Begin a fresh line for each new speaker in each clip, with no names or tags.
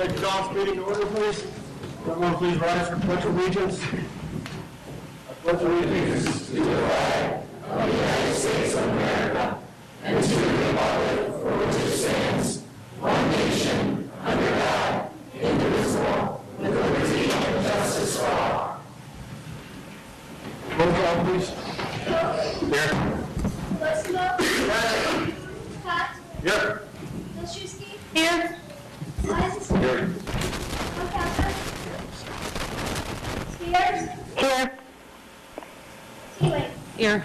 like to call this meeting to order, please. Everyone, please rise for pledge of allegiance. I pledge allegiance to the flag of the United States of America and to the republic for which it stands, one nation, under God, indivisible, with liberty and justice for all. Roll call, please. Here.
Pat?
Here.
Pilshuski?
Here.
Wise?
Here.
Captain? Spears?
Here.
Tealing?
Here.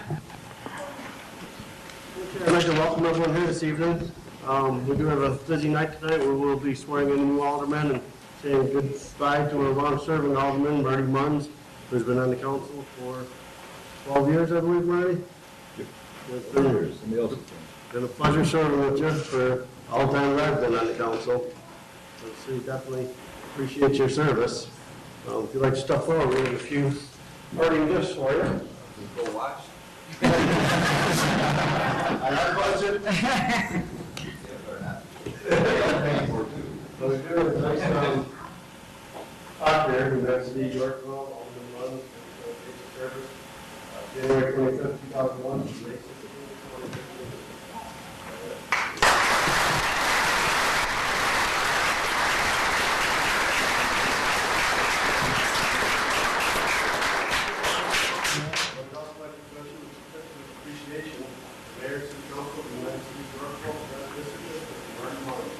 I'd like to welcome everyone here this evening. We do have a busy night tonight where we'll be swearing in a new alderman and saying goodbye to our long-serving alderman, Marty Munns, who's been on the council for 12 years, I believe, Marty?
Yep.
13 years. Been a pleasure serving with you for all the time that I've been on the council. So we definitely appreciate your service. If you'd like to step forward, we have a few parting gifts for you.
Go watch.
On our budget. So we do have a nice talk there, who that's the Yorkville, Alderman Munns, and service, January 25th, 2001, May 16th, 2015. Appreciation, Mayor, City Council, and United States Yorkville, President, Marty Munns,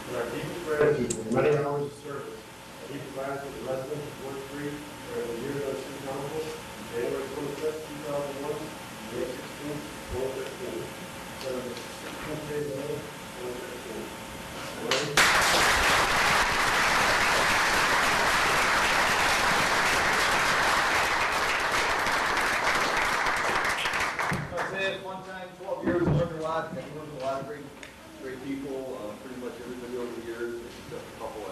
and our deepest gratitude for many hours of service that he provides to the residents of Ward 3 during the years of City Council, January 25th, 2001, May 16th, 2015. 16th day of May, 2015.
One time, 12 years, learned a lot. I've learned a lot of great people. Pretty much everybody over the years. Except a couple I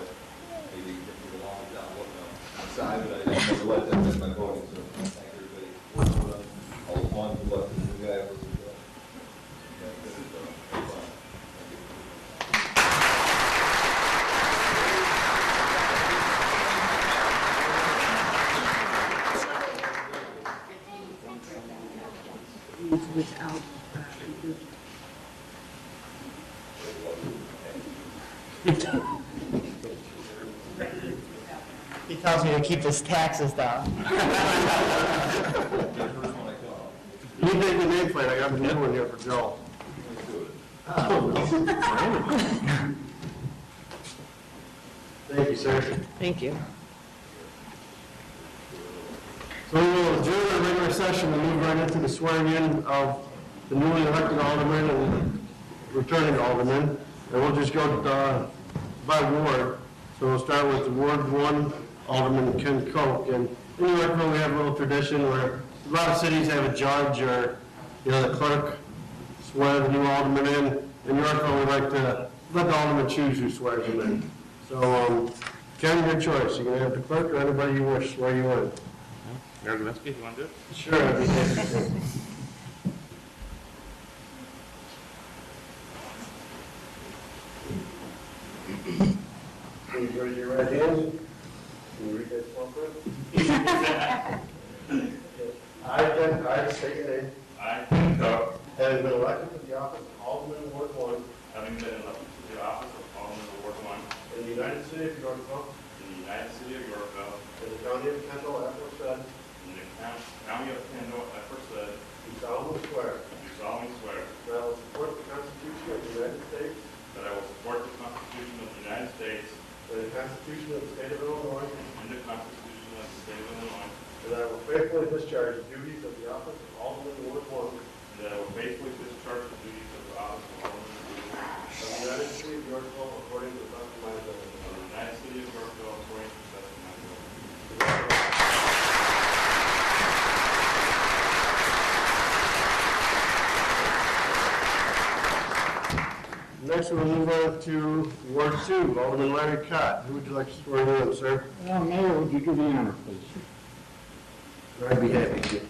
maybe didn't get along with down looking on the side, but I just never let them in my voting. So thank everybody. All the ones who left the new guy was
Without.
He tells me to keep his taxes down.
You take the nameplate, I got a new one here for Joe. Thank you, sir.
Thank you.
So we will adjourn our regular session and move right into the swearing in of the newly elected aldermen and returning aldermen. And we'll just go by ward. So we'll start with Ward 1, Alderman Ken Koch. And in Yorkville, we have a little tradition where a lot of cities have a judge or, the clerk swear the new alderman in. In Yorkville, we like to let the alderman choose who swears them in. So, Ken, your choice. You can have the clerk or anybody you wish swear you in.
Mayor Gillespie, you want to do it?
Sure, I'd be happy to. Please raise your right hand. Can you read that small print? I state your name.
I, Ken Koch,
Having been elected to the office of Alderman Ward 1
having been elected to the office of Alderman of Ward 1
in the United City of Yorkville,
in the United City of Yorkville,
in the county of Kendall, aforesaid,
in the county of Kendall, aforesaid,
do solemnly swear
do solemnly swear
that I will support the Constitution of the United States
that I will support the Constitution of the United States
and the Constitution of the State of Illinois,
and the Constitution of the State of Illinois,
and that I will faithfully discharge the duties of the office of Alderman Ward 1
and that I will faithfully discharge the duties of the office of Alderman of
of the United City of Yorkville according to the best of my ability.
the United City of Yorkville according to the best of my ability.
Next, we'll move on to Ward 2, Alderman Larry Cott. Who would you like to swear in, sir?
Mayor, would you do the honor, please?
I'd be happy to.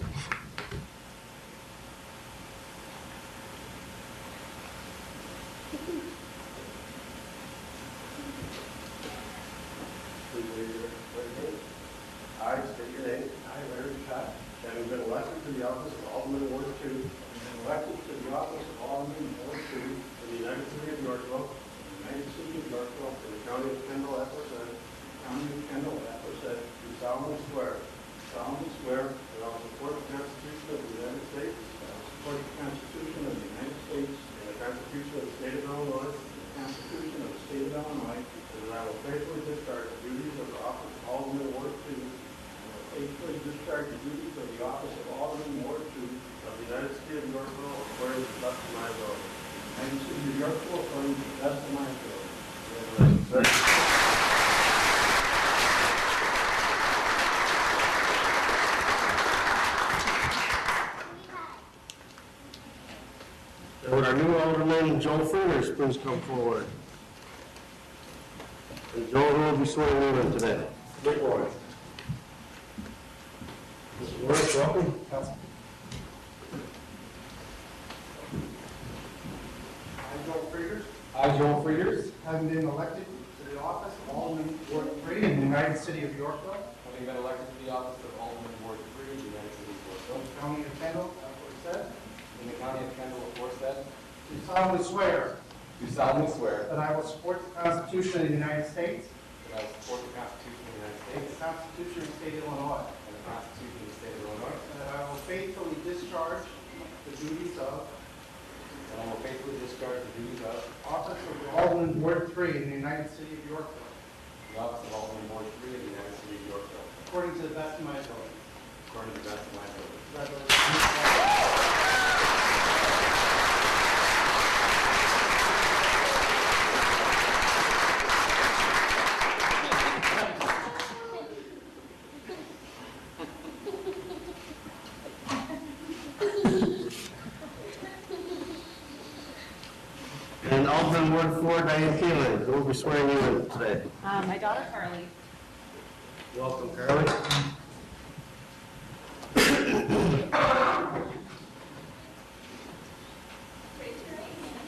Yorkville, the United City of Yorkville, for the County of Kendall, aforesaid, County of Kendall, aforesaid, do solemnly swear that I will support the Constitution of the United States, that I will support the Constitution of the United States and the Constitution of the State of Illinois, and the Constitution of the State of Illinois, and that I will faithfully discharge the duties of the office of Alderman Ward 2, and will faithfully discharge the duties of the office of Alderman Ward 2 of the United City of Yorkville according to the best of my ability. United City of Yorkville according to the best of my ability. Congratulations, sir.
And would our new Alderman, Joel Frieders, please come forward? And Joel will be swearing you in today. Good boy. Mr. Morris, welcome.
I, Joel Frieders, having been elected to the office of Alderman Ward 3 in the United City of Yorkville,
Having been elected to the office of Alderman Ward 3 in the United City of Yorkville,
County of Kendall, aforesaid,
in the county of Kendall, aforesaid,
do solemnly swear
do solemnly swear
that I will support the Constitution of the United States
that I will support the Constitution of the United
and
States
the Constitution of the State of Illinois,
and the Constitution of the State of Illinois,
and that I will faithfully discharge the duties of
and I will faithfully discharge the duties of
office of Alderman Ward 3 in the United City of Yorkville,
the office of Alderman Ward 3 in the United City of Yorkville,
according to the best of my ability.
according to the best of my ability.
Congratulations.
And Alderman Ward 4, Diane Keeling, who will be swearing you in today.
My daughter Carly.
Welcome, Carly.
Raise your right hand.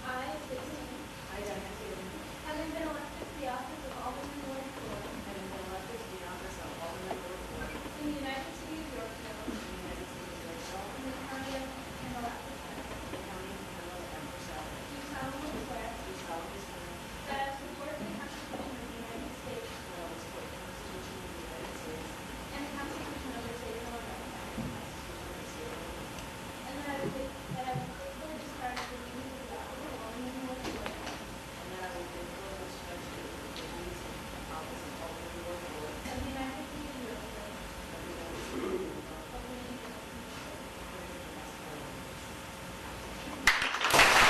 I, state your name,
I, Diana Taylor,
having been elected to the office of Alderman Ward 4
having been elected to the office of Alderman Ward 4
in the United City of Yorkville,
in the United States of Yorkville,
in the county of Kendall, aforesaid,
in the county of Kendall, aforesaid,
do solemnly swear
do solemnly swear
that I will support the Constitution of the United States
that I will support the Constitution of the United States
and the Constitution of the State of Illinois,
and the Constitution of the State of Illinois,
and that I will faithfully discharge the duties of the office of Alderman Ward 4
and that I will faithfully discharge the duties of the office of Alderman Ward 4
of the United City of Yorkville,
of the United States of Yorkville,
according to the best of my ability.
according to the best of my ability.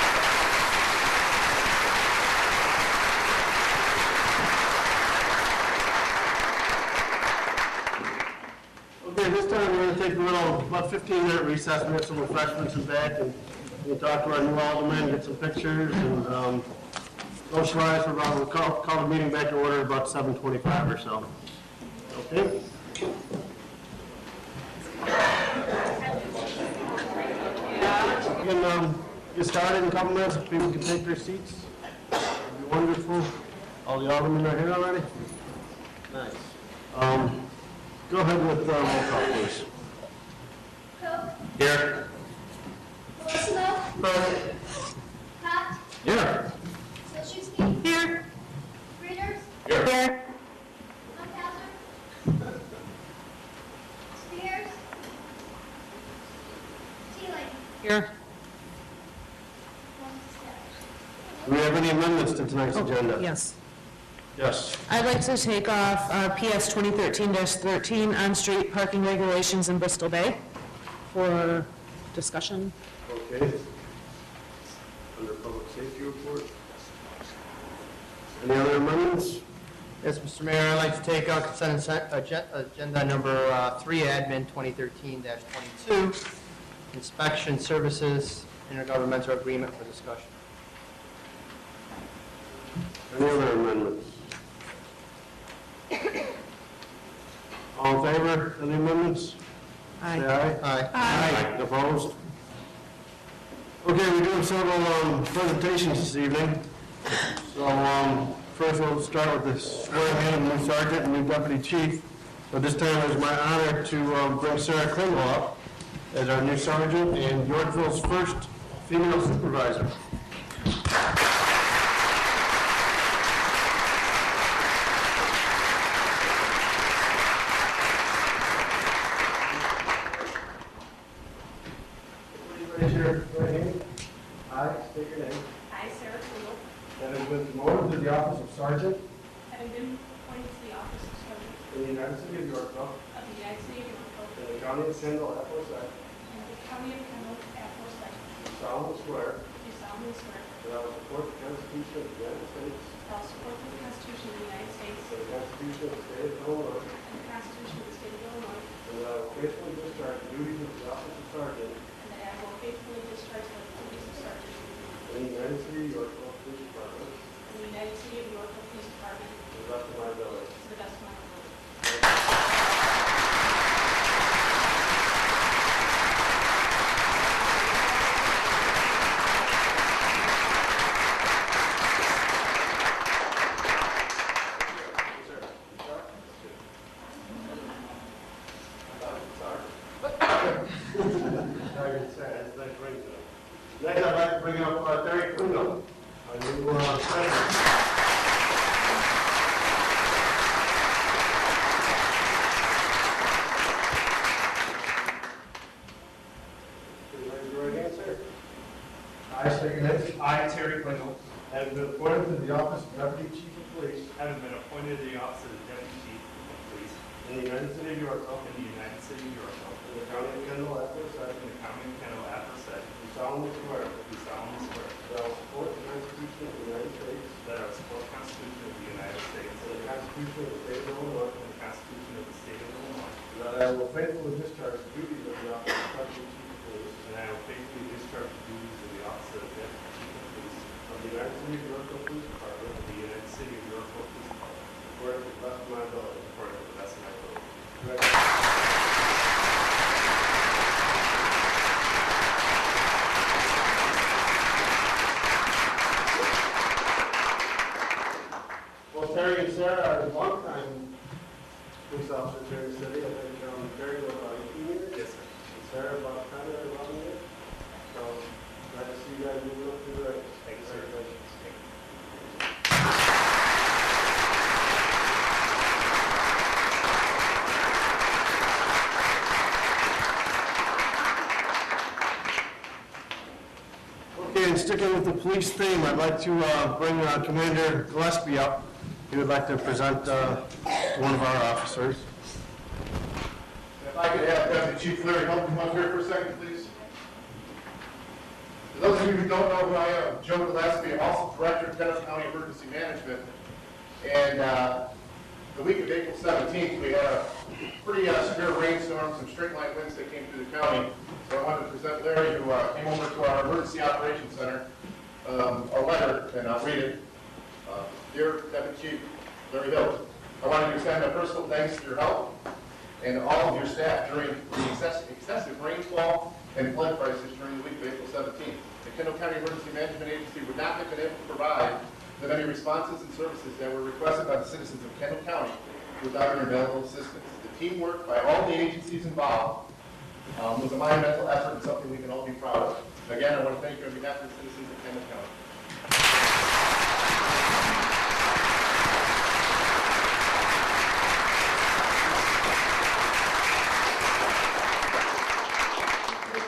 Okay, this time we're going to take a little, about 15-minute recess, and get some refreshments and back, and we'll talk to our new alderman, get some pictures, and socialize for about, we'll call the meeting back to order about 7:25 or so. Okay? We can get started in a couple minutes, if people can take their seats. It'd be wonderful. All the aldermen are here already? Nice. Go ahead with roll call, please.
Coe,
Here.
Colosimo, Hot,
Here.
Silshuski. Here. Readers,
Here.
Munkhauser. Spears. Teeling.
Here.
Do we have any amendments to tonight's agenda?
Yes.
Yes.
I'd like to take off PS 2013-13 on-street parking regulations in Bristol Bay for discussion.
Okay. Under public safety report. Any other amendments?
Yes, Mr. Mayor, I'd like to take out consent agenda number 3, admin 2013-22, inspection services, intergovernmental agreement for discussion.
Any other amendments? All in favor of the amendments?
Aye.
Say aye. Aye. Opposed? Okay, we do have several presentations this evening. So first we'll start with the swearing in of the new sergeant and new deputy chief. So this time it's my honor to bring Sarah Kringle up as our new sergeant and Yorkville's first female supervisor.
Please raise your right hand. I state your name.
I, Sarah Kugel,
Having been promoted to the office of sergeant
having been appointed to the office of Sergeant
in the United City of Yorkville,
of the United States of Yorkville,
in the county of Kendall, aforesaid,
in the county of Kendall, aforesaid,
do solemnly swear
do solemnly swear
that I will support the Constitution of the United States
that I will support the Constitution of the United States
and the Constitution of the State of Illinois,
and the Constitution of the State of Illinois,
and that I will faithfully discharge the duties of the office of sergeant
and that I will faithfully discharge the duties of Sergeant
in the United City of Yorkville Police Department
in the United City of Yorkville Police Department
to the best of my ability.
to the best of my ability.
Next, I'd like to bring up Terry Kuno, our new president. Please raise your right hand, sir. I state your name.
I, Terry Klingel,
Have been appointed to the office of Deputy Chief of Police
having been appointed to the office of the Deputy Chief of Police
in the United City of Yorkville,
in the United City of Yorkville,
in the county of Kendall, aforesaid,
in the county of Kendall, aforesaid,
do solemnly swear
do solemnly swear
that I will support the Constitution of the United States
that I will support the Constitution of the United States
and the Constitution of the State of Illinois,
and the Constitution of the State of Illinois,
and that I will faithfully discharge the duties of the office of Deputy Chief of Police
and I will faithfully discharge the duties of the office of Deputy Chief of Police
of the United City of Yorkville Police Department
of the United City of Yorkville Police Department
according to the best of my ability.
according to the best of my ability.
Well, Terry and Sarah are longtime police officers here in the city. I think Terry was about 18 years.
Yes, sir.
And Sarah about 10 or 11 years. So glad to see you guys moving up through the ranks.
Thank you, sir.
Congratulations. Okay, and sticking with the police theme, I'd like to bring Commander Gillespie up. He would like to present one of our officers.
If I could have Deputy Chief Larry help come up here for a second, please. For those of you who don't know who I am, Joe Gillespie, also Director of Kendall County Emergency Management. And the week of April 17th, we had a pretty severe rainstorm, some straight line winds that came through the county. So I wanted to present Larry, who came over to our Emergency Operations Center, a letter, and I'll read it. Dear Deputy Chief Larry Hill, I want to extend a personal thanks for your help and all of your staff during the excessive rainfall and flood crisis during the week of April 17th. The Kendall County Emergency Management Agency would not have been able to provide the many responses and services that were requested by the citizens of Kendall County without your available assistance. The teamwork by all the agencies involved was a monumental effort and something we can all be proud of. Again, I want to thank you on behalf of the citizens of Kendall County.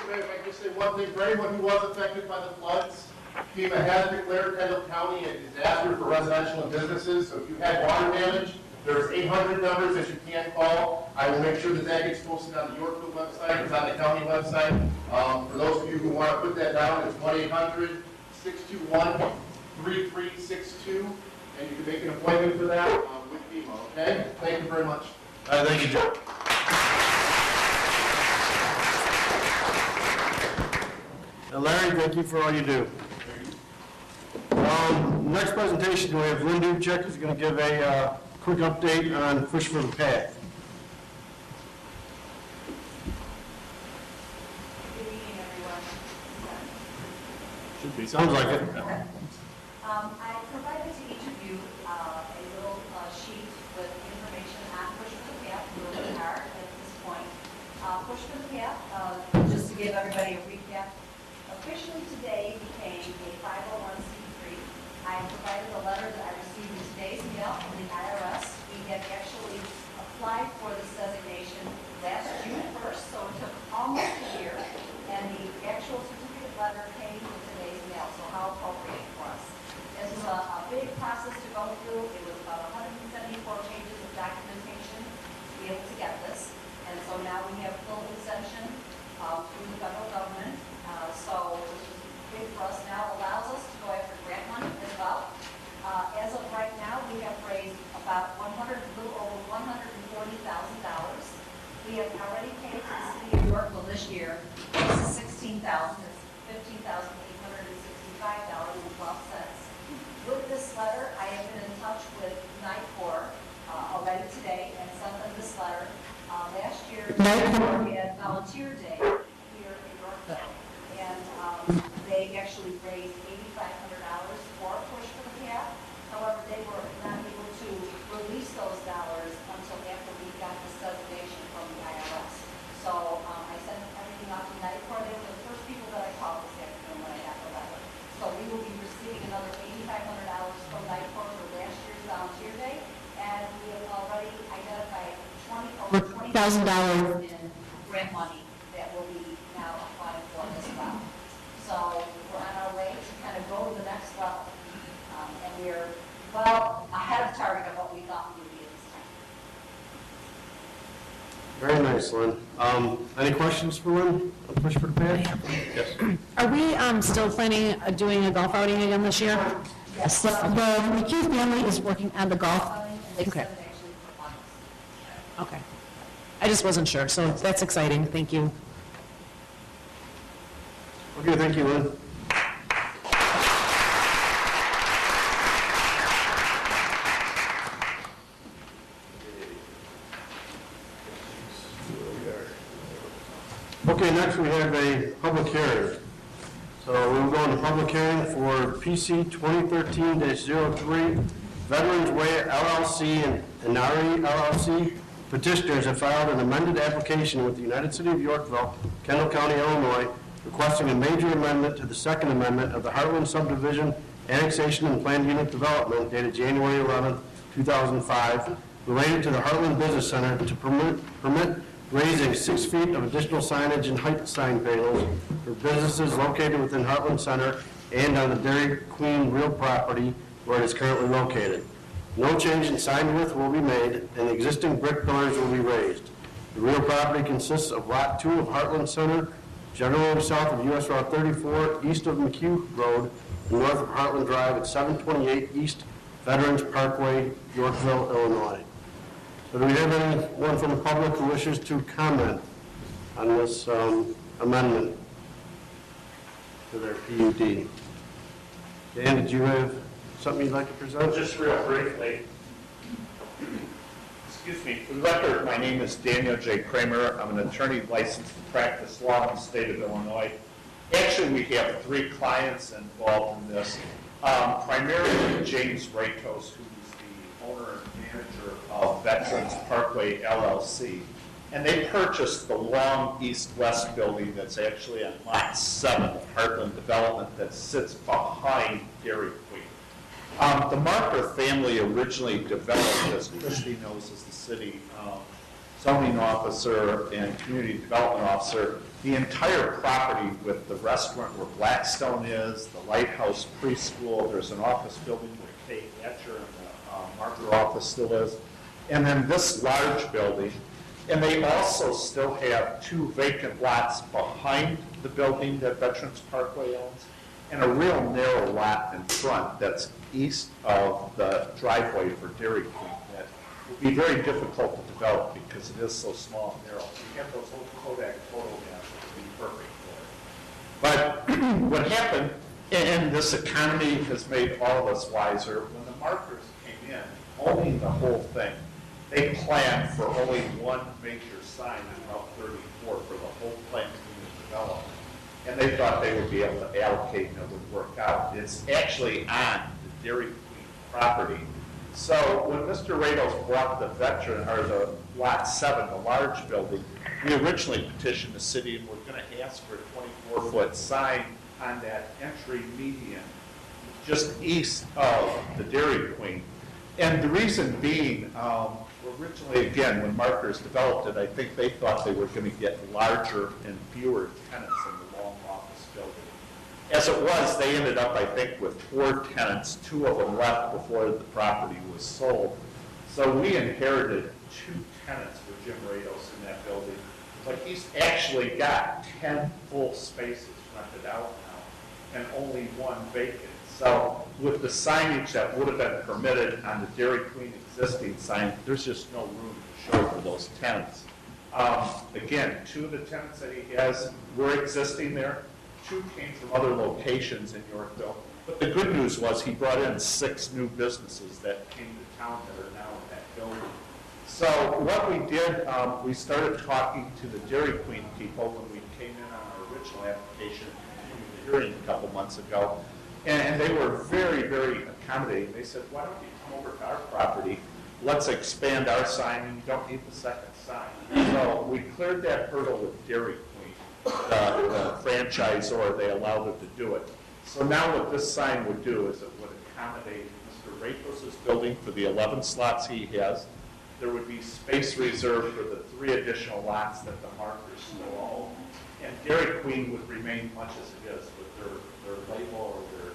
If I just say one thing, for anyone who was affected by the floods, FEMA has declared Kendall County a disaster for residential and businesses. So if you had water damage, there's 800 numbers that you can call. I will make sure that that gets posted on the Yorkville website. It's on the county website. For those of you who want to put that down, it's 1-800-621-3362. And you can make an appointment for that with FEMA, okay? Thank you very much.
Thank you, Joe. And Larry, thank you for all you do. Next presentation, we have Lynn Duchek, who's going to give a quick update on Fish for the Path.
Good evening, everyone.
Should be, sounds like it.
I provided to each of you a little sheet with information on Push for the Path, where we are at this point. Push for the Path, just to give everybody a recap, officially today became a 501c3 light of the letter that I received in today's mail from the IRS, we have actually applied for this designation last June 1st, so it took almost a year, and the actual certificate letter came in today's mail, so how appropriate for us. This was a big process to go through. It was about 174 pages of documentation to be able to get this, and so now we have full exemption through the federal government. So this is big for us now, allows us to go after grant money as well. As of right now, we have raised about a little over $140,000. We have already paid to the city of Yorkville this year. This is $16,000. It's $15,865.12. With this letter, I have been in touch with NICOR already today and sent them this letter. Last year, NICOR had Volunteer Day here in Yorkville, and they actually raised $8,500 for a push for the path. However, they were not able to release those dollars until after we got this designation from the IRS. So I sent everything out to NICOR. They were the first people that I called this afternoon when I got the letter. So we will be receiving another $8,500 from NICOR for last year's Volunteer Day, and we have already identified over $20,000 in grant money that will be now applying for as well. So we're on our way to kind of go to the next level, and we're well ahead of target of what we thought we would be at this time.
Very nice, Lynn. Any questions for Lynn on Push for the Path? Yes.
Are we still planning doing a golf outing again this year?
Yes.
The McHugh family is working on the golf.
Okay.
Okay. I just wasn't sure, so that's exciting. Thank you.
Okay, thank you, Lynn. Okay, next we have a public hearing. So we'll go into public hearing for PC 2013-03, Veterans Way LLC and Inari LLC. Petitioners have filed an amended application with the United City of Yorkville, Kendall County, Illinois, requesting a major amendment to the Second Amendment of the Heartland Subdivision Annexation and Planned Unit Development dated January 11, 2005, related to the Heartland Business Center to permit raising 6 feet of additional signage and height sign panels for businesses located within Heartland Center and on the Dairy Queen real property where it is currently located. No change in sign width will be made, and the existing brick pillars will be raised. The real property consists of Lot 2 of Heartland Center, generally south of US Route 34, east of McHugh Road, and north of Heartland Drive at 728 East Veterans Parkway, Yorkville, Illinois. So do we have anyone from the public who wishes to comment on this amendment to their PUD? Dan, did you have something you'd like to present?
Just real briefly. Excuse me, for the record, my name is Daniel J. Kramer. I'm an attorney licensed to practice law in the state of Illinois. Actually, we have 3 clients involved in this. Primarily James Ratos, who's the owner and manager of Veterans Parkway LLC. And they purchased the long east-west building that's actually on Lot 7 of Heartland Development that sits behind Dairy Queen. The Marker family originally developed, as Christy knows as the city zoning officer and community development officer, the entire property with the restaurant where Blackstone is, the Lighthouse Preschool, there's an office building where Kate Etcher and the Marker office still is, and then this large building. And they also still have 2 vacant lots behind the building that Veterans Parkway owns, and a real narrow lot in front that's east of the driveway for Dairy Queen that would be very difficult to develop because it is so small and narrow. You have those old Kodak photo maps that would be perfect for it. But what happened, and this economy has made all of us wiser, when the Markers came in, owning the whole thing, they planned for only one major sign on Route 34 for the whole plant unit development. And they thought they would be able to allocate and it would work out. It's actually on the Dairy Queen property. So when Mr. Rados bought the the Lot 7, the large building, we originally petitioned the city and we're going to ask for a 24-foot sign on that entry median just east of the Dairy Queen. And the reason being, originally, again, when Markers developed it, I think they thought they were going to get larger and fewer tenants in the long office building. As it was, they ended up, I think, with 4 tenants. 2 of them left before the property was sold. So we inherited 2 tenants for Jim Rados in that building. But he's actually got 10 full spaces rented out now and only 1 vacant. So with the signage that would have been permitted on the Dairy Queen existing sign, there's just no room to show for those tenants. Again, 2 of the tenants that he has were existing there. 2 came from other locations in Yorkville. But the good news was he brought in 6 new businesses that came to town that are now in that building. So what we did, we started talking to the Dairy Queen people when we came in on our original application, the hearing a couple months ago. And they were very, very accommodating. They said, why don't you come over to our property? Let's expand our sign, and you don't need the second sign. So we cleared that hurdle with Dairy Queen, the franchisor. They allowed them to do it. So now what this sign would do is it would accommodate Mr. Ratos' building for the 11 slots he has. There would be space reserved for the 3 additional lots that the Markers still own. And Dairy Queen would remain much as it is with their label or their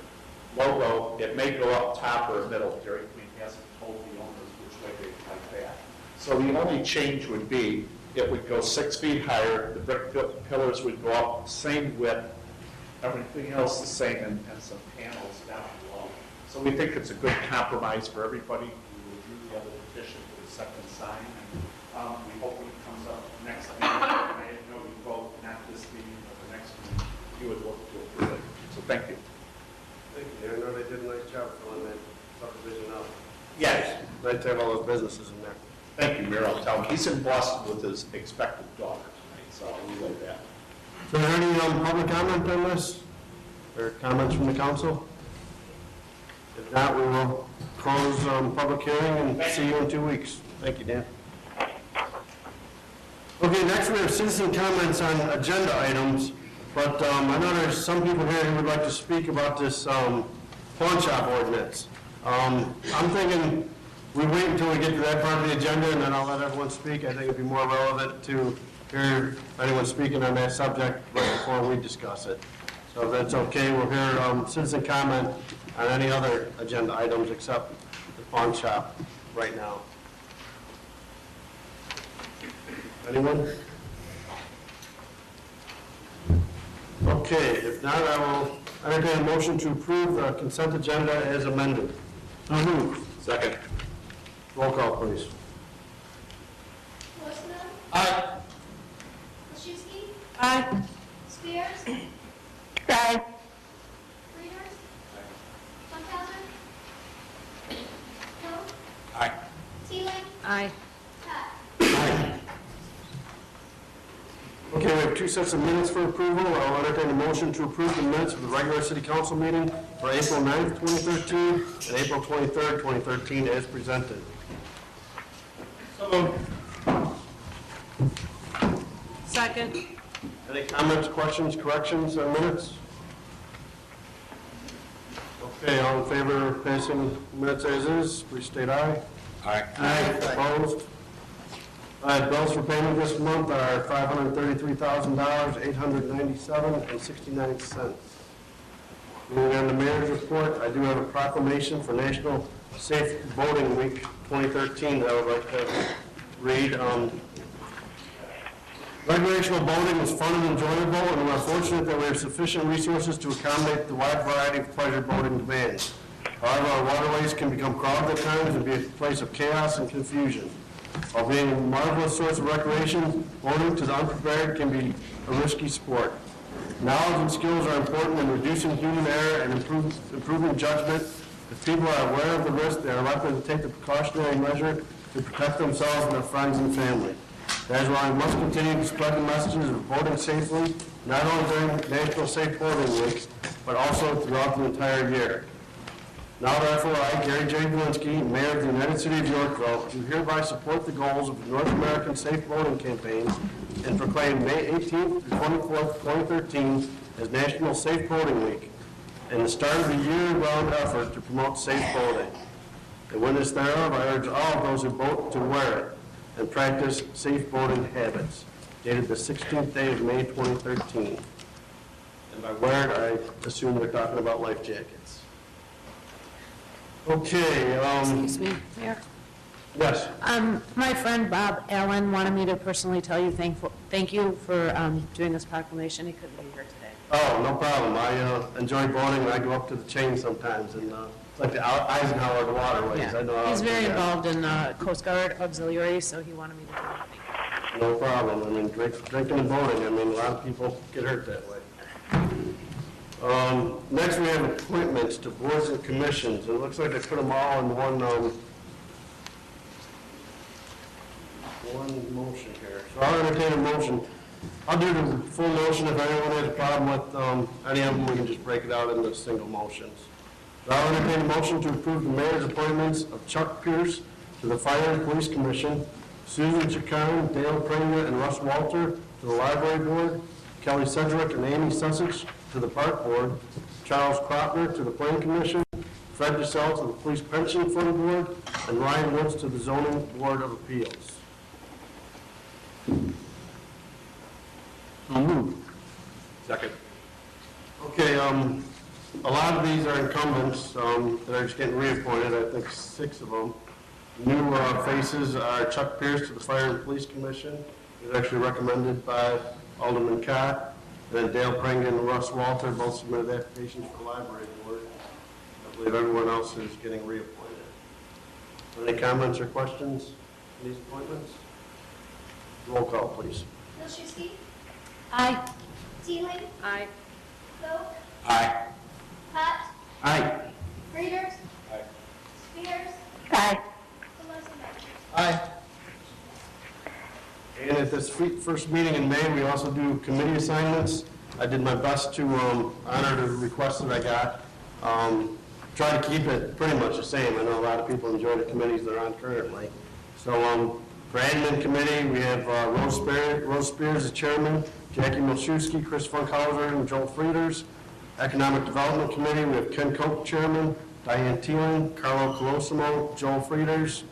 logo. It may go up top or middle. Dairy Queen hasn't told the owners which way they'd like that. So the only change would be it would go 6 feet higher. The brick pillars would go up, same width. Everything else the same, and some panels down below. So we think it's a good compromise for everybody. We will review the other petition for the second sign. And, we hope when it comes up next meeting, I know you vote not this meeting, but the next meeting, you would look to approve it. So thank you.
Thank you, Dan. I know they did a nice job filling that subdivision out.
Yes.
Nice to have all those businesses in there.
Thank you, Mayor. I'll tell him. He's in Boston with his expected daughter tonight, so I'll relay that.
So is there any public comment on this? Or comments from the council? If not, we will close public hearing and see you in 2 weeks. Thank you, Dan. Okay, next we have citizen comments on agenda items, but I know there's some people here who would like to speak about this pawn shop ordinance. I'm thinking we wait until we get to that part of the agenda and then I'll let everyone speak. I think it'd be more relevant to hear anyone speaking on that subject right before we discuss it. So if that's okay, we'll hear citizen comment on any other agenda items except the pawn shop right now. Anyone? Okay, if not, I will entertain a motion to approve the consent agenda as amended. Second. Roll call, please.
Worsnell,
Aye.
Krasinski,
Aye.
Spears,
Aye.
Readers, Funkhauser, Hill,
Aye.
Teeling,
Aye.
Pat.
Okay, we have 2 sets of minutes for approval. I'll entertain a motion to approve the minutes of the regular city council meeting for April 9th, 2013 and April 23rd, 2013 as presented.
So moved.
Second.
Any comments, questions, corrections on minutes? Okay, all in favor of passing minutes as is, please state aye.
Aye.
Aye. Opposed? Bills for payment this month are $533,000, $897.69. Moving on to mayor's report, I do have a proclamation for National Safe Boating Week 2013 that I would like to read. Recreational boating is fun and enjoyable, and we're fortunate that we have sufficient resources to accommodate the wide variety of pleasure boating demands. However, our waterways can become crowded at times and be a place of chaos and confusion. While being a marvelous source of recreation, boating to the unprepared can be a risky sport. Knowledge and skills are important in reducing human error and improving judgment. If people are aware of the risk, they are likely to take the precautionary measure to protect themselves and their friends and family. That is why we must continue to spread the messages of boating safely, not only during National Safe Boating Week, but also throughout the entire year. Now therefore, I, Gary J. Walensky, Mayor of the United City of Yorkville, do hereby support the goals of the North American Safe Boating Campaign and proclaim May 18th through 24th, 2013 as National Safe Boating Week. and the start of a year-round effort to promote safe boating. In witness thereof, I urge all of those who boat to wear it and practice safe boating habits. Dated the 16th day of May 2013. And by wear it, I assume they're talking about life jackets. Okay,
Excuse me, Mayor.
yes.
My friend Bob Allen wanted me to personally tell you thank you for doing this proclamation. He couldn't be here today.
Oh, no problem. I enjoy boating, and I go up to the chain sometimes, and it's like the Eisenhower of the waterways. I know how
He's
to do
very
that.
involved in Coast Guard Auxiliary, so he wanted me to do that.
No problem. I mean, drinking and boating, I mean, a lot of people get hurt that way. Next, we have appointments to boards and commissions. It looks like they put them all in one motion here. So I'll entertain a motion. I'll do the full motion. If anyone has a problem with any of them, we can just break it out into single motions. So I'll entertain a motion to approve the mayor's appointments of Chuck Pierce to the Fire and Police Commission, Susan Chacon, Dale Pranger, and Russ Walter to the Library Board, Kelly Sedgwick and Amy Sussex to the Park Board, Charles Kropner to the Planning Commission, Fred DeSalle to the Police Pension Fund Board, and Ryan Woods to the Zoning Board of Appeals. So moved.
Second.
Okay, a lot of these are incumbents that are just getting reappointed, I think 6 of them. New faces are Chuck Pierce to the Fire and Police Commission. He's actually recommended by Alderman Cott. And then Dale Pranger and Russ Walter both submitted applications for the Library Board. I believe everyone else is getting reappointed. Any comments or questions on these appointments? Roll call, please.
Wilczewski.
Aye.
Teeling.
Aye.
Vogt.
Aye.
Hot.
Aye.
Readers.
Aye.
Spears.
Aye.
Solosek.
Aye.
And at this first meeting in May, we also do committee assignments. I did my best to honor the requests that I got. Try to keep it pretty much the same. I know a lot of people enjoy the committees they're on currently. So for admin committee, we have Rose Spears as chairman, Jackie Milszewski, Chris Funkhauser, and Joel Frieders. Economic Development Committee, we have Ken Koch chairman, Diane Teeling, Carlo Colosimo, Joel Frieders.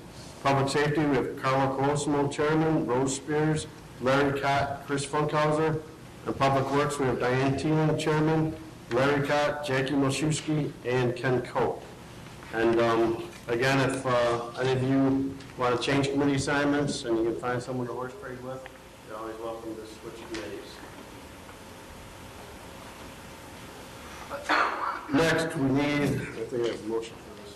Public Safety, we have Carlo Colosimo chairman, Rose Spears, Larry Cott, Chris Funkhauser. And Public Works, we have Diane Teeling chairman, Larry Cott, Jackie Milszewski, and Ken Koch. And again, if any of you want to change committee assignments and you can find someone to horse trade with, you're always welcome to switch committees. Next, we need, I think I have a motion for this.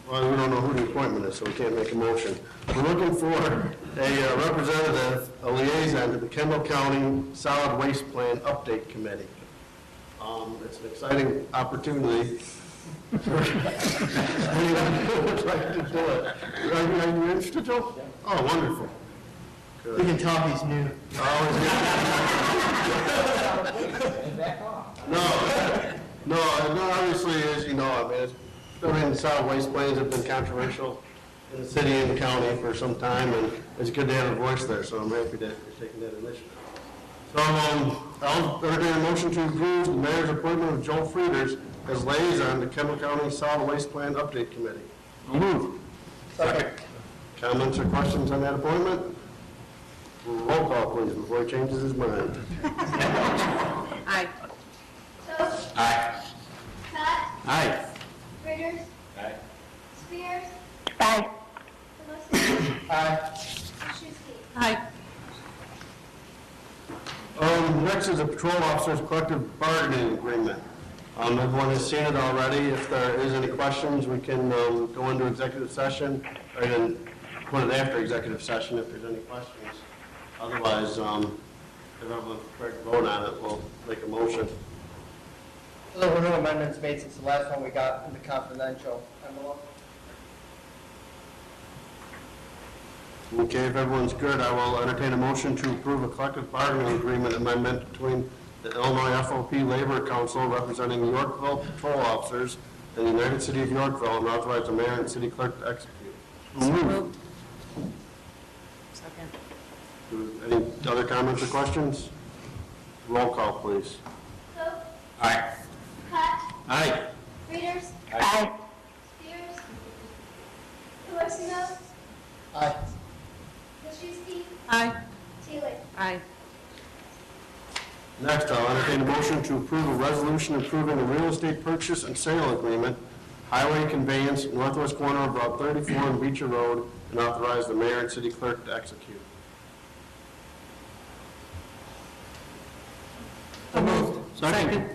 Well, we don't know who the appointment is, so we can't make a motion. We're looking for a representative, a liaison to the Kendall County Solid Waste Plan Update Committee. It's an exciting opportunity. Anyone who would like to do it? Are you interested, Joe? Oh, wonderful.
We
Good.
can tell he's new.
No, obviously, as you know, solid waste plans have been controversial in the city and the county for some time, and it's good to have a voice there, so I'm happy that you're taking that initiative. So, I'll entertain a motion to approve the mayor's appointment of Joel Frieders as liaison to Kendall County Solid Waste Plan Update Committee. Move.
Second.
Comments or questions on that appointment? Roll call, please, before he changes his mind.
Aye.
Vogt.
Aye.
Hot.
Aye.
Readers.
Aye.
Spears.
Aye.
Solosek.
Aye.
Wilczewski.
Aye.
Next is a patrol officers collective bargaining agreement. Everyone has seen it already. If there is any questions, we can go into executive session, or then put it after executive session if there's any questions. Otherwise, if everyone's prepared to vote on it, we'll make a motion.
There were no amendments made since the last one we got in the confidential envelope.
Okay, if everyone's good, I will entertain a motion to approve a collective bargaining agreement amendment between the Illinois FOP Labor Council representing Yorkville patrol officers and the United City of Yorkville, and authorize the mayor and city clerk to execute.
Moved. Second.
Any other comments or questions? Roll call, please.
Aye.
Pat,
Aye.
Readers,
Aye.
Spears, Pelissino,
Aye.
Wojciechowski,
Aye.
Teeling.
Aye.
Next, I'll entertain a motion to approve a resolution approving a real estate purchase and sale agreement, highway conveyance, northwest corner of Route 34 and Beecher Road, and authorize the mayor and city clerk to execute.
So moved.
Second.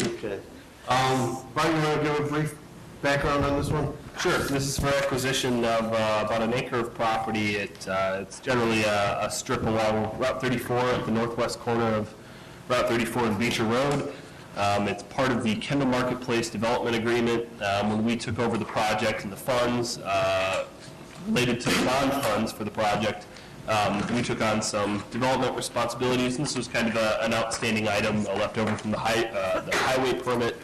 Okay. Bart, you want to give a brief background on this one?
Sure. This is for acquisition of about an acre of property. It's generally a strip along Route 34 at the northwest corner of Route 34 and Beecher Road. It's part of the Kendall Marketplace Development Agreement. When we took over the project and the funds related to the bond funds for the project, we took on some development responsibilities, and this was kind of an outstanding item left over from the highway permit,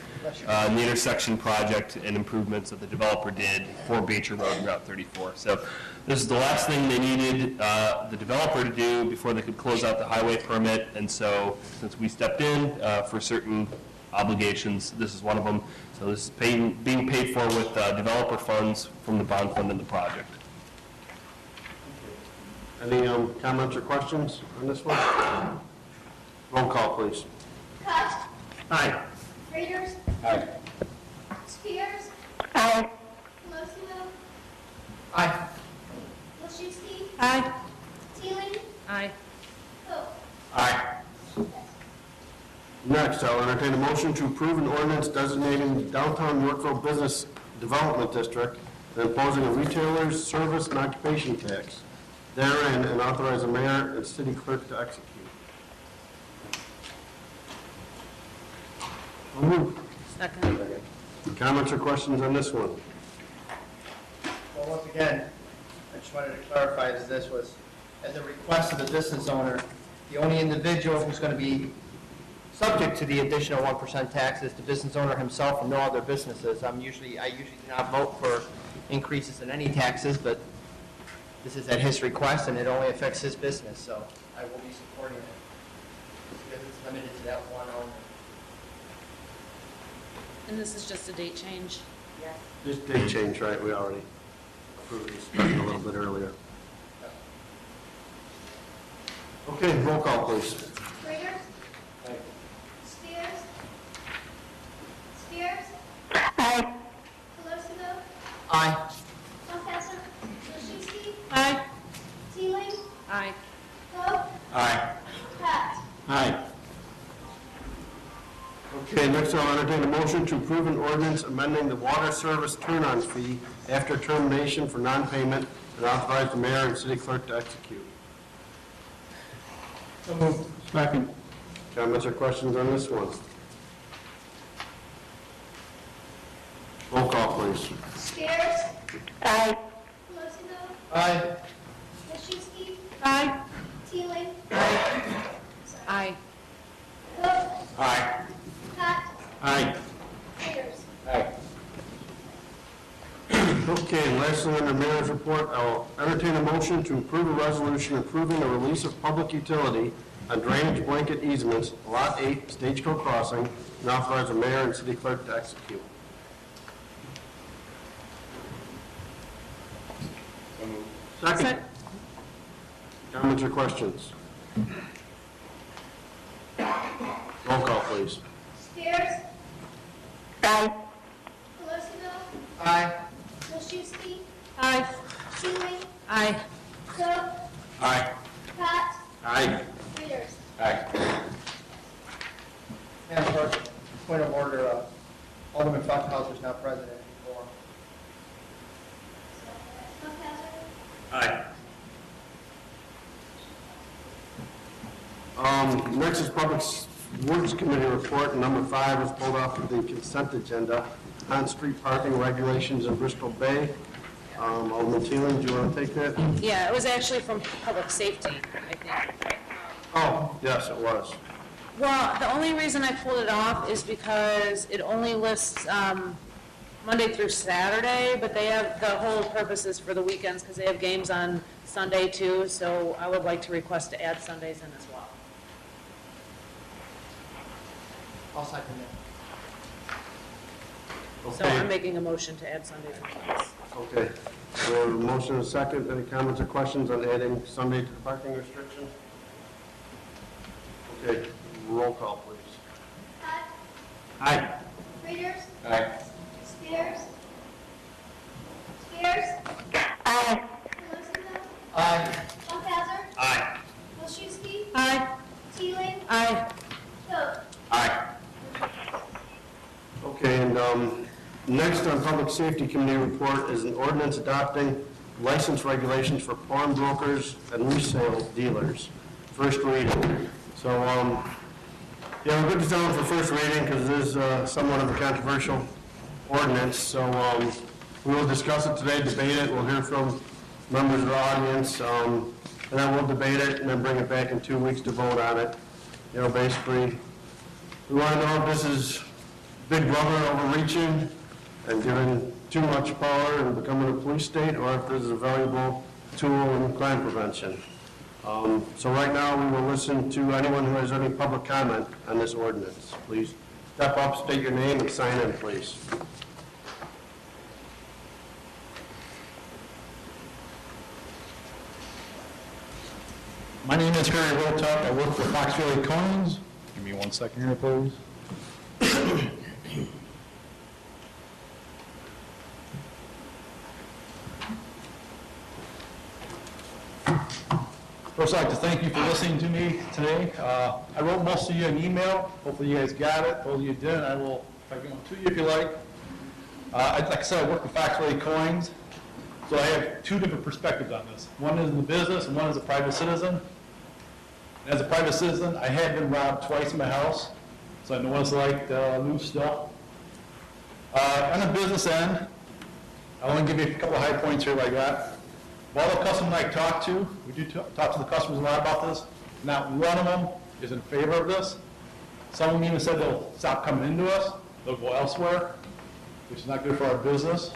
and the intersection project and improvements that the developer did for Beecher Road and Route 34. So this is the last thing they needed the developer to do before they could close out the highway permit, and so since we stepped in for certain obligations, this is one of them. So this is being paid for with developer funds from the bond fund in the project.
Any comments or questions on this one? Roll call, please.
Pat,
Aye.
Readers,
Aye.
Spears,
Aye.
Pelissino,
Aye.
Wojciechowski,
Aye.
Teeling,
Aye.
Pope.
Aye.
Next, I'll entertain a motion to approve an ordinance designating the downtown Yorkville Business Development District and imposing a retailer's service and occupation tax therein, and authorize the mayor and city clerk to execute. So moved.
Second.
Comments or questions on this one?
Well, once again, I just wanted to clarify that this was at the request of the business owner. The only individual who's going to be subject to the additional 1% tax is the business owner himself and no other businesses. I usually do not vote for increases in any taxes, but this is at his request and it only affects his business, so I will be supporting it because it's limited to that one owner.
And this is just a date change?
Yes.
This did change, right? We already approved this a little bit earlier. Okay, roll call, please.
Readers, Spears,
Aye.
Pelissino,
Aye.
Montezor, Wojciechowski,
Aye.
Teeling,
Aye.
Pope,
Aye.
Pat.
Aye. Okay, next I'll entertain a motion to approve an ordinance amending the water service turn-on fee after termination for non-payment and authorize the mayor and city clerk to execute.
So moved.
Second. Comments or questions on this one? Roll call, please.
Spears,
Aye.
Pelissino,
Aye.
Wojciechowski,
Aye.
Teeling,
Aye.
Pope,
Aye.
Pat,
Aye.
Readers.
Aye.
Okay, and lastly, under mayor's report, I'll entertain a motion to approve a resolution approving the release of public utility on drainage blanket easements, Lot 8, Stagecoach Crossing, and authorize the mayor and city clerk to execute. Second. Comments or questions? Roll call, please.
Spears,
Aye.
Pelissino,
Aye.
Wojciechowski,
Aye.
Teeling,
Aye.
Pope,
Aye.
Pat,
Aye.
Readers.
Aye.
Madam Clerk, point of order, Alderman Funkhauser is not present anymore.
Montezor,
Aye.
Next is Public Works Committee report, number 5 is pulled off of the consent agenda, on-street parking regulations in Bristol Bay. Alderman Teeling, do you want to take that?
Yeah, it was actually from public safety, I think.
Oh, yes, it was.
Well, the only reason I pulled it off is because it only lists Monday through Saturday, but they have, the whole purpose is for the weekends because they have games on Sunday too, so I would like to request to add Sundays in as well.
I'll second that.
So I'm making a motion to add Sundays and Mondays.
Okay. We have a motion and a second. Any comments or questions on adding Sunday to the parking restriction? Okay, roll call, please.
Todd?
Aye.
Readers?
Aye.
Spears? Spears?
Aye.
Rosenthal?
Aye.
Schaffhauser?
Aye.
Wilczewski?
Aye.
Teeling?
Aye.
Vote.
Aye.
Okay, and next on Public Safety Committee report is an ordinance adopting license regulations for pawnbrokers and resale dealers. First reading. So, yeah, we're good to start for first reading because it is somewhat of a controversial ordinance. So we will discuss it today, debate it. We'll hear from members of the audience, and then we'll debate it and then bring it back in 2 weeks to vote on it. You know, basically, we want to know if this is Big Brother overreaching and giving too much power and becoming a police state, or if this is a valuable tool in crime prevention. So right now, we will listen to anyone who has any public comment on this ordinance. Please step up, state your name, and sign in, please.
My name is Harry Wiltuck. I work for Fox Valley Coins. Give me 1 second here, please. First, I'd like to thank you for listening to me today. I wrote most of you an email. Hopefully you guys got it. Those of you who didn't, I will, if I get one to you if you like. Like I said, I work for Fox Valley Coins. So I have two different perspectives on this. One is in the business and one is a private citizen. As a private citizen, I have been robbed twice in my house, so I know what it's like to lose stuff. On the business end, I want to give you a couple of high points here what I got. Of all the customers I talk to, we do talk to the customers a lot about this, not one of them is in favor of this. Some of them even said they'll stop coming into us, they'll go elsewhere, which is not good for our business.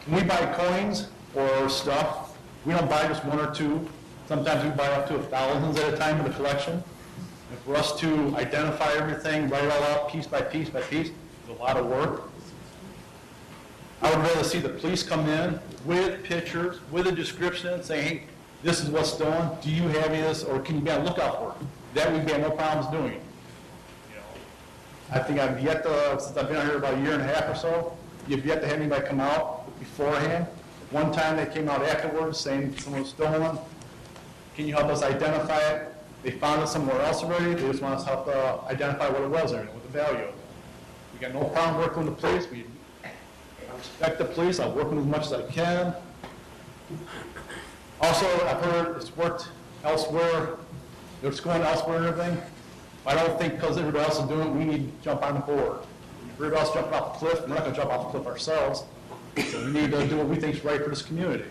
When we buy coins or stuff, we don't buy just one or two. Sometimes we buy up to thousands at a time in the collection. And for us to identify everything, write it all out piece by piece by piece, is a lot of work. I would rather see the police come in with pictures, with a description, saying, hey, this is what's stolen. Do you have this, or can you be on the lookout for it? That we'd have no problems doing. You know, I think I've yet to, since I've been out here about a year and a half or so, you've yet to have anybody come out beforehand. One time they came out afterwards saying someone was stolen. Can you help us identify it? They found it somewhere else already. They just want us to help identify what it was and what the value of it. We got no problem working with the police. I respect the police. I'll work with them as much as I can. Also, I've heard it's worked elsewhere. It's going elsewhere and everything. I don't think because everybody else is doing it, we need to jump on the board. If everybody else jumping off the cliff, we're not going to jump off the cliff ourselves. So we need to do what we think is right for this community.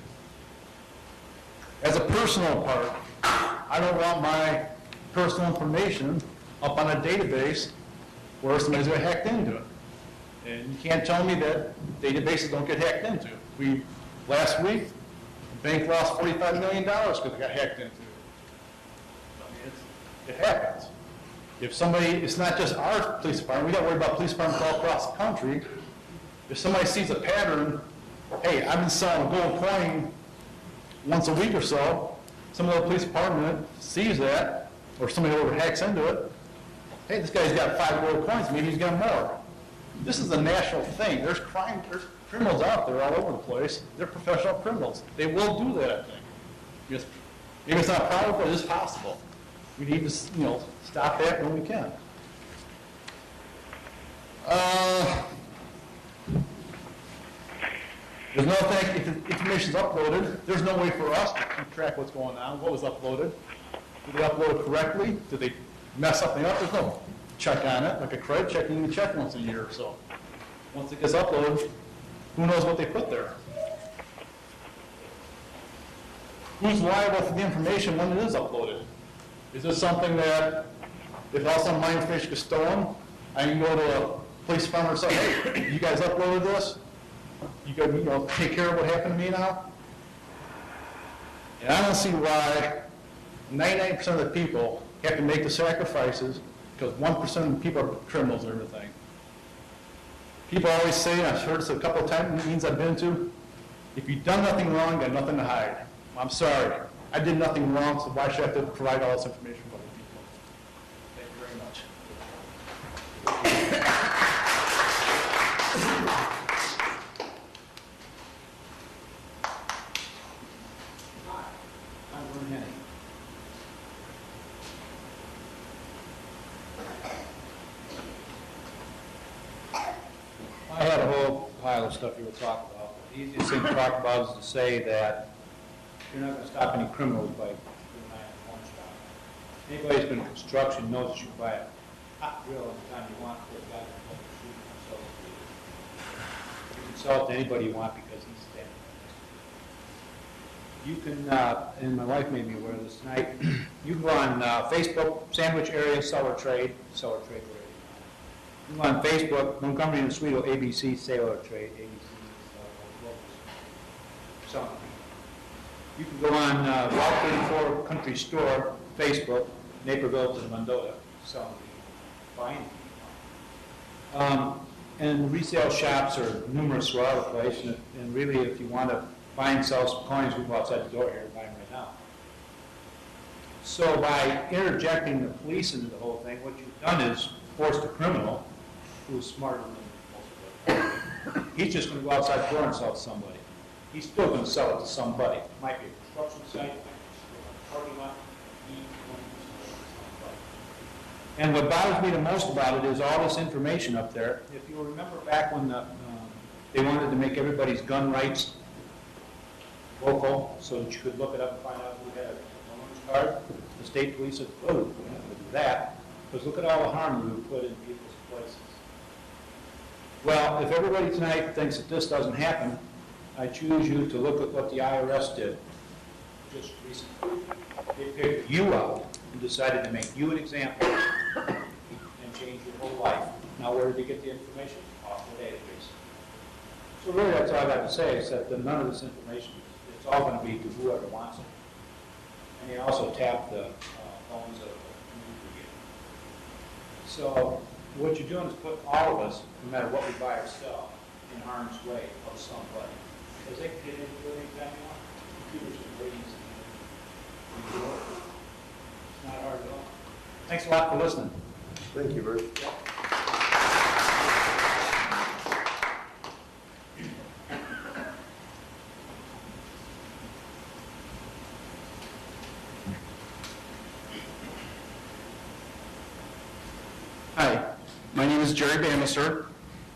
As a personal part, I don't want my personal information up on a database where somebody's going to hack into it. And you can't tell me that databases don't get hacked into. Last week, the bank lost $45 million because it got hacked into. It happens. If somebody, it's not just our police department, we got to worry about police departments all across the country. If somebody sees a pattern, hey, I've been selling a gold coin once a week or so, some of the police department sees that, or somebody over hacks into it, hey, this guy's got 5 gold coins, maybe he's got more. This is a national thing. There's criminals out there all over the place. They're professional criminals. They will do that, I think. Maybe it's not probable, but it is possible. We need to, stop that when we can. There's no thing, if the information's uploaded, there's no way for us to keep track of what's going on, what was uploaded. Did they upload it correctly? Did they mess something up? There's no check on it, like a credit check, you need to check once a year or so. Once it gets uploaded, who knows what they put there? Who's liable for the information when it is uploaded? Is this something that, if all of a sudden my information gets stolen, I can go to a police department and say, hey, you guys uploaded this? You go, take care of what happened to me now? And I don't see why 99% of the people have to make the sacrifices because 1% of people are criminals and everything. People always say, and I've heard this a couple of times, meetings I've been to, if you've done nothing wrong, got nothing to hide. I'm sorry. I did nothing wrong, so why should I have to provide all this information for other people? Thank you very much.
I had a whole pile of stuff you were talking about. The easiest thing to talk about is to say that you're not going to stop any criminals by doing that in one shop. Anybody who's been in construction knows that you buy a hot grill anytime you want for a guy to come shoot and sell it to you. You can sell it to anybody you want because he's standing there. You can, and my wife made me aware of this tonight, you can go on Facebook, Sandwich Area Seller Trade Radio. You can go on Facebook, Montgomery and Oswego, ABC Seller Trade, ABC selling. You can go on Route 34 Country Store, Facebook, Naperville to Mendota, selling, buying. And resale shops are numerous throughout the place, and really if you want to buy and sell some coins, we go outside the door here and buy them right now. So by interjecting the police into the whole thing, what you've done is forced a criminal who's smarter than most of us. He's just going to go outside the door and sell it to somebody. He's still going to sell it to somebody. It might be a construction site, it might be a parking lot. He's going to sell it to somebody. And what bothers me the most about it is all this information up there. If you remember back when they wanted to make everybody's gun rights local, so that you could look it up and find out who had a owner's card, the state police said, oh, we're not going to do that, because look at all the harm we would put in people's places. Well, if everybody tonight thinks that this doesn't happen, I choose you to look at what the IRS did just recently. They picked you out and decided to make you an example and change your whole life. Now, where did they get the information? Off the database. So really, that's all I got to say, except that none of this information, it's all going to be to whoever wants it. And they also tap the phones of the community. So what you're doing is put all of us, no matter what we buy or sell, in harm's way of somebody. Because they can get into it anytime they want. Computers are very easy. It's not hard at all. Thanks a lot for listening.
Thank you, Bert.
Hi, my name is Jerry Bannister.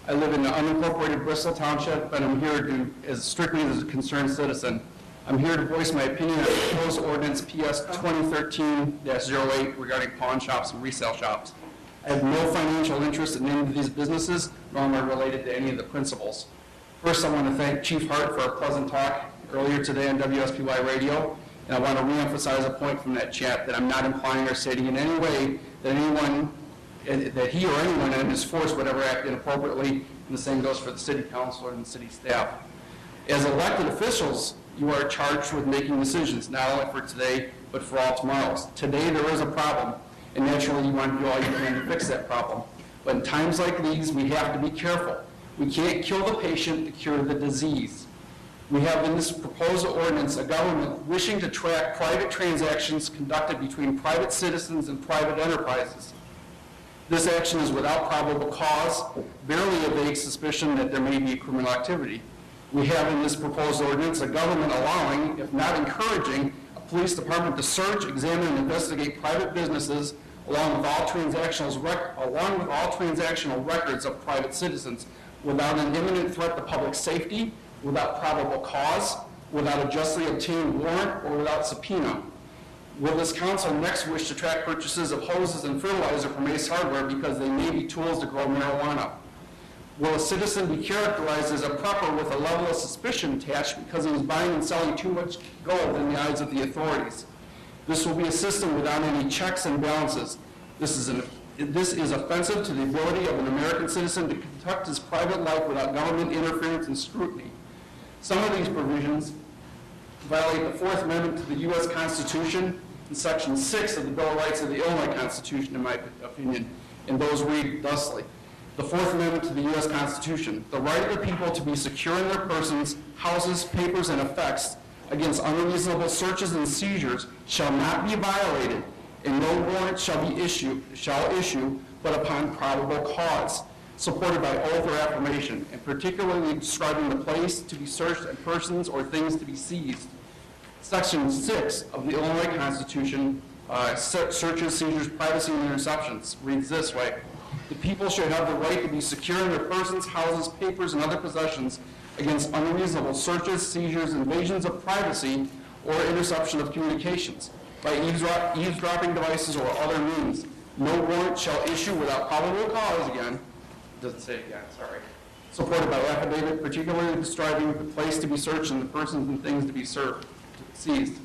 I live in the unincorporated Bristol Township, and I'm here strictly as a concerned citizen. I'm here to voice my opinion on the proposed ordinance PS 2013-08 regarding pawn shops and resale shops. I have no financial interest in any of these businesses, nor am I related to any of the principals. First, I want to thank Chief Hart for a pleasant talk earlier today on WSPY Radio, and I want to reemphasize a point from that chat that I'm not implying or stating in any way that he or anyone in his force would ever act inappropriately, and the same goes for the city council and the city staff. As elected officials, you are charged with making decisions, not only for today, but for all tomorrows. Today there is a problem, and naturally you want to do all you can to fix that problem. But in times like these, we have to be careful. We can't kill the patient to cure the disease. We have in this proposed ordinance a government wishing to track private transactions conducted between private citizens and private enterprises. This action is without probable cause, barely a vague suspicion that there may be criminal activity. We have in this proposed ordinance a government allowing, if not encouraging, a police department to search, examine, and investigate private businesses along with all transactional records of private citizens without an imminent threat to public safety, without probable cause, without a justly obtained warrant, or without subpoena. Will this council next wish to track purchases of hoses and fertilizer from Ace Hardware because they may be tools to grow marijuana? Will a citizen be characterized as a prepper with a level of suspicion attached because he is buying and selling too much gold in the eyes of the authorities? This will be a system without any checks and balances. This is offensive to the ability of an American citizen to conduct his private life without government interference and scrutiny. Some of these provisions violate the Fourth Amendment to the U.S. Constitution in Section 6 of the Bill of Rights of the Illinois Constitution, in my opinion, and those read thusly. The Fourth Amendment to the U.S. Constitution, the right of the people to be secure in their persons, houses, papers, and effects against unreasonable searches and seizures shall not be violated, and no warrant shall issue but upon probable cause, supported by oath or affirmation, and particularly describing the place to be searched and persons or things to be seized. Section 6 of the Illinois Constitution, searches, seizures, privacy, and interceptions, reads this way. The people should have the right to be secure in their persons, houses, papers, and other possessions against unreasonable searches, seizures, invasions of privacy, or interception of communications by eavesdropping devices or other means. No warrant shall issue without probable cause, again, doesn't say again, sorry, supported by affidavit, particularly describing the place to be searched and the persons and things to be seized.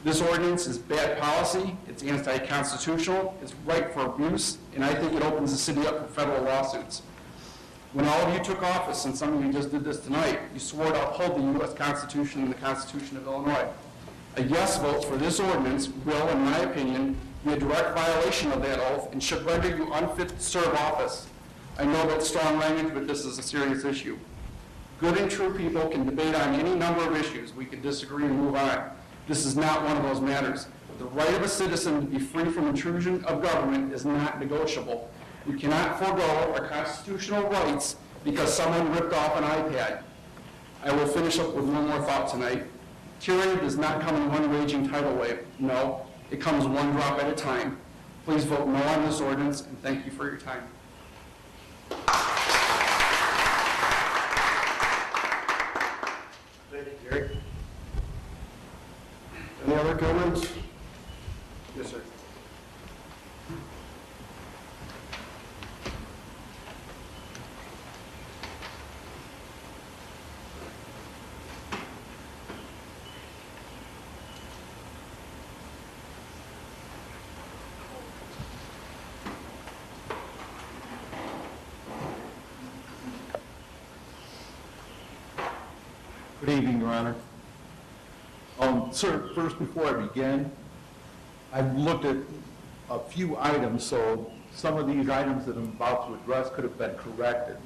This ordinance is bad policy, it's anti-constitutional, it's ripe for abuse, and I think it opens the city up for federal lawsuits. When all of you took office, and some of you just did this tonight, you swore to uphold the U.S. Constitution and the Constitution of Illinois. A yes vote for this ordinance will, in my opinion, be a direct violation of that oath and should render you unfit to serve office. I know that's strong language, but this is a serious issue. Good and true people can debate on any number of issues. We can disagree and move on. This is not one of those matters. The right of a citizen to be free from intrusion of government is not negotiable. We cannot forego our constitutional rights because someone ripped off an iPad. I will finish up with one more thought tonight. Tyranny does not come in one raging tidal wave. No, it comes one drop at a time. Please vote no on this ordinance, and thank you for your time.
Thank you, Gary. Any other comments? Yes, sir.
Good evening, Your Honor. Sir, first, before I begin, I've looked at a few items, so some of these items that I'm about to address could have been corrected.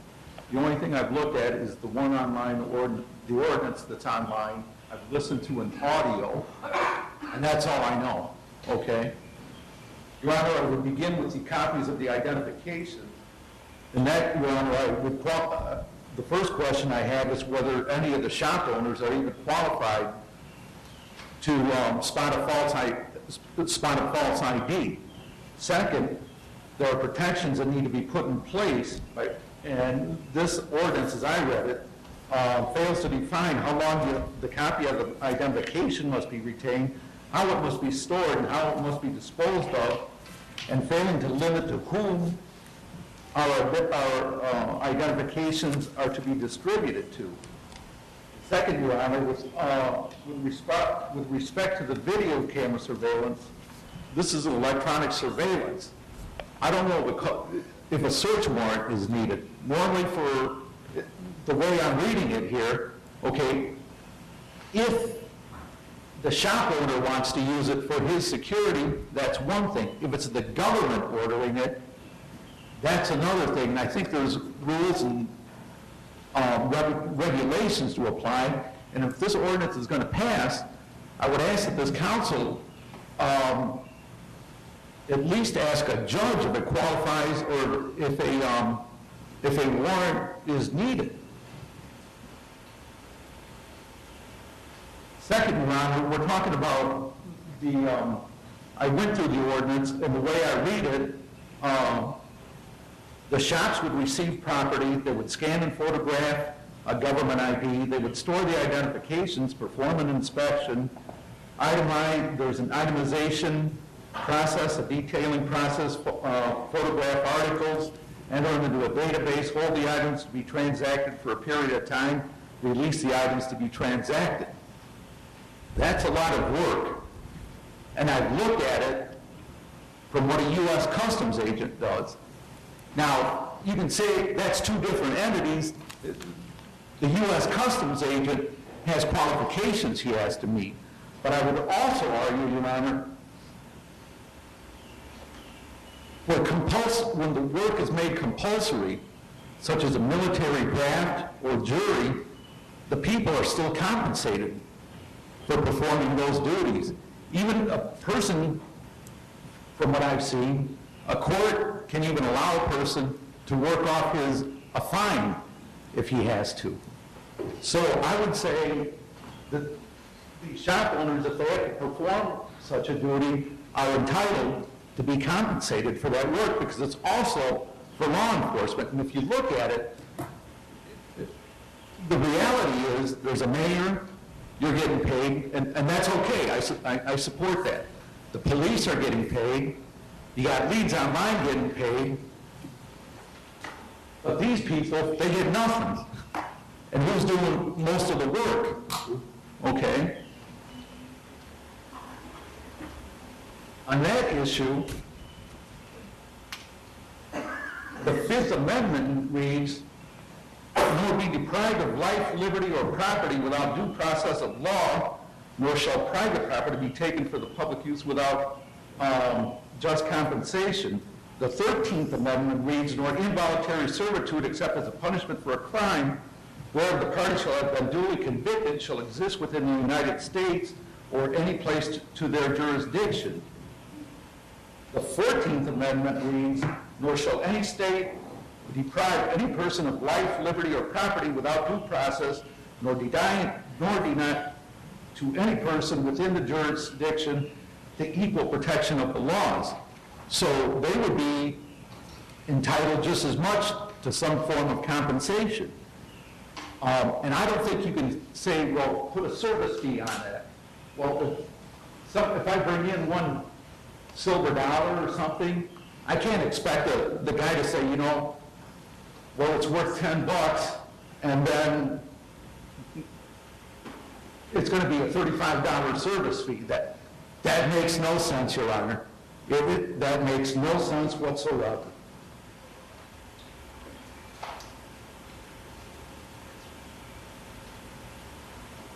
The only thing I've looked at is the one online, the ordinance that's online. I've listened to an audio, and that's all I know, okay? Your Honor, I would begin with the copies of the identification, and that, Your Honor, I would the first question I have is whether any of the shop owners are even qualified to spot a false ID. Second, there are protections that need to be put in place, and this ordinance, as I read it, fails to define how long the copy of the identification must be retained, how it must be stored, and how it must be disposed of, and failing to limit to whom our identifications are to be distributed to. Second, Your Honor, with respect to the video camera surveillance, this is an electronic surveillance. I don't know if a search warrant is needed. Normally, for the way I'm reading it here, okay, if the shop owner wants to use it for his security, that's one thing. If it's the government ordering it, that's another thing. And I think there's rules and regulations to apply, and if this ordinance is going to pass, I would ask that this council at least ask a judge if it qualifies or if a warrant is needed. Second, Your Honor, we're talking about I went through the ordinance, and the way I read it, the shops would receive property, they would scan and photograph a government ID, they would store the identifications, perform an inspection, there's an itemization process, a detailing process, photograph articles, enter them into a database, hold the items to be transacted for a period of time, release the items to be transacted. That's a lot of work. And I've looked at it from what a U.S. Customs agent does. Now, you can say that's two different entities. The U.S. Customs agent has qualifications he has to meet. But I would also argue, Your Honor,
when the work is made compulsory, such as a military draft or jury, the people are still compensated for performing those duties. Even a person, from what I've seen, a court can even allow a person to work off a fine if he has to. So I would say that the shop owners, if they have to perform such a duty, are entitled to be compensated for that work, because it's also for law enforcement. And if you look at it, the reality is there's a mayor, you're getting paid, and that's okay. I support that. The police are getting paid. You got leads online getting paid. But these people, they get nothing. And who's doing most of the work? Okay? On that issue, the Fifth Amendment reads, "Nor be deprived of life, liberty, or property without due process of law, nor shall private property be taken for the public use without just compensation." The 13th Amendment reads, "Nor involuntary servitude except as a punishment for a crime, wherever the party shall have been duly convicted, shall exist within the United States or any place to their jurisdiction." The 14th Amendment reads, "Nor shall any state deprive any person of life, liberty, or property without due process, nor deny to any person within the jurisdiction the equal protection of the laws." So they would be entitled just as much to some form of compensation. And I don't think you can say, well, put a service fee on that. Well, if I bring in one silver dollar or something, I can't expect the guy to say, well, it's worth $10, and then it's going to be a $35 service fee. That makes no sense, Your Honor. That makes no sense whatsoever.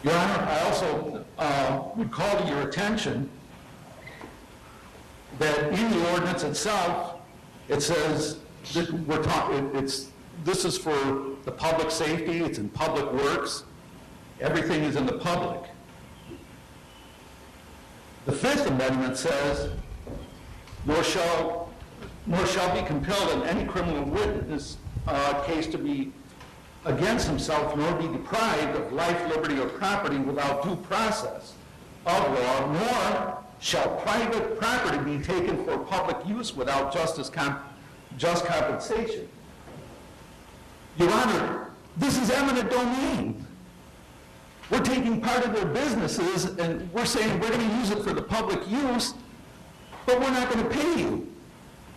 Your Honor, I also would call to your attention that in the ordinance itself, it says that this is for the public safety, it's in public works, everything is in the public. The Fifth Amendment says, nor shall be compelled in any criminal witness case to be against himself, nor be deprived of life, liberty, or property without due process of law, nor shall private property be taken for public use without just compensation. Your Honor, this is eminent domain. We're taking part of their businesses and we're saying we're going to use it for the public use, but we're not going to pay you.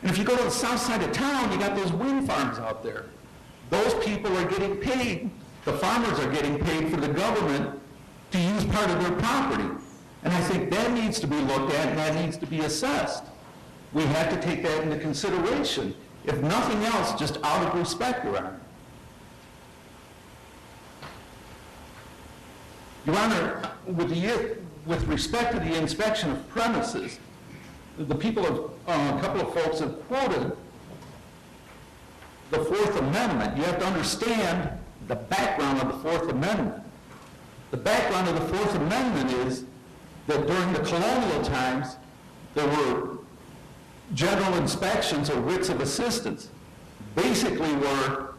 And if you go to the south side of town, you got those wind farms out there. Those people are getting paid, the farmers are getting paid for the government to use part of their property. And I think that needs to be looked at and that needs to be assessed. We have to take that into consideration. If nothing else, just out of respect, Your Honor. Your Honor, with respect to the inspection of premises, a couple of folks have quoted the Fourth Amendment. You have to understand the background of the Fourth Amendment. The background of the Fourth Amendment is that during the colonial times, there were general inspections or writs of assistance. Basically were,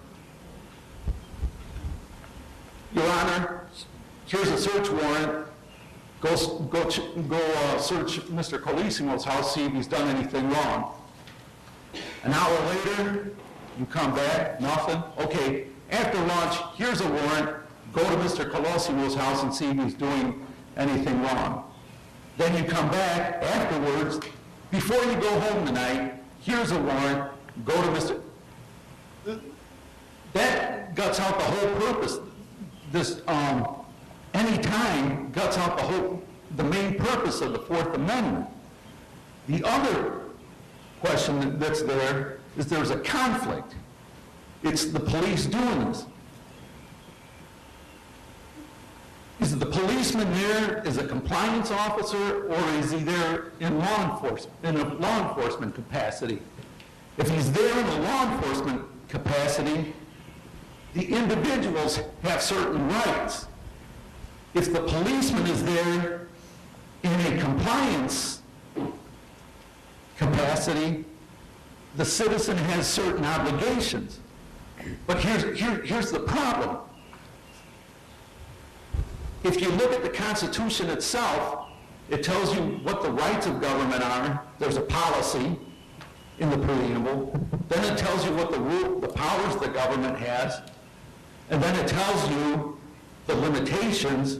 Your Honor, here's a search warrant, go search Mr. Colissimo's house, see if he's done anything wrong. An hour later, you come back, nothing. Okay, after lunch, here's a warrant, go to Mr. Colissimo's house and see if he's doing anything wrong. Then you come back afterwards, before you go home tonight, here's a warrant, go to Mr. That guts out the whole purpose. This, any time guts out the main purpose of the Fourth Amendment. The other question that's there is there's a conflict. It's the police doing this. Is the policeman there as a compliance officer, or is he there in a law enforcement capacity? If he's there in a law enforcement capacity, the individuals have certain rights. If the policeman is there in a compliance capacity, the citizen has certain obligations. But here's the problem. If you look at the Constitution itself, it tells you what the rights of government are. There's a policy in the preamble. Then it tells you what the powers the government has. And then it tells you the limitations.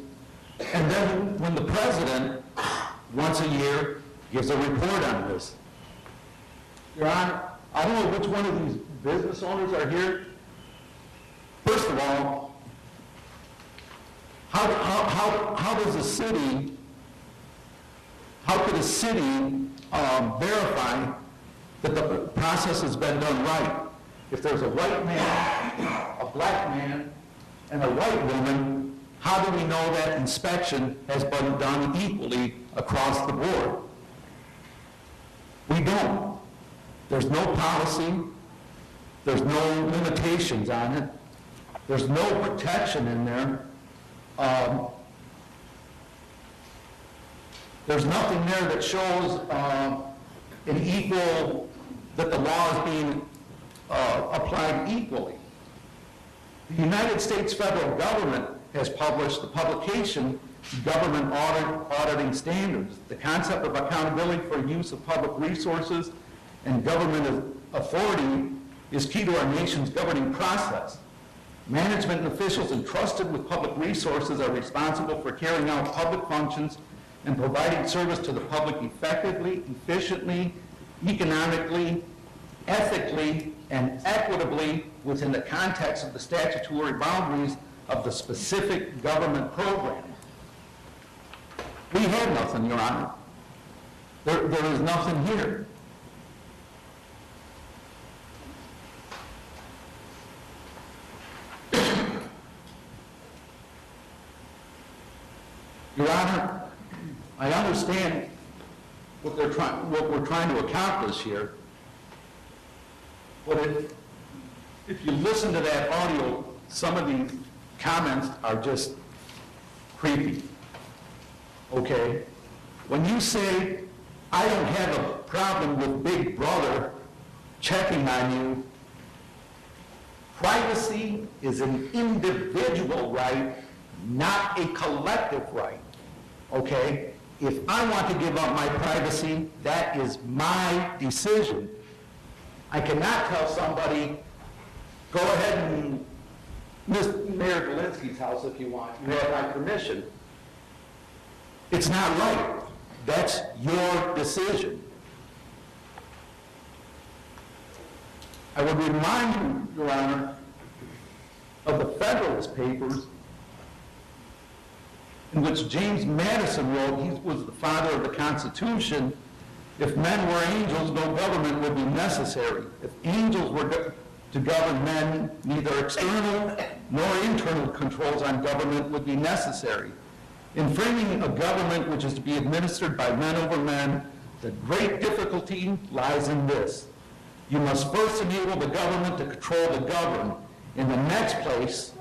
And then when the president, once a year, gives a report on this. Your Honor, I don't know which one of these business owners are here. First of all, how does a city, how could a city verify that the process has been done right? If there's a white man, a black man, and a white woman, how do we know that inspection has been done equally across the board? We don't. There's no policy. There's no limitations on it. There's no protection in there. There's nothing there that shows an equal, that the law is being applied equally. The United States federal government has published the publication Government Auditing Standards. The concept of accountability for use of public resources and government authority is key to our nation's governing process. Management and officials entrusted with public resources are responsible for carrying out public functions and providing service to the public effectively, efficiently, economically, ethically, and equitably within the context of the statutory boundaries of the specific government program. We have nothing, Your Honor. There is nothing here. Your Honor, I understand what we're trying to accomplish here, but if you listen to that audio, some of the comments are just creepy. Okay? When you say, I don't have a problem with Big Brother checking on you, privacy is an individual right, not a collective right. Okay? If I want to give up my privacy, that is my decision. I cannot tell somebody, go ahead and miss Mayor Galinsky's house if you want. You have my permission. It's not right. That's your decision. I would remind you, Your Honor, of the Federalist Papers in which James Madison wrote, he was the father of the Constitution, if men were angels, no government would be necessary. If angels were to govern men, neither external nor internal controls on government would be necessary. In framing a government which is to be administered by men over men, the great difficulty lies in this. You must first enable the government to control the governed. In the next place,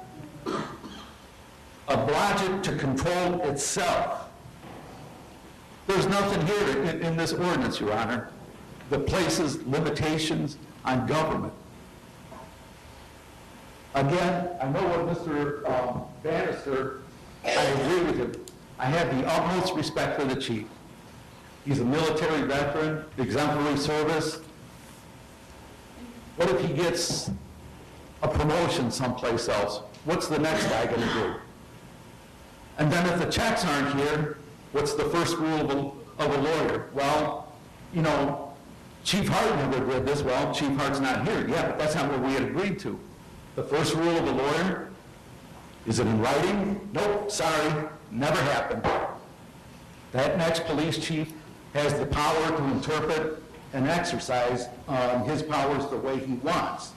oblige it to control itself. There's nothing here in this ordinance, Your Honor, that places limitations on government. Again, I know what Mr. Bannister, I agree with him. I have the utmost respect for the chief. He's a military veteran, exemplary service. What if he gets a promotion someplace else? What's the next guy going to do? And then if the checks aren't here, what's the first rule of a lawyer? Well, you know, Chief Hart never did this. Well, Chief Hart's not here. Yeah, but that's not what we had agreed to. The first rule of a lawyer, is it in writing? Nope, sorry, never happened. That next police chief has the power to interpret and exercise his powers the way he wants.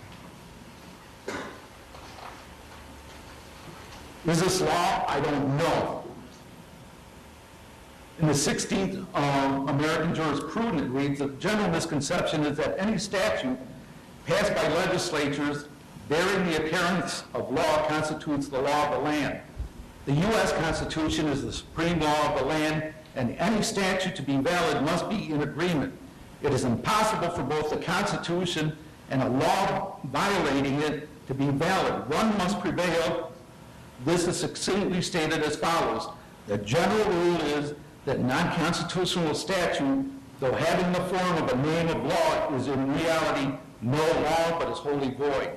Is this law? I don't know. In the 16th American jurisprudence, it reads, the general misconception is that any statute passed by legislatures bearing the appearance of law constitutes the law of the land. The U.S. Constitution is the supreme law of the land, and any statute to be valid must be in agreement. It is impossible for both the Constitution and a law violating it to be valid. One must prevail. This is succinctly stated as follows. The general rule is that non-constitutional statute, though having the form of a name of law, is in reality no law but is wholly void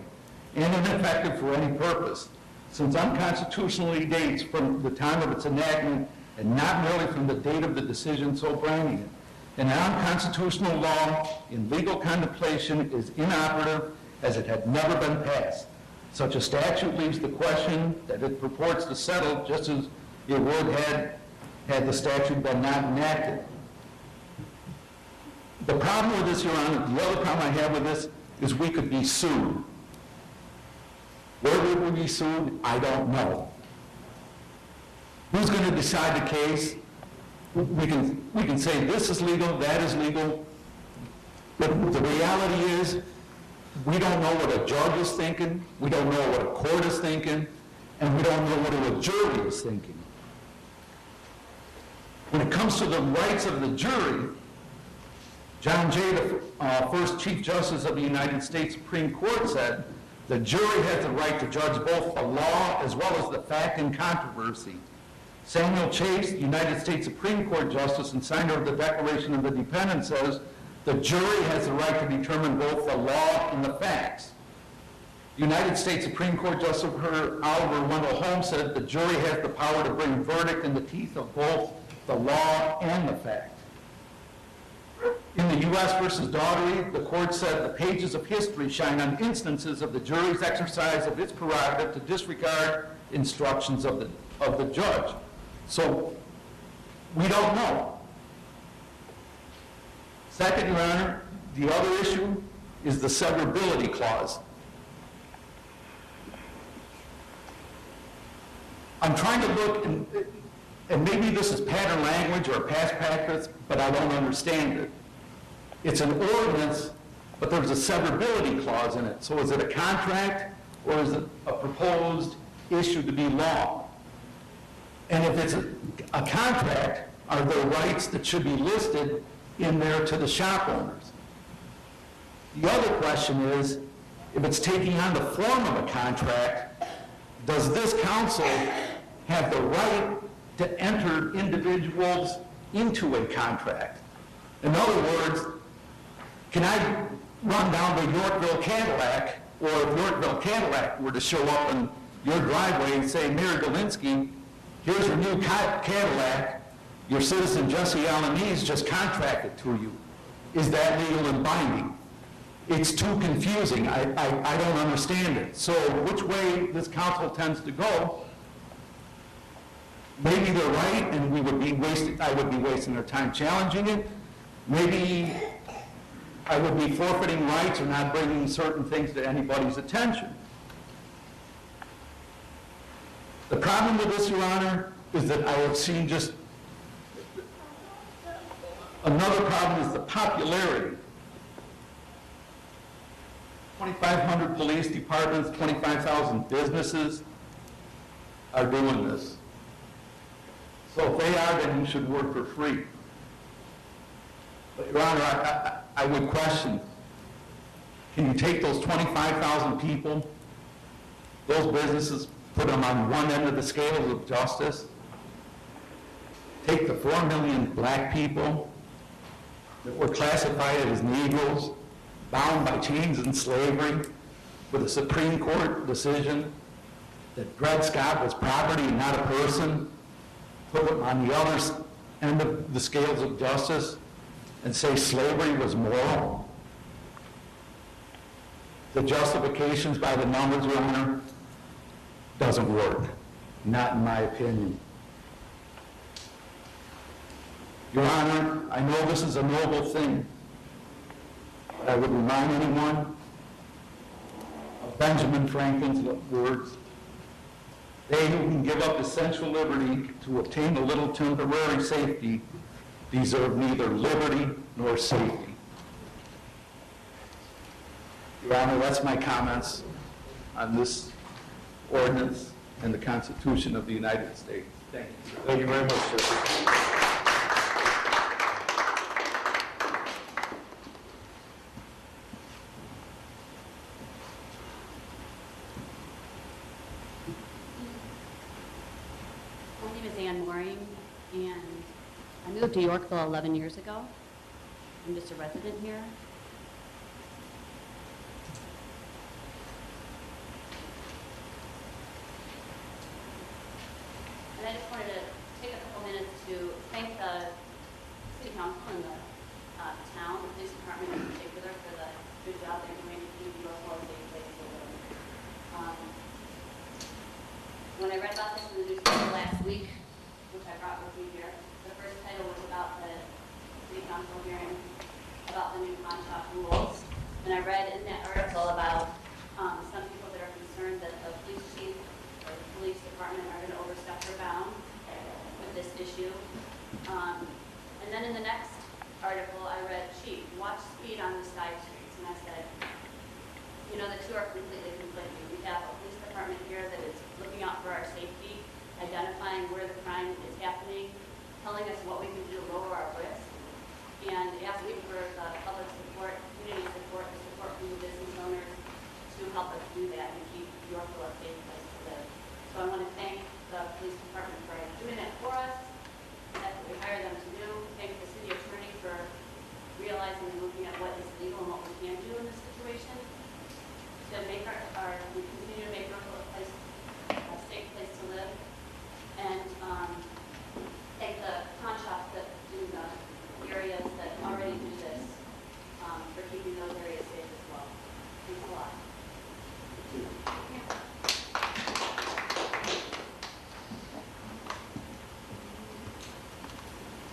and ineffective for any purpose, since unconstitutionally dates from the time of its enactment and not merely from the date of the decision so branding it. An unconstitutional law in legal contemplation is inoperative as it had never been passed. Such a statute leaves the question that it purports to settle just as it would had the statute been not enacted. The problem with this, Your Honor, the other problem I have with this is we could be sued. Where would we be sued? I don't know. Who's going to decide the case? We can say this is legal, that is legal, but the reality is we don't know what a judge is thinking, we don't know what a court is thinking, and we don't know what a jury is thinking. When it comes to the rights of the jury, John Jay, the first Chief Justice of the United States Supreme Court, said, the jury has the right to judge both the law as well as the fact in controversy. Samuel Chase, United States Supreme Court Justice and signer of the Declaration of Independence, says, the jury has the right to determine both the law and the facts. United States Supreme Court Justice Oliver Wendell Holmes said, the jury has the power to bring verdict in the teeth of both the law and the fact. In the U.S. versus Daugherty, the court said the pages of history shine on instances of the jury's exercise of its prerogative to disregard instructions of the judge. So, we don't know. Second, Your Honor, the other issue is the severability clause. I'm trying to look, and maybe this is pattern language or past practice, but I don't understand it. It's an ordinance, but there's a severability clause in it. So is it a contract or is it a proposed issue to be law? And if it's a contract, are there rights that should be listed in there to the shop owners? The other question is, if it's taking on the form of a contract, does this council have the right to enter individuals into a contract? In other words, can I run down to Yorkville Cadillac, or if Yorkville Cadillac were to show up in your driveway and say, Mayor Galinsky, here's your new Cadillac, your citizen Jesse Alanese just contracted to you. Is that legal and binding? It's too confusing. I don't understand it. So which way this council tends to go, maybe they're right and I would be wasting their time challenging it. Maybe I would be forfeiting rights or not bringing certain things to anybody's attention. The problem with this, Your Honor, is that I have seen just another problem is the popularity. 2,500 police departments, 25,000 businesses are doing this. So if they are, then you should work for free. But Your Honor, I would question, can you take those 25,000 people, those businesses, put them on one end of the scale of justice? Take the 4 million black people that were classified as Negroes, bound by chains and slavery, with a Supreme Court decision that Dred Scott was property and not a person, put them on the other end of the scales of justice, and say slavery was moral. The justifications by the numbers, Your Honor, doesn't work. Not in my opinion. Your Honor, I know this is a noble thing, but I would remind anyone of Benjamin Franklin's words. They who can give up essential liberty to obtain a little temporary safety deserve neither liberty nor safety. Your Honor, that's my comments on this ordinance and the Constitution of the United States. Thank you.
Thank you very much, sir.
My name is Ann Mooring, and I moved to Yorkville 11 years ago. I'm just a resident here. And I just wanted to take a couple minutes to thank the City Council and the town, the police department in particular, for the good job they're doing to keep Yorkville a safe place to live. When I read about this in the newspaper last week, which I brought with me here, the first title was about the City Council hearing about the new pawn shop rules. And I read in that article about some people that are concerned that the police chief or the police department are going to overstep their bound with this issue. And then in the next article, I read, Chief, watch speed on the side streets. And I said, you know, the two are completely conflicting. We have a police department here that is looking out for our safety, identifying where the crime is happening, telling us what we can do to lower our risk, and asking for the public support, community support, the support from the business owners to help us do that and keep Yorkville a safe place to live. So I want to thank the police department for doing that for us. That's what we hire them to do. Thank the city attorney for realizing and looking at what is legal and what we can do in this situation to make we continue to make Yorkville a safe place to live. And thank the pawn shops that do the areas that already do this for keeping those areas safe as well. Thanks a lot.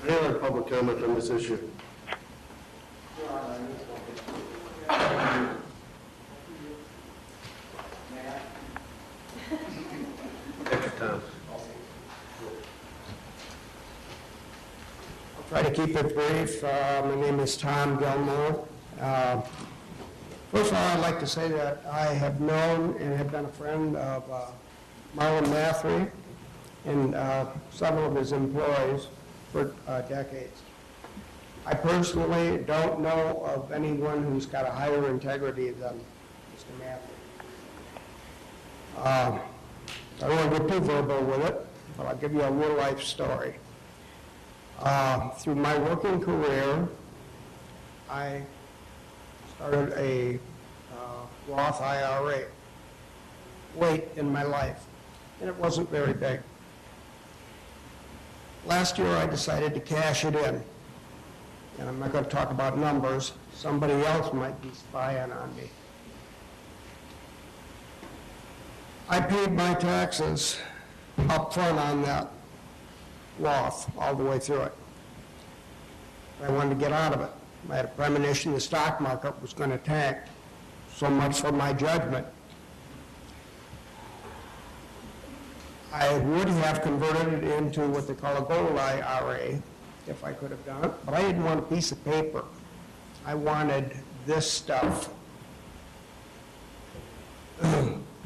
Any other public comment on this issue? Tom.
I'll try to keep it brief. My name is Tom Gilmore. First of all, I'd like to say that I have known and have been a friend of Marlon Mathry and several of his employees for decades. I personally don't know of anyone who's got a higher integrity than Mr. Mathry. I don't want to get too verbal with it, but I'll give you a real life story. Through my working career, I started a Roth IRA late in my life, and it wasn't very big. Last year, I decided to cash it in, and I'm not going to talk about numbers. Somebody else might be spying on me. I paid my taxes up front on that Roth all the way through it. I wanted to get out of it. I had a premonition the stock market was going to tank. So much for my judgment. I would have converted it into what they call a gold IRA if I could have done it, but I didn't want a piece of paper. I wanted this stuff.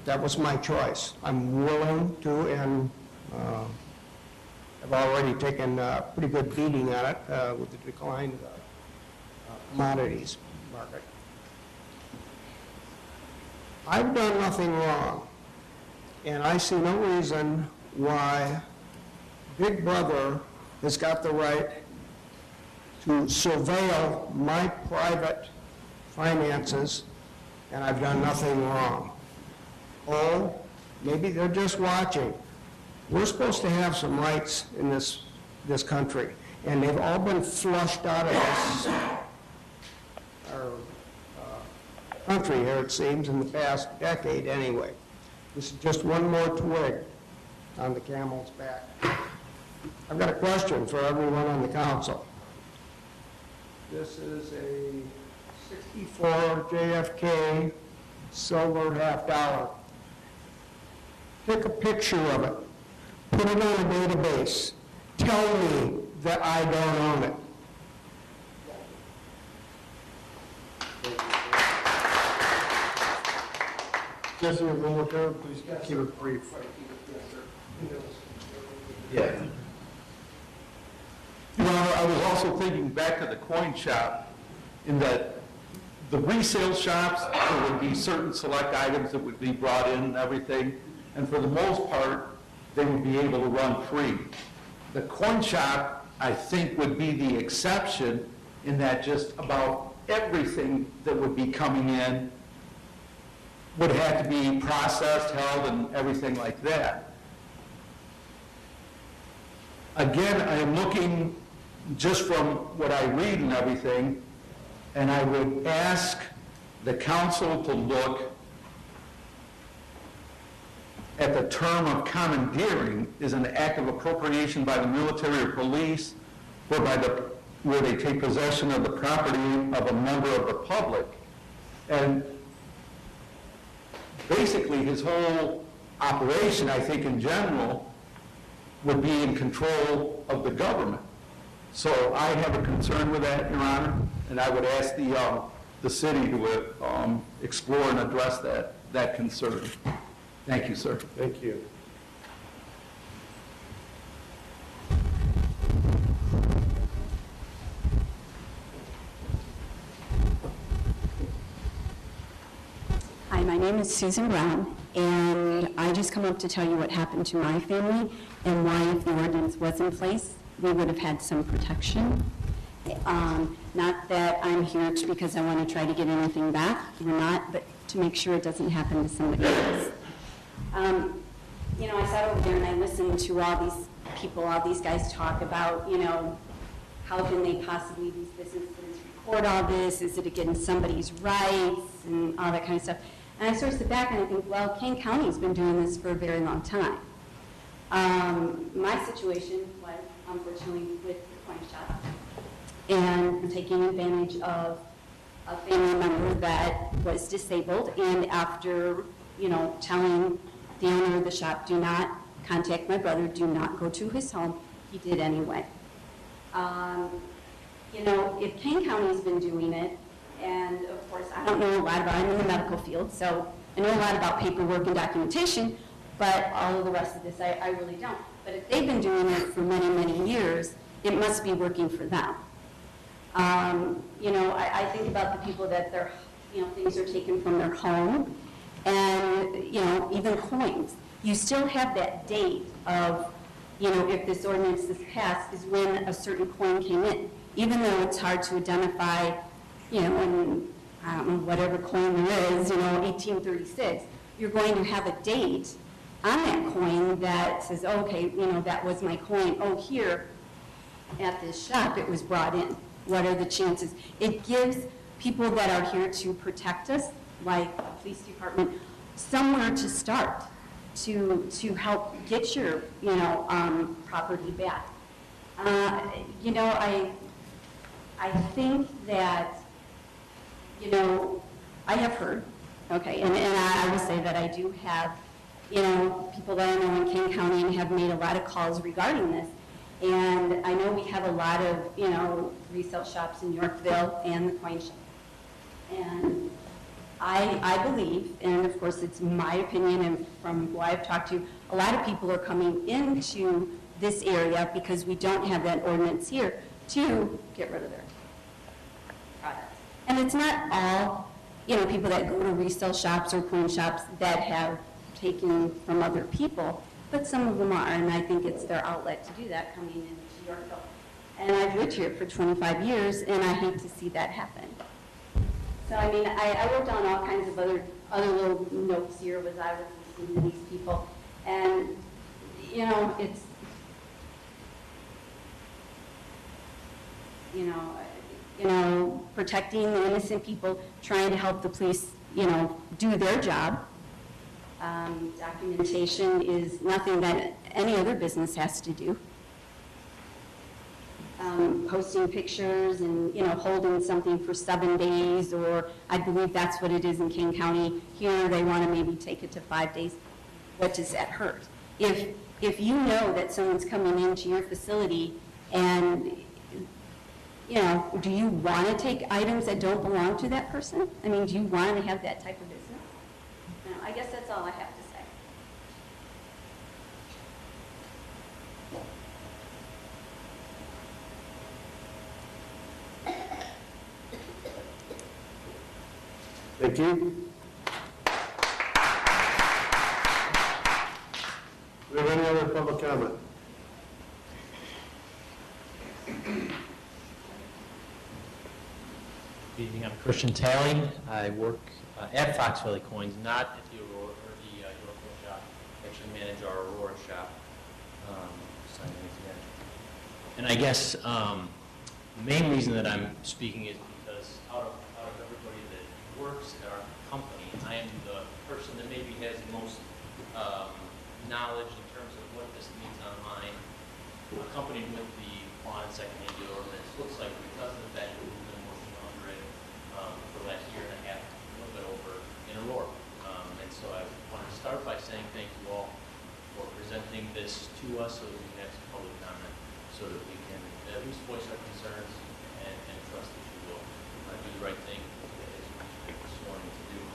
That was my choice. I'm willing to, and I've already taken a pretty good beating on it with the decline of the commodities market. I've done nothing wrong, and I see no reason why Big Brother has got the right to surveil my private finances, and I've done nothing wrong. Oh, maybe they're just watching. We're supposed to have some rights in this country, and they've all been flushed out of this our country here, it seems, in the past decade anyway. This is just one more twig on the camel's back. I've got a question for everyone on the council. This is a 64 JFK silver $50. take a picture of it, put it on a database, tell me that I don't own it.
Jesse, one more time, please keep it brief.
Yeah. Your Honor, I was also thinking back to the coin shop, in that the resale shops, there would be certain select items that would be brought in and everything, and for the most part, they would be able to run free. The coin shop, I think, would be the exception in that just about everything that would be coming in would have to be processed, held, and everything like that. Again, I am looking just from what I read and everything, and I would ask the council to look at the term of commandeering is an act of appropriation by the military or police or by where they take possession of the property of a member of the public. And basically his whole operation, I think in general, would be in control of the government. So I have a concern with that, Your Honor, and I would ask the city to explore and address that concern. Thank you, sir.
Thank you.
Hi, my name is Susan Brown, and I just come up to tell you what happened to my family and why, if the ordinance was in place, we would have had some protection. Not that I'm here because I want to try to get anything back. We're not, but to make sure it doesn't happen to somebody else. You know, I sat over there and I listened to all these people, all these guys talk about, you know, how can they possibly, these businesses, record all this? Is it against somebody's rights and all that kind of stuff? And I sort of sit back and I think, well, Kane County's been doing this for a very long time. My situation was, unfortunately, with the coin shop and taking advantage of a family member that was disabled, and after, you know, telling the owner of the shop, do not contact my brother, do not go to his home, he did anyway. You know, if Kane County's been doing it, and of course, I don't know a lot about it, I'm in the medical field, so I know a lot about paperwork and documentation, but all of the rest of this, I really don't. But if they've been doing it for many, many years, it must be working for them. You know, I think about the people that their, you know, things are taken from their home, and, you know, even coins. You still have that date of, you know, if this ordinance is passed, is when a certain coin came in. Even though it's hard to identify, you know, when, I don't know, whatever coin there is, you know, 1836, you're going to have a date on that coin that says, oh, okay, you know, that was my coin. Oh, here at this shop, it was brought in. What are the chances? It gives people that are here to protect us, like the police department, somewhere to start to help get your, you know, property back. You know, I think that, you know, I have heard, okay, and I will say that I do have, you know, people that I know in Kane County and have made a lot of calls regarding this. And I know we have a lot of, you know, resale shops in Yorkville and the coin shop. And I believe, and of course it's my opinion and from who I've talked to, a lot of people are coming into this area because we don't have that ordinance here to get rid of their products. And it's not all, you know, people that go to resale shops or coin shops that have taken from other people, but some of them are, and I think it's their outlet to do that coming into Yorkville. And I've lived here for 25 years, and I hate to see that happen. So, I mean, I wrote down all kinds of other little notes here as I was listening to these people. And, you know, it's, you know, protecting the innocent people, trying to help the police, you know, do their job. Documentation is nothing that any other business has to do. Posting pictures and, you know, holding something for 7 days, or I believe that's what it is in Kane County. Here, they want to maybe take it to 5 days. what does that hurt? If you know that someone's coming into your facility and, you know, do you want to take items that don't belong to that person? I mean, do you want to have that type of business? No, I guess that's all I have to say.
Thank you. Do we have any other public comment?
Good evening, I'm Christian Talley. I work at Foxvalley Coins, not at the Aurora, or the Yorkville shop. I actually manage our Aurora shop. And I guess the main reason that I'm speaking is because out of everybody that works at our company, I am the person that maybe has the most knowledge in terms of what this means online, accompanied with the pawn and second-hand dealer ordinance. Looks like because of the fact that we've been working under it for the last year and a half, a little bit over in Aurora. And so I want to start by saying thank you all for presenting this to us so that we can have some public comment, so that we can at least voice our concerns and trust that you will do the right thing as we're sworn to do.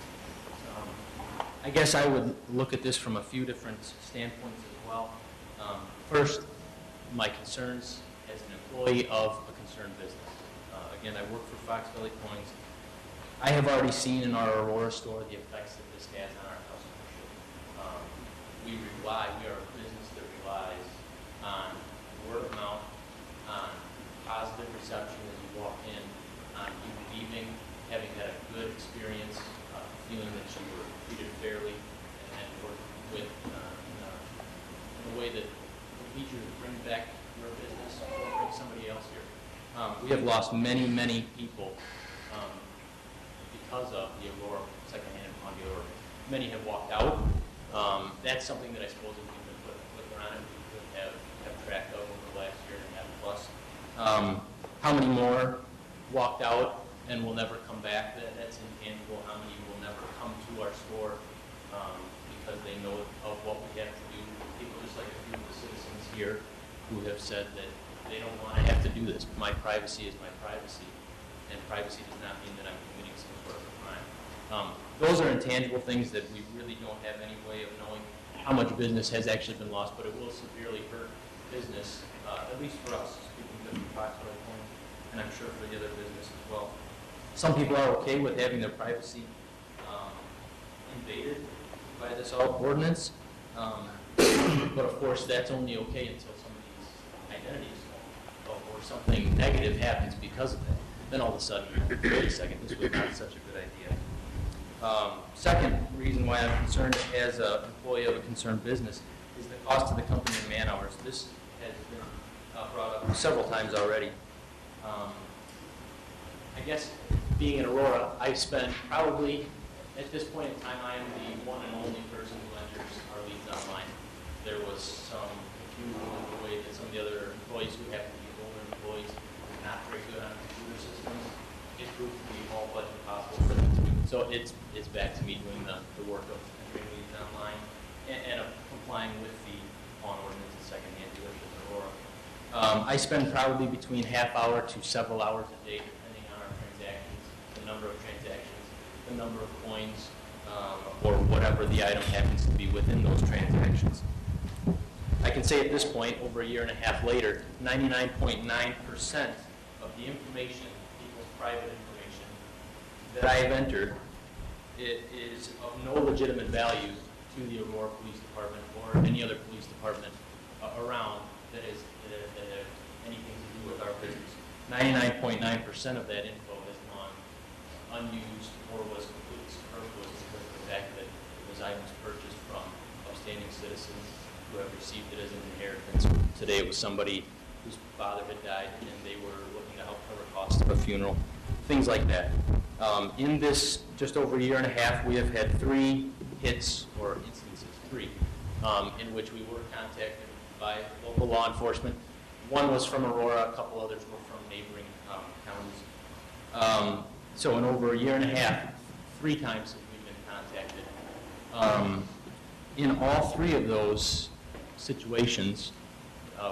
I guess I would look at this from a few different standpoints as well. First, my concerns as an employee of a concerned business. Again, I work for Foxvalley Coins. I have already seen in our Aurora store the effects that this has on our customership. We are a business that relies on word of mouth, on positive reception as you walk in, on you believing, having had a good experience, feeling that you were treated fairly, and worked with in a way that will lead you to bring back your business or bring somebody else here. We have lost many, many people because of the Aurora secondhand pawn dealer. Many have walked out. That's something that I suppose if we've been putting a clicker on it, we could have tracked of over the last year and a half plus. How many more walked out and will never come back? That's intangible. How many will never come to our store because they know of what we have to do? People just like a few of the citizens here who have said that they don't want to have to do this. My privacy is my privacy, and privacy does not mean that I'm committing some sort of a crime. Those are intangible things that we really don't have any way of knowing how much business has actually been lost, but it will severely hurt business, at least for us, speaking of Foxvalley Coins, and I'm sure for the other business as well. Some people are okay with having their privacy invaded by this ordinance, but of course that's only okay until somebody's identity is known, or something negative happens because of that. Then all of a sudden, wait a second, this was not such a good idea. Second reason why I'm concerned as an employee of a concerned business is the cost to the company in man hours. This has been brought up several times already. I guess being in Aurora, I spend probably, at this point in time, I am the one and only person who enters our leads online. There was some confusion with the way that some of the other employees who happen to be older employees are not very good on computer systems. It proved to be all but impossible for them to do. So it's back to me doing the work of entering leads online and of complying with the pawn ordinance and secondhand dealership in Aurora. I spend probably between half hour to several hours a day, depending on our transactions, the number of transactions, the number of coins, or whatever the item happens to be within those transactions. I can say at this point, over a year and a half later, 99.9% of the information, people's private information, that I have entered, it is of no legitimate value to the Aurora Police Department or any other police department around that have anything to do with our business. 99.9% of that info has gone unused or was completely superfluous because of the fact that it was items purchased from upstanding citizens who have received it as an inheritance. Today it was somebody whose father had died and they were looking to help cover costs of a funeral, things like that. In this just over a year and a half, we have had 3 hits, or instances, 3, in which we were contacted by local law enforcement. One was from Aurora, a couple others were from neighboring counties. So in over a year and a half, 3 times have we been contacted. In all three of those situations,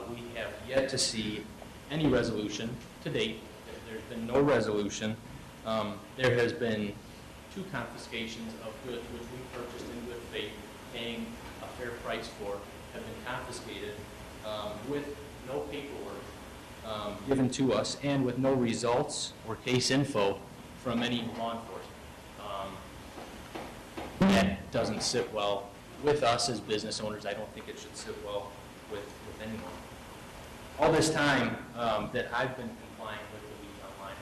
we have yet to see any resolution to date. There's been no resolution. There has been 2 confiscations of goods which we purchased in good faith, paying a fair price for, have been confiscated with no paperwork given to us and with no results or case info from any law enforcement. That doesn't sit well with us as business owners. I don't think it should sit well with anyone. All this time that I've been complying with the Leave Online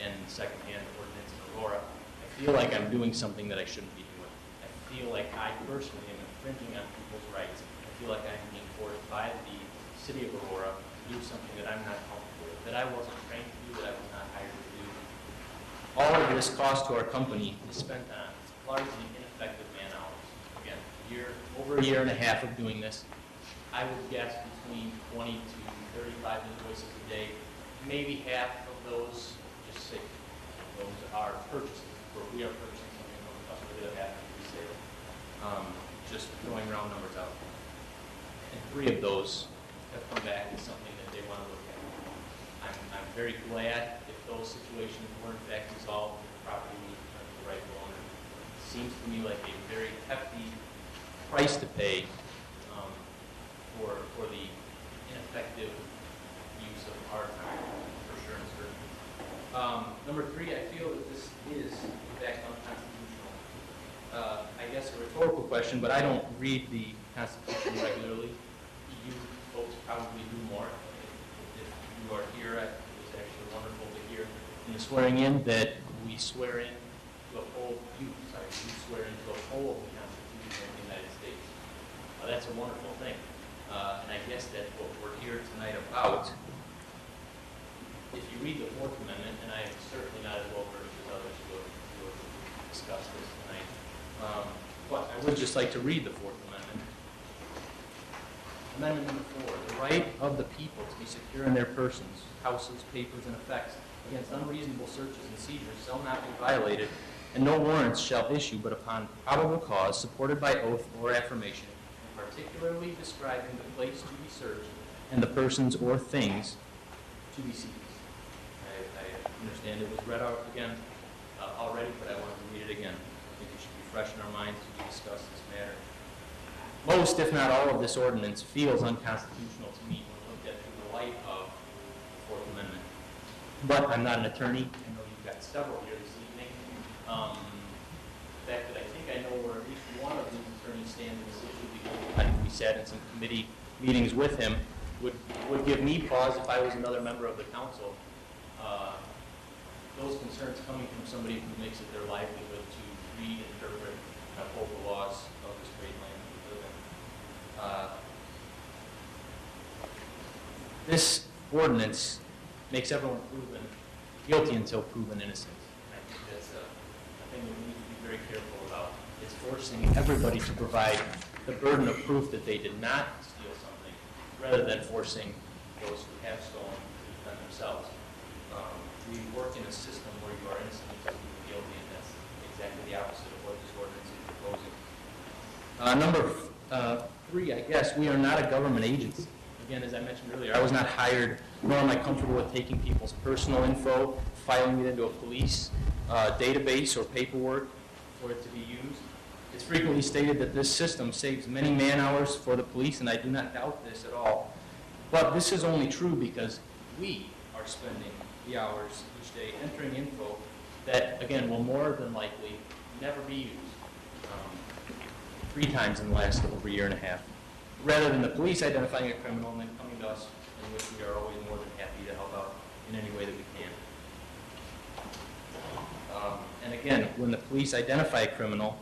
and secondhand ordinance in Aurora, I feel like I'm doing something that I shouldn't be doing. I feel like I personally am infringing on people's rights. I feel like I'm being forced by the city of Aurora to do something that I'm not comfortable with, that I wasn't trained to do, that I was not hired to do. All of this cost to our company is spent on largely ineffective man hours. Again, over a year and a half of doing this, I would guess between 20 to 35 invoices a day. Maybe half of those, just say, those are purchases, where we are purchasing something from a customer that happens to be sale. Just throwing round numbers out. And 3 of those have come back as something that they want to look at. I'm very glad if those situations were in fact resolved, the property was returned to the rightful owner. It seems to me like a very hefty price to pay for the ineffective use of our time, for sure and certain. Number 3, I feel that this is, in fact, unconstitutional. I guess a rhetorical question, but I don't read the Constitution regularly. You folks probably do more. If you are here, it was actually wonderful to hear in the swearing in that we swear in to uphold, you swear in to uphold the Constitution of the United States. That's a wonderful thing. And I guess that's what we're here tonight about. If you read the 4th Amendment, and I am certainly not as well versed as others who have discussed this tonight, but I would just like to read the 4th Amendment. Amendment number 4, the right of the people to be secure in their persons, houses, papers, and effects against unreasonable searches and seizures shall not be violated, and no warrants shall issue but upon probable cause, supported by oath or affirmation, particularly describing the place to be searched and the persons or things to be seized. I understand it was read out again already, but I wanted to read it again. I think it should be fresh in our minds as we discuss this matter. Most, if not all, of this ordinance feels unconstitutional to me when looked at through the light of the 4th Amendment. But I'm not an attorney. I know you've got several here this evening. The fact that I think I know where at least one of these attorneys stand in this issue, because I think we sat in some committee meetings with him, would give me pause if I was another member of the council. Those concerns coming from somebody who makes it their livelihood to read, interpret, and uphold the laws of this great land that we live in. This ordinance makes everyone proven guilty until proven innocent. And I think that's a thing that we need to be very careful about. It's forcing everybody to provide the burden of proof that they did not steal something, rather than forcing those who have stolen to defend themselves. We work in a system where you are innocent until proven guilty, and that's exactly the opposite of what this ordinance is proposing. Number 3, I guess, we are not a government agency. Again, as I mentioned earlier, I was not hired, nor am I comfortable with taking people's personal info, filing it into a police database or paperwork for it to be used. It's frequently stated that this system saves many man-hours for the police, and I do not doubt this at all. But this is only true because we are spending the hours each day entering info that, again, will more than likely never be used 3 times in the last over a year and a half, rather than the police identifying a criminal and then coming to us, in which we are always more than happy to help out in any way that we can. And again, when the police identify a criminal,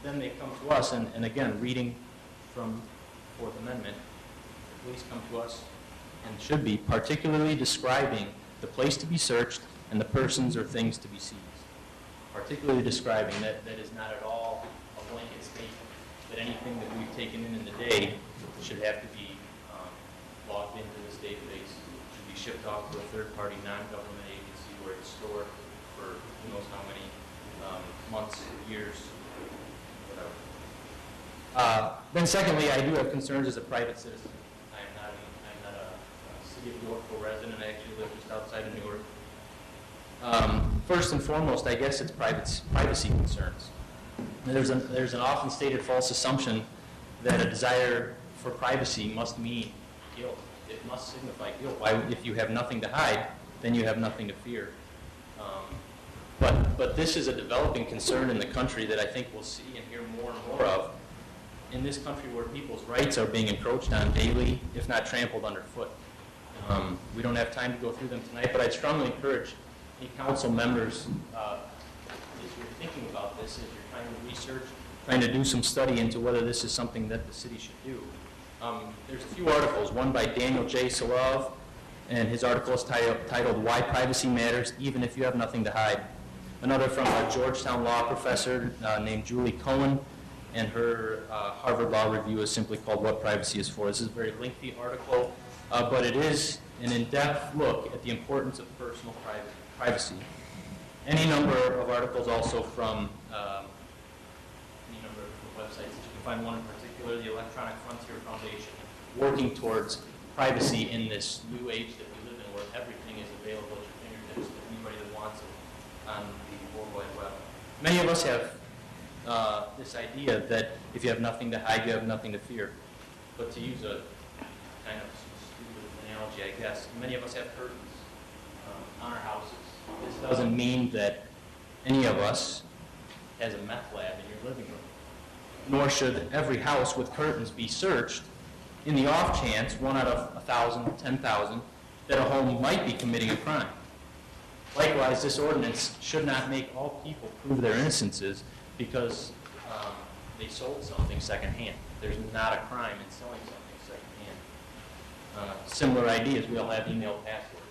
then they come to us, and again, reading from the 4th Amendment, the police come to us and should be particularly describing the place to be searched and the persons or things to be seized. Particularly describing, that is not at all a blanket statement, that anything that we've taken in the day should have to be logged into this database, should be shipped off to a third-party non-government agency where it's stored for who knows how many months, years, whatever. Then secondly, I do have concerns as a private citizen. I'm not a city of Yorkville resident. I actually live just outside of Newark. First and foremost, I guess it's privacy concerns. There's an often stated false assumption that a desire for privacy must mean guilt. It must signify guilt. Why, if you have nothing to hide, then you have nothing to fear. But this is a developing concern in the country that I think we'll see and hear more and more of in this country where people's rights are being encroached on daily, if not trampled underfoot. We don't have time to go through them tonight, but I'd strongly encourage any council members, as you're thinking about this, as you're trying to research, trying to do some study into whether this is something that the city should do. There's a few articles, one by Daniel J. Solove, and his article is titled Why Privacy Matters Even If You Have Nothing to Hide. Another from a Georgetown law professor named Julie Cohen, and her Harvard Law Review is simply called What Privacy is For. This is a very lengthy article, but it is an in-depth look at the importance of personal privacy. Any number of articles also from any number of websites. You can find one in particular, the Electronic Frontier Foundation, working towards privacy in this new age that we live in, where everything is available at your fingertips to anybody that wants it on the World Wide Web. Many of us have this idea that if you have nothing to hide, you have nothing to fear. But to use a kind of stupid analogy, I guess, many of us have curtains on our houses. This doesn't mean that any of us has a meth lab in your living room. Nor should every house with curtains be searched in the off chance, 1 out of 1,000, 10,000, that a home might be committing a crime. Likewise, this ordinance should not make all people prove their innocences because they sold something secondhand. There's not a crime in selling something secondhand. Similar ideas, we all have email passwords.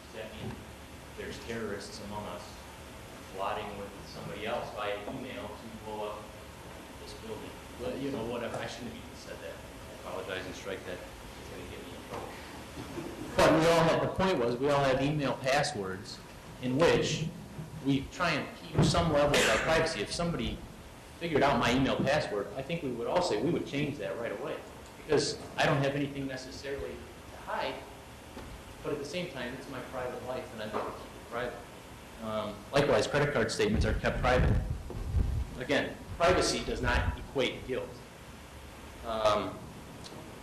Does that mean there's terrorists among us plotting with somebody else via email to blow up this building? Well, you know, whatever. I shouldn't have even said that. I apologize and strike that. It's going to get me in trouble. But we all had, the point was, we all had email passwords in which we try and keep some level of our privacy. If somebody figured out my email password, I think we would all say we would change that right away, because I don't have anything necessarily to hide, but at the same time, it's my private life, and I'd like to keep it private. Likewise, credit card statements are kept private. Again, privacy does not equate guilt.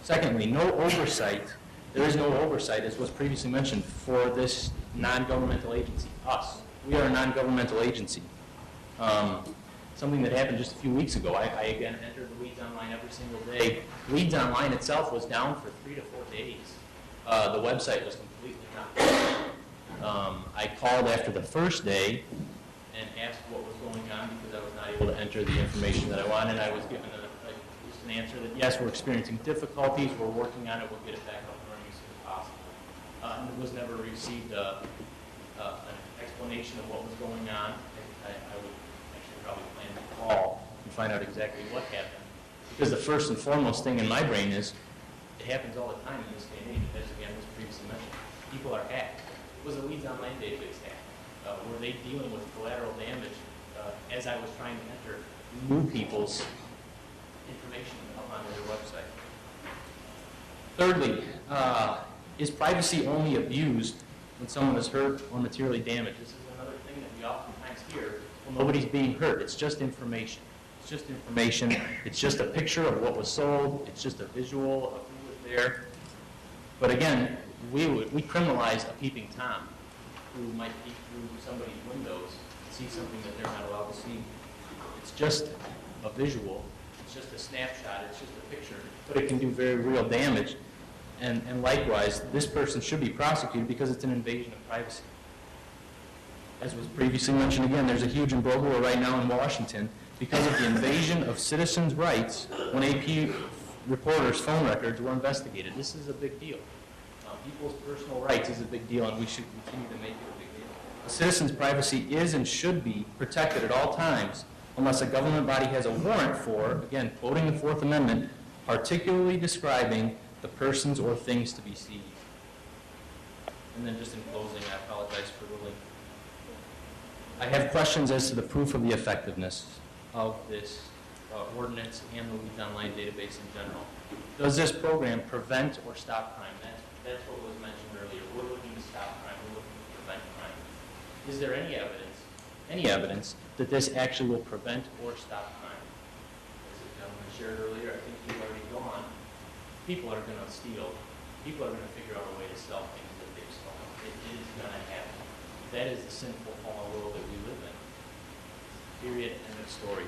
Secondly, no oversight. There is no oversight, as was previously mentioned, for this non-governmental agency, us. We are a non-governmental agency. Something that happened just a few weeks ago. I again entered the Leads Online every single day. Leads Online itself was down for 3 to 4 days. The website was completely down. I called after the first day and asked what was going on because I was not able to enter the information that I wanted. I was given just an answer that, yes, we're experiencing difficulties, we're working on it, we'll get it back up and running as soon as possible. And it was never received an explanation of what was going on. I would actually probably plan to call and find out exactly what happened. Because the first and foremost thing in my brain is, it happens all the time in this day and age, as again was previously mentioned. People are hacked. Was the Leads Online database hacked? Were they dealing with collateral damage as I was trying to enter new people's information up onto their website? Thirdly, is privacy only abused when someone is hurt or materially damaged? This is another thing that we oftentimes hear. Well, nobody's being hurt. It's just information. It's just information. It's just a picture of what was sold. It's just a visual of who was there. But again, we criminalize a peeping Tom who might peek through somebody's windows and see something that they're not allowed to see. It's just a visual. It's just a snapshot. It's just a picture. But it can do very real damage. And likewise, this person should be prosecuted because it's an invasion of privacy. As was previously mentioned again, there's a huge imbroglio right now in Washington because of the invasion of citizens' rights when AP reporters' phone records were investigated. This is a big deal. People's personal rights is a big deal, and we should continue to make it a big deal. A citizen's privacy is and should be protected at all times unless a government body has a warrant for, again, quoting the Fourth Amendment, particularly describing the persons or things to be seized. And then just in closing, I apologize for ruling. I have questions as to the proof of the effectiveness of this ordinance and the Leads Online database in general. Does this program prevent or stop crime? That's what was mentioned earlier. We're looking to stop crime. We're looking to prevent crime. Is there any evidence that this actually will prevent or stop crime? As the gentleman shared earlier, I think you've already gone. People are going to steal. People are going to figure out a way to sell things that they've stolen. It is going to happen. That is the sinful fallen world that we live in. Period. End of story.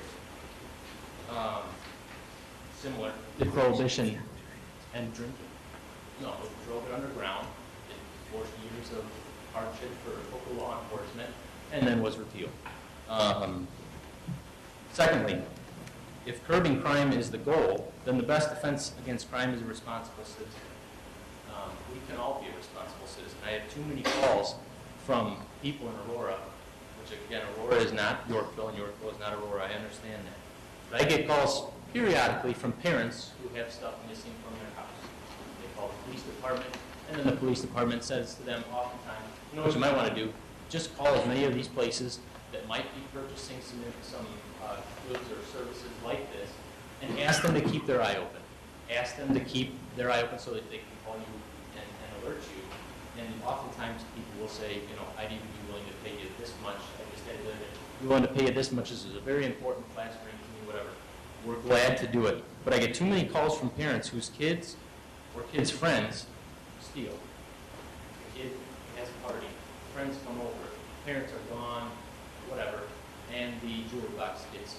Similar to prohibition and drinking. No, it drove it underground. It forced years of hardship for local law enforcement, and then was repealed. Secondly, if curbing crime is the goal, then the best defense against crime is a responsible citizen. We can all be a responsible citizen. I have too many calls from people in Aurora, which again, Aurora is not Yorkville, and Yorkville is not Aurora. I understand that. But I get calls periodically from parents who have stuff missing from their house. They call the police department, and then the police department says to them oftentimes, you know what you might want to do? Just call as many of these places that might be purchasing some goods or services like this, and ask them to keep their eye open. Ask them to keep their eye open so that they can call you and alert you. And oftentimes people will say, you know, I'd even be willing to pay you this much. I just had to be willing to pay you this much. This is a very important class ring to me, whatever. We're glad to do it. But I get too many calls from parents whose kids or kids' friends steal. The kid has a party. Friends come over. Parents are gone, whatever. And the jewelry box gets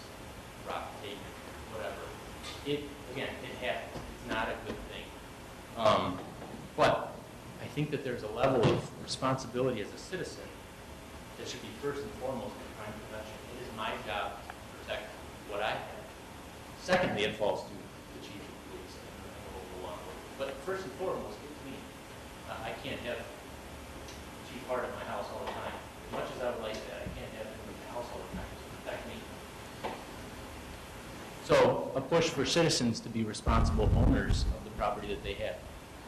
robbed, taken, whatever. Again, it happens. It's not a good thing. But I think that there's a level of responsibility as a citizen that should be first and foremost in crime prevention. It is my job to protect what I have. Secondly, it falls to the chief of police and the local law enforcement. But first and foremost, it's me. I can't have Chief Hart at my house all the time. As much as I would like that, I can't have him in my house all the time to protect me. So, a push for citizens to be responsible owners of the property that they have.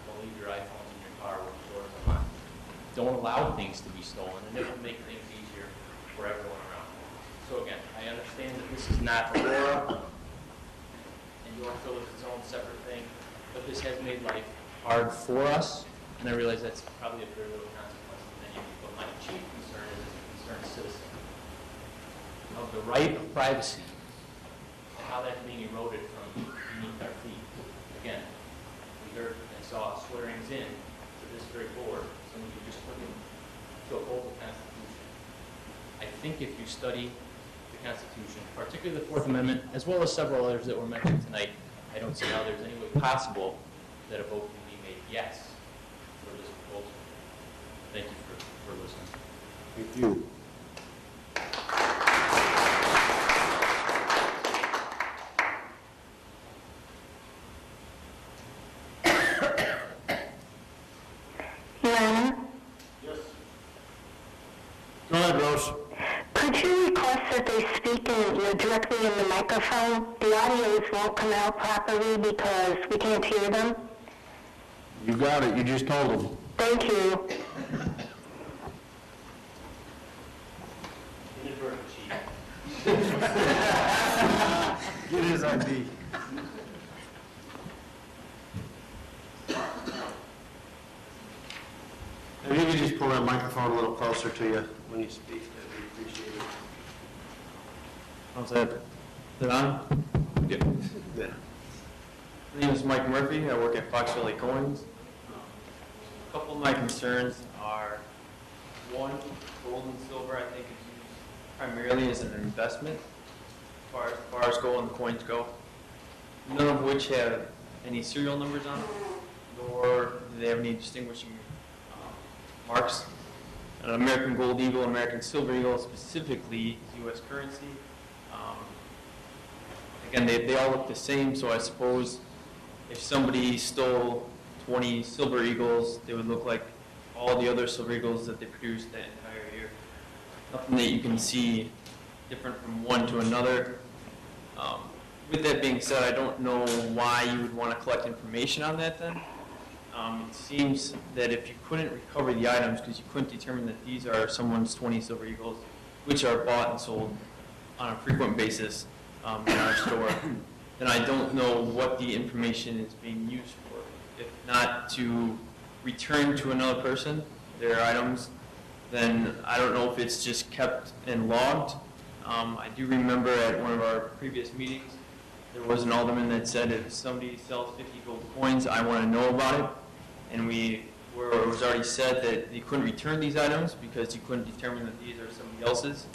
Don't leave your iPhones in your car with the doors unlocked. Don't allow things to be stolen, and it will make things easier for everyone around. So again, I understand that this is not Aurora, and Yorkville is its own separate thing, but this has made life hard for us, and I realize that's probably a very little consequence to many of you, but my chief concern is as a concerned citizen of the right of privacy and how that's being eroded from beneath our feet. Again, we heard and saw swearings in to this very board, some of you just put to uphold the Constitution. I think if you study the Constitution, particularly the Fourth Amendment, as well as several others that were mentioned tonight, I don't see how there's any way possible that a vote can be made yes for this proposal. Thank you for listening.
Thank you. Go ahead, Rose.
Could you request that they speak directly in the microphone? The audios won't come out properly because we can't hear them.
You got it. You just told them.
Thank you.
Inadvertent, Chief.
Get his ID. If you could just pull that microphone a little closer to you when you speak, that'd be appreciated.
How's that? Is it on? Yep.
Yeah.
My name is Mike Murphy. I work at Fox Valley Coins. A couple of my concerns are, one, gold and silver I think is used primarily as an investment as far as bars go and the coins go, none of which have any serial numbers on them, nor do they have any distinguishing marks. An American gold eagle, American silver eagle specifically is U.S. currency. Again, they all look the same, so I suppose if somebody stole 20 silver eagles, they would look like all the other silver eagles that they produced that entire year. Nothing that you can see different from one to another. With that being said, I don't know why you would want to collect information on that then. It seems that if you couldn't recover the items because you couldn't determine that these are someone's 20 silver eagles, which are bought and sold on a frequent basis, in our store, then I don't know what the information is being used for. If not to return to another person their items, then I don't know if it's just kept and logged. I do remember at one of our previous meetings, there was an alderman that said if somebody sells 50 gold coins, I want to know about it. And it was already said that you couldn't return these items because you couldn't determine that these are somebody else's.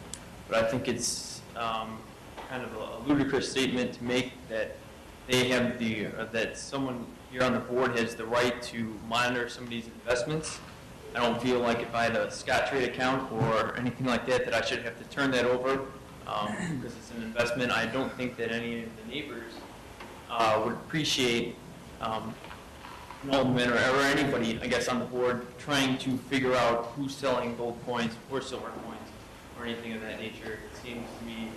But I think it's kind of a ludicrous statement to make that they have that someone here on the board has the right to monitor somebody's investments. I don't feel like if I had a Scottrade account or anything like that, that I should have to turn that over because it's an investment. I don't think that any of the neighbors would appreciate an alderman or anybody, I guess, on the board trying to figure out who's selling gold coins or silver coins or anything of that nature. It seems to me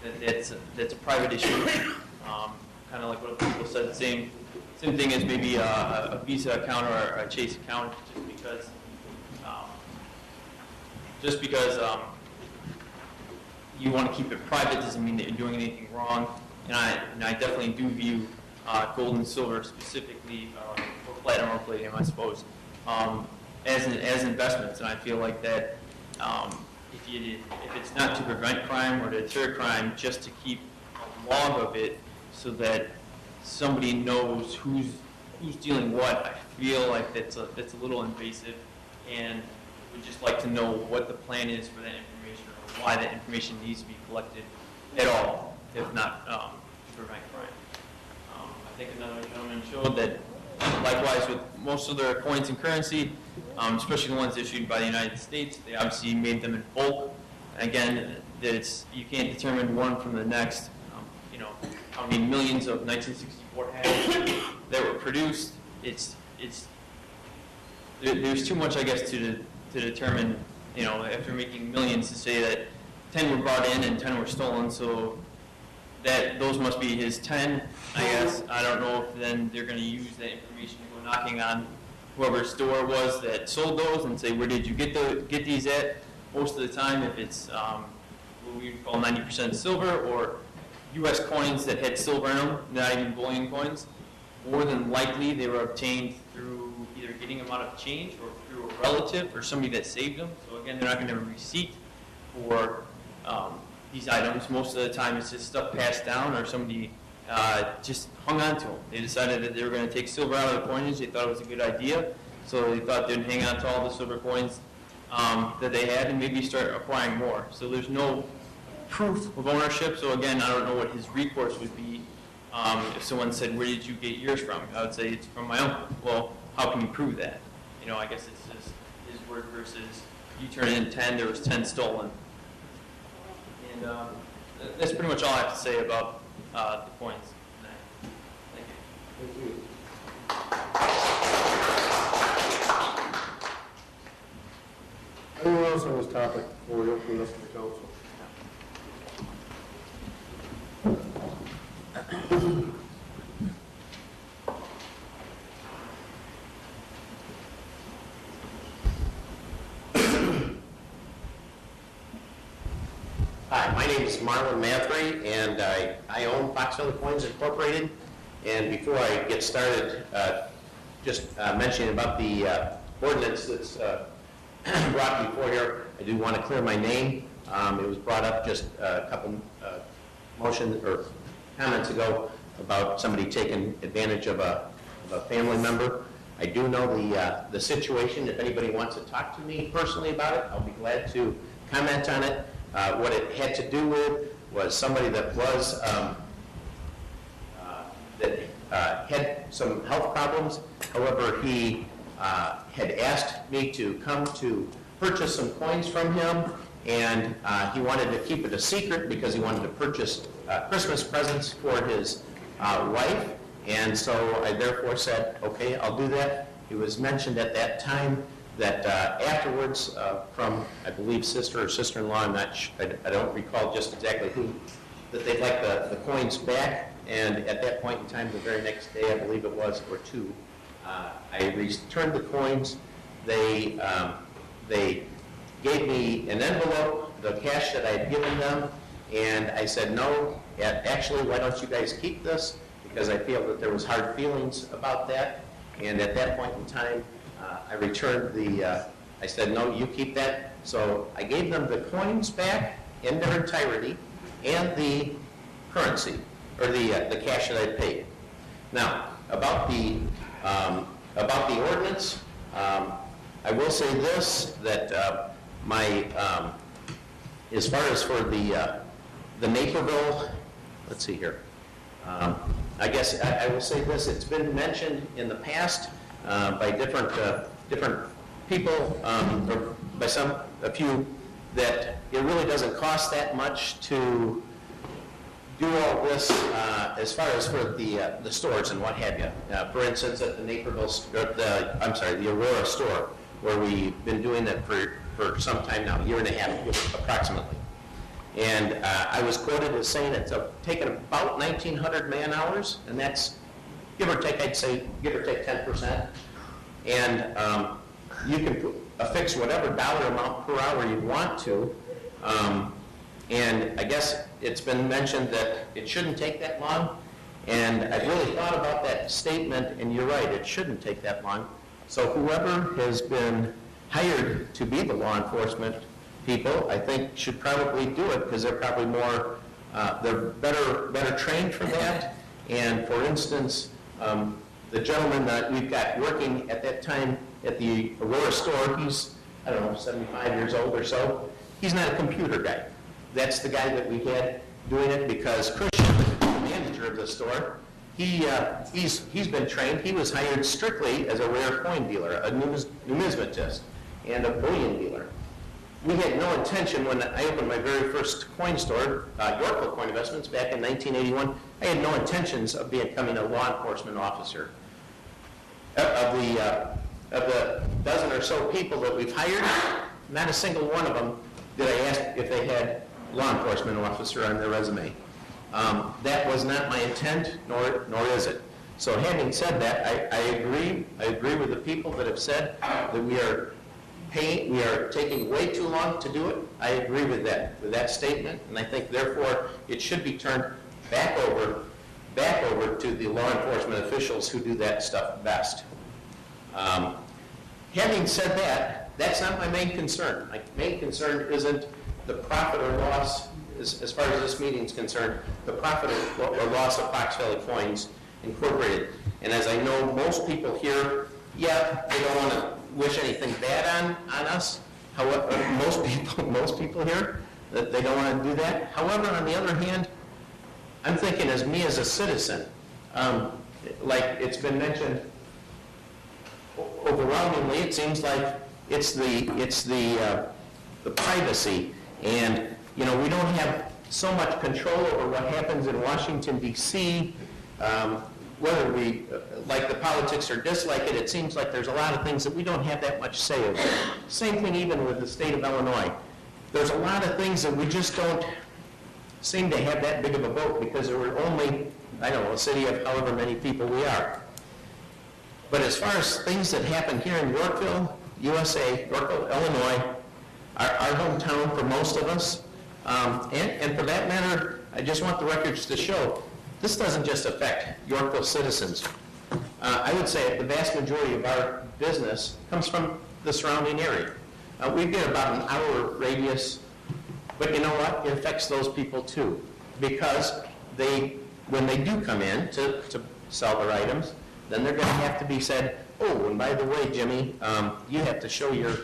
that that's a private issue, kind of like what people said, same thing as maybe a Visa account or a Chase account, just because you want to keep it private doesn't mean that you're doing anything wrong. And I definitely do view gold and silver specifically, or platinum or palladium, I suppose, as investments. And I feel like that if it's not to prevent crime or to deter crime, just to keep a log of it so that somebody knows who's dealing what, I feel like that's a little invasive, and would just like to know what the plan is for that information or why that information needs to be collected at all, if not to prevent crime. I think another gentleman showed that likewise with most of their coins and currency, especially the ones issued by the United States, they obviously made them in bulk. Again, you can't determine one from the next. How many millions of 1964 hats that were produced? There's too much, I guess, to determine. After making millions, to say that 10 were brought in and 10 were stolen, so those must be his 10. I guess I don't know if then they're going to use that information to go knocking on whoever's store was that sold those and say, where did you get these at? Most of the time, if it's what we would call 90% silver or U.S. coins that had silver in them, not even bullion coins, more than likely they were obtained through either getting them out of change or through a relative or somebody that saved them. So again, they're not going to have a receipt for these items. Most of the time it's just stuff passed down or somebody just hung on to them. They decided that they were going to take silver out of the coinage. They thought it was a good idea. So they thought they'd hang on to all the silver coins that they had and maybe start acquiring more. So there's no proof of ownership. So again, I don't know what his recourse would be if someone said, where did you get yours from? I would say it's from my uncle. Well, how can you prove that? I guess it's just his word versus you turned in 10, there was 10 stolen. And that's pretty much all I have to say about the coins tonight. Thank you.
Anyone else on this topic before we open this to the council?
Hi, my name is Marlon Mathry, and I own Fox Valley Coins Incorporated. And before I get started, just mentioning about the ordinance that's brought before here, I do want to clear my name. It was brought up just a couple motions or comments ago about somebody taking advantage of a family member. I do know the situation. If anybody wants to talk to me personally about it, I'll be glad to comment on it. What it had to do with was somebody that was had some health problems. However, he had asked me to come to purchase some coins from him, and he wanted to keep it a secret because he wanted to purchase Christmas presents for his wife. And so I therefore said, okay, I'll do that. It was mentioned at that time that afterwards from, I believe, sister or sister-in-law, I don't recall just exactly who, that they'd like the coins back. And at that point in time, the very next day, I believe it was, or two, I returned the coins. They gave me an envelope, the cash that I had given them, And I said, no, actually, why don't you guys keep this? Because I feel that there was hard feelings about that. And at that point in time, I returned I said, no, you keep that. So I gave them the coins back in their entirety and the currency, or the cash that I paid. Now, about the ordinance, I will say this, that as far as for the Naperville, let's see here. I guess I will say this, it's been mentioned in the past by different people, or by a few, that it really doesn't cost that much to do all this as far as for the stores and what have you. For instance, at the Naperville, the Aurora store, where we've been doing that for some time now, a year and a half approximately. And I was quoted as saying it's taken about 1,900 man-hours, and that's, give or take, I'd say, give or take 10%. And you can affix whatever dollar amount per hour you want to. And I guess it's been mentioned that it shouldn't take that long. And I've really thought about that statement, and you're right, it shouldn't take that long. So whoever has been hired to be the law enforcement people, I think, should probably do it, because they're probably more, they're better trained for that. And for instance, the gentleman that we've got working at that time at the Aurora store, he's, I don't know, 75 years old or so. He's not a computer guy. That's the guy that we had doing it, because Christian, the manager of the store, he's been trained. He was hired strictly as a rare coin dealer, a numismatist, and a bullion dealer. We had no intention, when I opened my very first coin store, Yorkville Coin Investments, back in 1981, I had no intentions of becoming a law enforcement officer. Of the dozen or so people that we've hired, not a single one of them did I ask if they had law enforcement officer on their resume. That was not my intent, nor is it. So having said that, I agree with the people that have said that we are taking way too long to do it. I agree with that statement, and I think therefore it should be turned back over to the law enforcement officials who do that stuff best. Having said that, that's not my main concern. My main concern isn't the profit or loss, as far as this meeting is concerned, the profit or loss of Fox Valley Coins Incorporated. And as I know most people here, yeah, they don't want to wish anything bad on us. However, most people here, that they don't want to do that. However, on the other hand, I'm thinking as me as a citizen, like it's been mentioned, overwhelmingly, it seems like it's the privacy, and we don't have so much control over what happens in Washington D.C. Whether we like the politics or dislike it, it seems like there's a lot of things that we don't have that much say over. Same thing even with the state of Illinois. There's a lot of things that we just don't seem to have that big of a vote, because there were only, I don't know, a city of however many people we are. But as far as things that happen here in Yorkville, USA, Yorkville, Illinois, our hometown for most of us, and for that matter, I just want the records to show, this doesn't just affect Yorkville citizens. I would say the vast majority of our business comes from the surrounding area. We get about an hour radius, but you know what? It affects those people too, because when they do come in to sell their items, then they're going to have to be said, oh, and by the way, Jimmy, you have to show your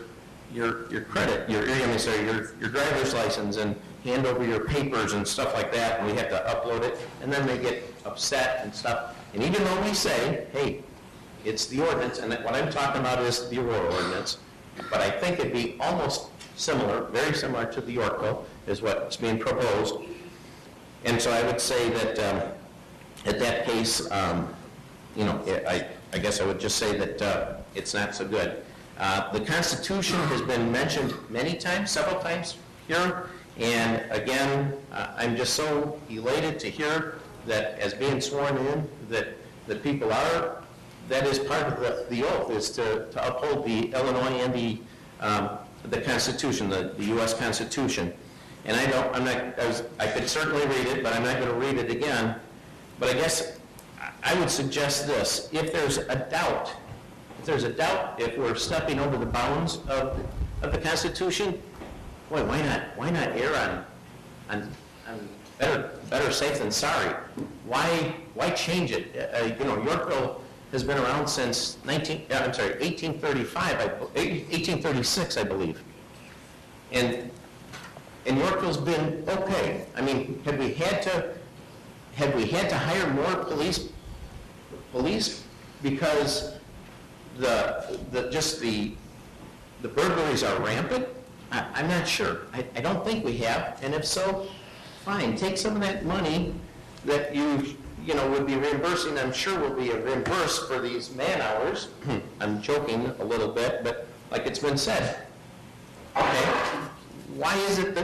credit, your driver's license, and hand over your papers and stuff like that, and we have to upload it, and then they get upset and stuff. And even though we say, hey, it's the ordinance, and what I'm talking about is the Aurora ordinance, but I think it'd be almost similar, very similar to the Yorkville, is what's being proposed. And so I would say that at that case, I guess I would just say that it's not so good. The Constitution has been mentioned many times, several times here, and again, I'm just so elated to hear that as being sworn in, that people are, that is part of the oath, is to uphold the Illinois and the Constitution, the U.S. Constitution. and I could certainly read it, but I'm not going to read it again. But I guess I would suggest this: if there's a doubt, if we're stepping over the bounds of the Constitution, boy, why not err on better safe than sorry? Why change it? Yorkville has been around since 1836, I believe. And Yorkville's been okay. I mean, had we had to hire more police because the burglaries are rampant? I'm not sure. I don't think we have. And if so, fine. Take some of that money that you would be reimbursing. I'm sure will be reimbursed for these man hours. I'm joking a little bit, but like it's been said, okay. Why is it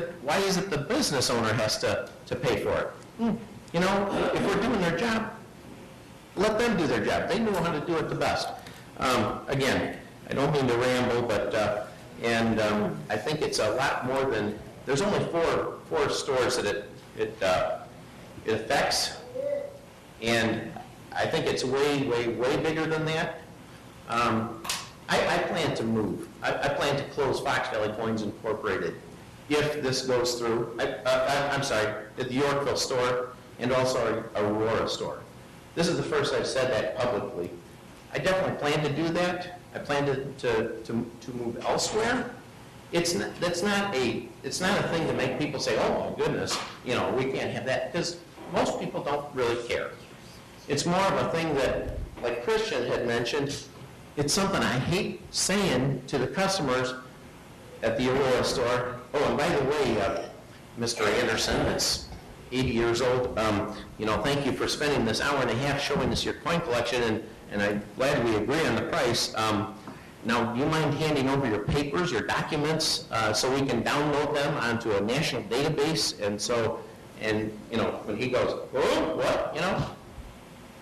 the business owner has to pay for it? If we're doing their job, let them do their job. They know how to do it the best. Again, I don't mean to ramble, but I think it's a lot more than. There's only four stores that it affects, and I think it's way bigger than that. I plan to move. I plan to close Fox Valley Coins Incorporated if this goes through. I'm sorry, at the Yorkville store and also our Aurora store. This is the first I've said that publicly. I definitely plan to do that. I plan to move elsewhere. It's not a thing to make people say, oh my goodness, we can't have that, because most people don't really care. It's more of a thing that, like Christian had mentioned, it's something I hate saying to the customers at the Aurora store. Oh, and by the way, Mr. Anderson, that's 80 years old, thank you for spending this hour and a half showing us your coin collection, and I'm glad we agree on the price. Now, do you mind handing over your papers, your documents, so we can download them onto a national database? And when he goes, oh, what,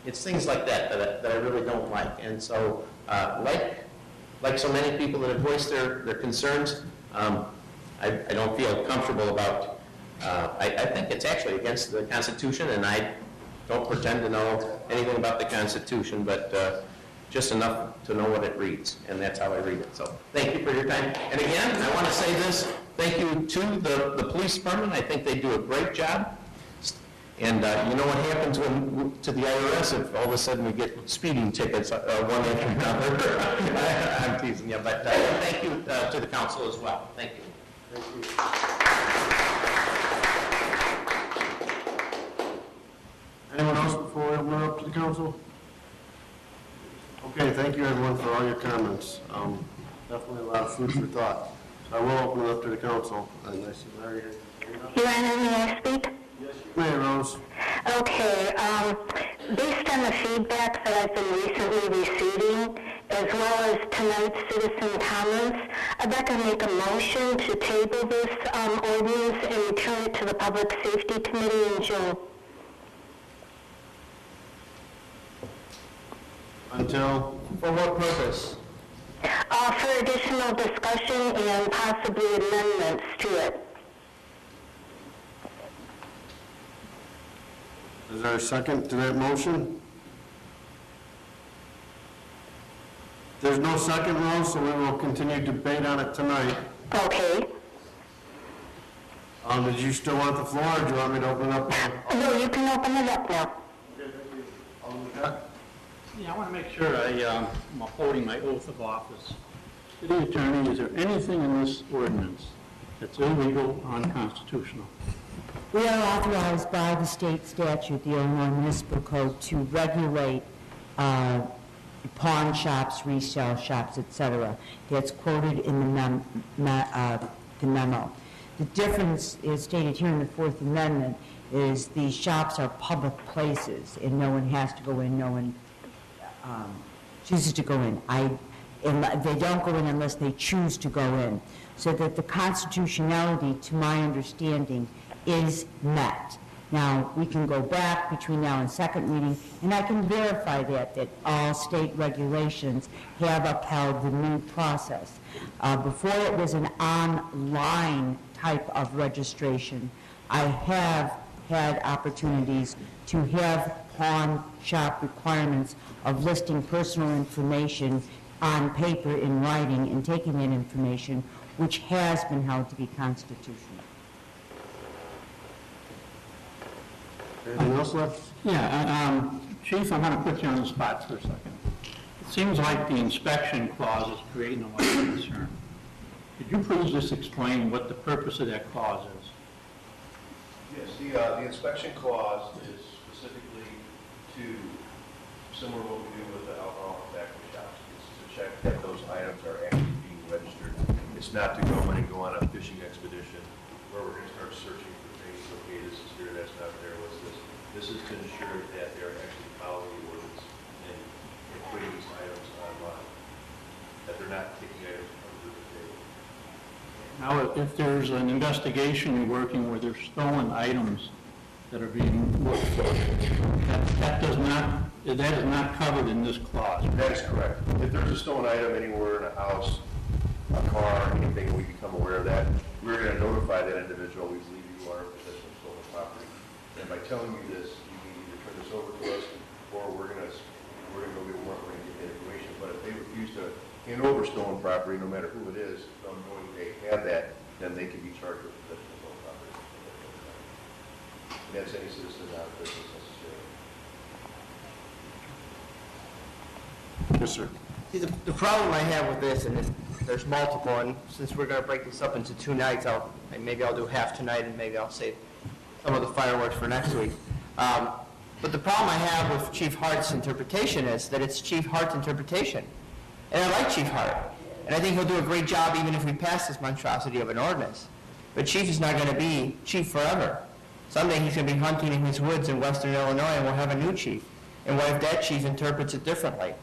it's things like that I really don't like. And so, like so many people that have voiced their concerns, I don't feel comfortable about. I think it's actually against the Constitution, and I don't pretend to know anything about the Constitution, but just enough to know what it reads, and that's how I read it. So thank you for your time. And again, I want to say this, thank you to the police department. I think they do a great job. And you know what happens to the IRS if all of a sudden we get speeding tickets one after another. I'm teasing you, but thank you to the council as well. Thank you.
Thank you. Anyone else before we open it up to the council? Okay, thank you everyone for all your comments. Definitely a lot of food for thought. So I will open it up to the council. And I see Larry here.
Your Honor, may I speak?
Yes, you may, Rose.
Okay, based on the feedback that I've been recently receiving, as well as tonight's citizen comments, I'd like to make a motion to table this ordinance and return it to the Public Safety Committee in June.
Until?
For what purpose?
For additional discussion and possibly amendments to it.
Is there a second to that motion? There's no second, Rose, so we will continue debate on it tonight.
Okay.
Did you still want the floor, or do you want me to open it up?
No, you can open it up now.
Yeah, I want to make sure I'm upholding my oath of office. City Attorney, is there anything in this ordinance that's illegal or unconstitutional?
We are authorized by the state statute, the Illinois Municipal Code, to regulate pawn shops, resale shops, etc. That's quoted in the memo. The difference is stated here in the Fourth Amendment is these shops are public places and no one has to go in, no one chooses to go in. They don't go in unless they choose to go in. So that the constitutionality, to my understanding, is met. Now, we can go back between now and second reading, and I can verify that all state regulations have upheld the new process. Before it was an online type of registration. I have had opportunities to have pawn shop requirements of listing personal information on paper in writing and taking that information, which has been held to be constitutional.
Anything else left?
Yeah, Chief, I'm going to put you on the spot for a second. It seems like the inspection clause is creating a lot of concern. Could you please just explain what the purpose of that clause is?
Yes, the inspection clause is specifically to, similar to what we do with the alcohol and tobacco shops. It's to check that those items are actually being registered. It's not to go in and go on a fishing expedition where we're going to start searching for things, okay, this is here, that's not there, what's this? This is to ensure that they're actually following the ordinance and putting these items online, that they're not taking items under the table.
Now, if there's an investigation you're working where there's stolen items that are being looked for, that is not covered in this clause.
That is correct. If there's a stolen item anywhere in a house, a car, anything, we become aware of that, we're going to notify that individual, we believe you are in possession of stolen property. And by telling you this, you can either turn this over to us, or we're going to go get a warrant, we're going to get that information. But if they refuse to hand over stolen property, no matter who it is, knowing they have that, then they can be charged with possession of stolen property. And that's any citizen out of business necessarily.
Yes, sir.
See, the problem I have with this, and there's multiple, and since we're going to break this up into 2 nights, maybe I'll do half tonight, and maybe I'll save some of the fireworks for next week. But the problem I have with Chief Hart's interpretation is that it's Chief Hart's interpretation. And I like Chief Hart. And I think he'll do a great job even if we pass this monstrosity of an ordinance. But Chief is not going to be Chief forever. Someday he's going to be hunting in his woods in western Illinois, and we'll have a new chief. And what if that chief interprets it differently?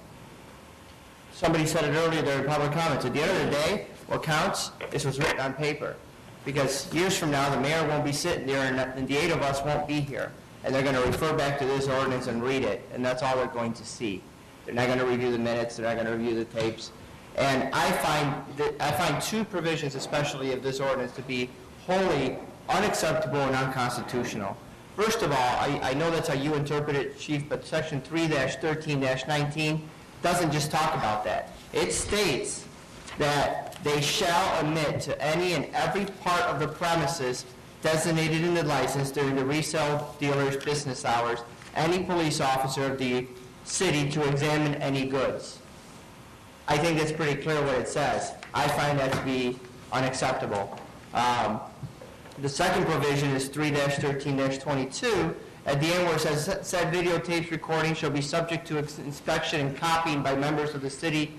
Somebody said it earlier there in public comments. At the end of the day, what counts is what's written on paper. Because years from now, the mayor won't be sitting there, and the 8 of us won't be here. And they're going to refer back to this ordinance and read it, and that's all they're going to see. They're not going to review the minutes. They're not going to review the tapes. And I find 2 provisions, especially of this ordinance, to be wholly unacceptable and unconstitutional. First of all, I know that's how you interpret it, Chief, but Section 3-13-19 doesn't just talk about that. It states that they shall admit to any and every part of the premises designated in the license during the resale dealer's business hours any police officer of the city to examine any goods. I think that's pretty clear what it says. I find that to be unacceptable. The second provision is 3-13-22. At the end where it says, said videotapes recording shall be subject to inspection and copying by members of the city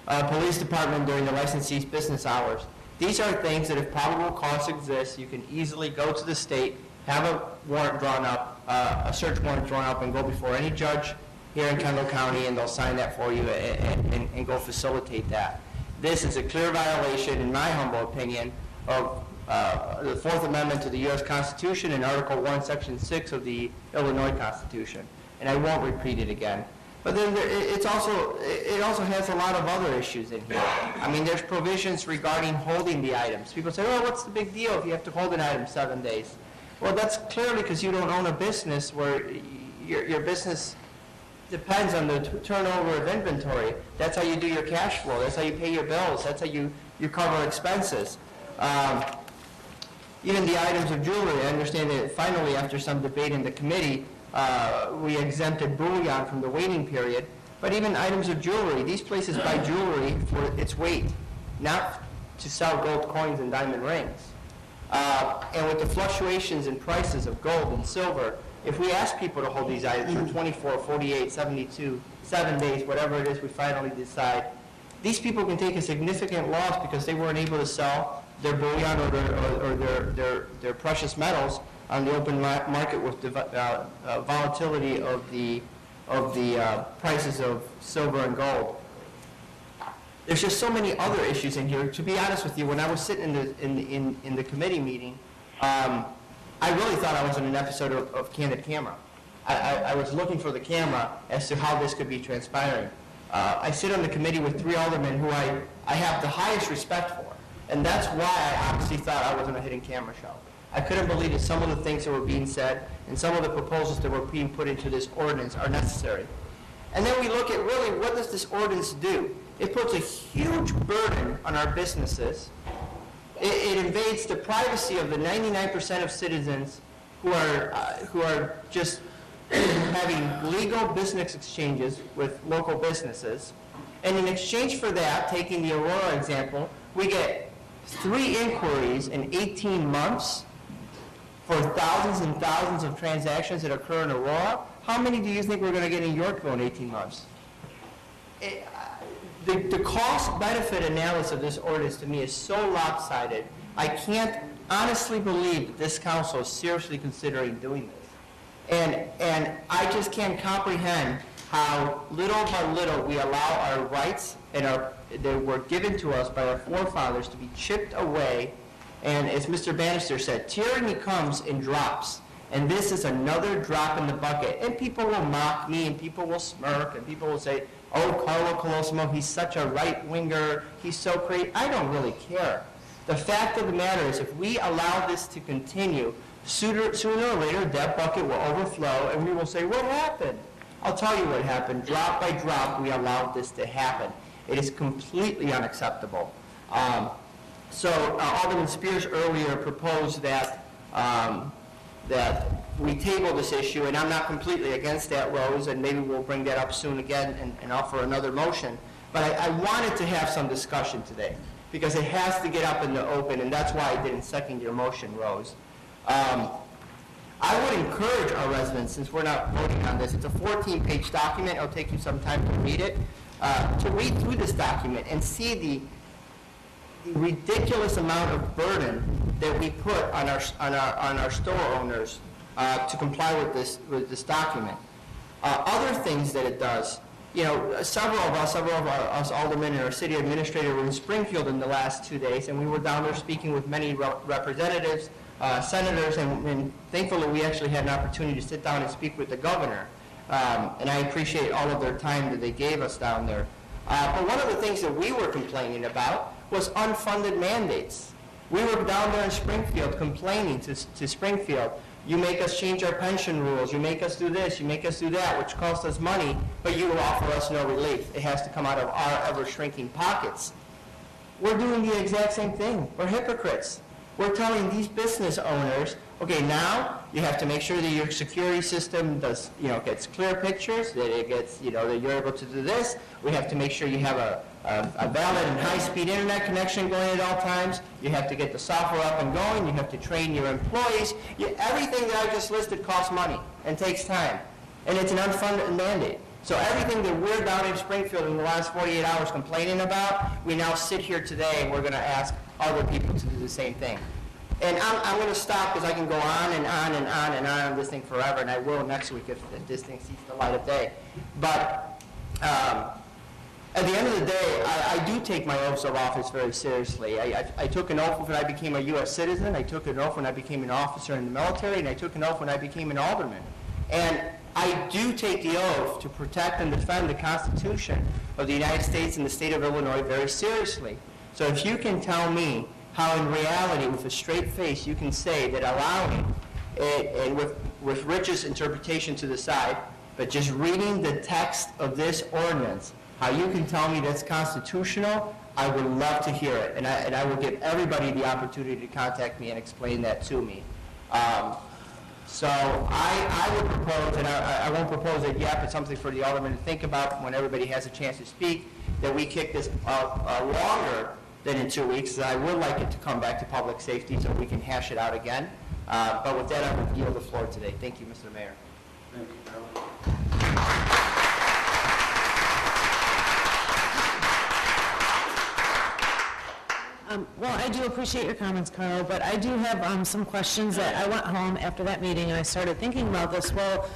police department during the licensee's business hours. These are things that if probable cause exists, you can easily go to the state, have a warrant drawn up, a search warrant drawn up, and go before any judge here in Kendall County, and they'll sign that for you and go facilitate that. This is a clear violation, in my humble opinion, of the 4th Amendment to the U.S. Constitution and Article 1, Section 6 of the Illinois Constitution. And I won't repeat it again. But then it also has a lot of other issues in here. I mean, there's provisions regarding holding the items. People say, oh, what's the big deal if you have to hold an item 7 days? Well, that's clearly because you don't own a business where your business depends on the turnover of inventory. That's how you do your cash flow. That's how you pay your bills. That's how you cover expenses. Even the items of jewelry, I understand that finally, after some debate in the committee, we exempted bullion from the waiting period. But even items of jewelry, these places buy jewelry for its weight, not to sell gold coins and diamond rings. And with the fluctuations in prices of gold and silver, if we ask people to hold these items for 24, 48, 72, 7 days, whatever it is we finally decide, these people can take a significant loss because they weren't able to sell their bullion or their precious metals on the open market with the volatility of the prices of silver and gold. There's just so many other issues in here. To be honest with you, when I was sitting in the committee meeting, I really thought I was in an episode of Candid Camera. I was looking for the camera as to how this could be transpiring. I sit on the committee with 3 aldermen who I have the highest respect for. And that's why I obviously thought I wasn't a hidden camera show. I couldn't believe that some of the things that were being said and some of the proposals that were being put into this ordinance are necessary. And then we look at really what does this ordinance do? It puts a huge burden on our businesses. It invades the privacy of the 99% of citizens who are just having legal business exchanges with local businesses. And in exchange for that, taking the Aurora example, we get 3 inquiries in 18 months for thousands and thousands of transactions that occur in Aurora. How many do you think we're going to get in Yorkville in 18 months? The cost-benefit analysis of this ordinance to me is so lopsided, I can't honestly believe that this council is seriously considering doing this. And I just can't comprehend how little by little we allow our rights and that were given to us by our forefathers to be chipped away. And as Mr. Bannister said, tyranny comes in drops. And this is another drop in the bucket. And people will mock me, and people will smirk, and people will say, oh, Carlo Colosimo, he's such a right-winger, he's so crazy. I don't really care. The fact of the matter is, if we allow this to continue, sooner or later, that bucket will overflow, and we will say, what happened? I'll tell you what happened. Drop by drop, we allowed this to happen. It is completely unacceptable. Alderman Spears earlier proposed that we table this issue, and I'm not completely against that, Rose, and maybe we'll bring that up soon again and offer another motion. But I wanted to have some discussion today, because it has to get up in the open, and that's why I didn't second your motion, Rose. I would encourage our residents, since we're not voting on this, it's a 14-page document, it'll take you some time to read it, to read through this document and see the ridiculous amount of burden that we put on our store owners to comply with this document. Other things that it does, several of us aldermen and our city administrator were in Springfield in the last 2 days, and we were down there speaking with many representatives, senators, and thankfully we actually had an opportunity to sit down and speak with the governor. And I appreciate all of their time that they gave us down there. But one of the things that we were complaining about was unfunded mandates. We were down there in Springfield complaining to Springfield, you make us change our pension rules, you make us do this, you make us do that, which costs us money, but you will offer us no relief. It has to come out of our ever-shrinking pockets. We're doing the exact same thing. We're hypocrites. We're telling these business owners, okay, now you have to make sure that your security system does, gets clear pictures, that it gets, that you're able to do this. We have to make sure you have a valid and high-speed internet connection going at all times. You have to get the software up and going. You have to train your employees. Everything that I just listed costs money and takes time, and it's an unfunded mandate. So everything that we're down in Springfield in the last 48 hours complaining about, we now sit here today and we're going to ask other people to do the same thing. And I'm going to stop because I can go on and on and on and on this thing forever, and I will next week if this thing sees the light of day. But at the end of the day, I do take my oaths of office very seriously. I took an oath when I became a U.S. citizen, I took an oath when I became an officer in the military, and I took an oath when I became an alderman. And I do take the oath to protect and defend the Constitution of the United States and the state of Illinois very seriously. So if you can tell me how in reality, with a straight face, you can say that allowing it, and with Rich's interpretation to the side, but just reading the text of this ordinance, how you can tell me that's constitutional, I would love to hear it. And I will give everybody the opportunity to contact me and explain that to me. So I would propose, and I won't propose it yet, but something for the aldermen to think about when everybody has a chance to speak, that we kick this longer than in 2 weeks. I would like it to come back to public safety so we can hash it out again. But with that, I will yield the floor today. Thank you, Mr. Mayor.
Thank you, Carol.
Well, I do appreciate your comments, Carl, but I do have some questions that I went home after that meeting and I started thinking about this. Well,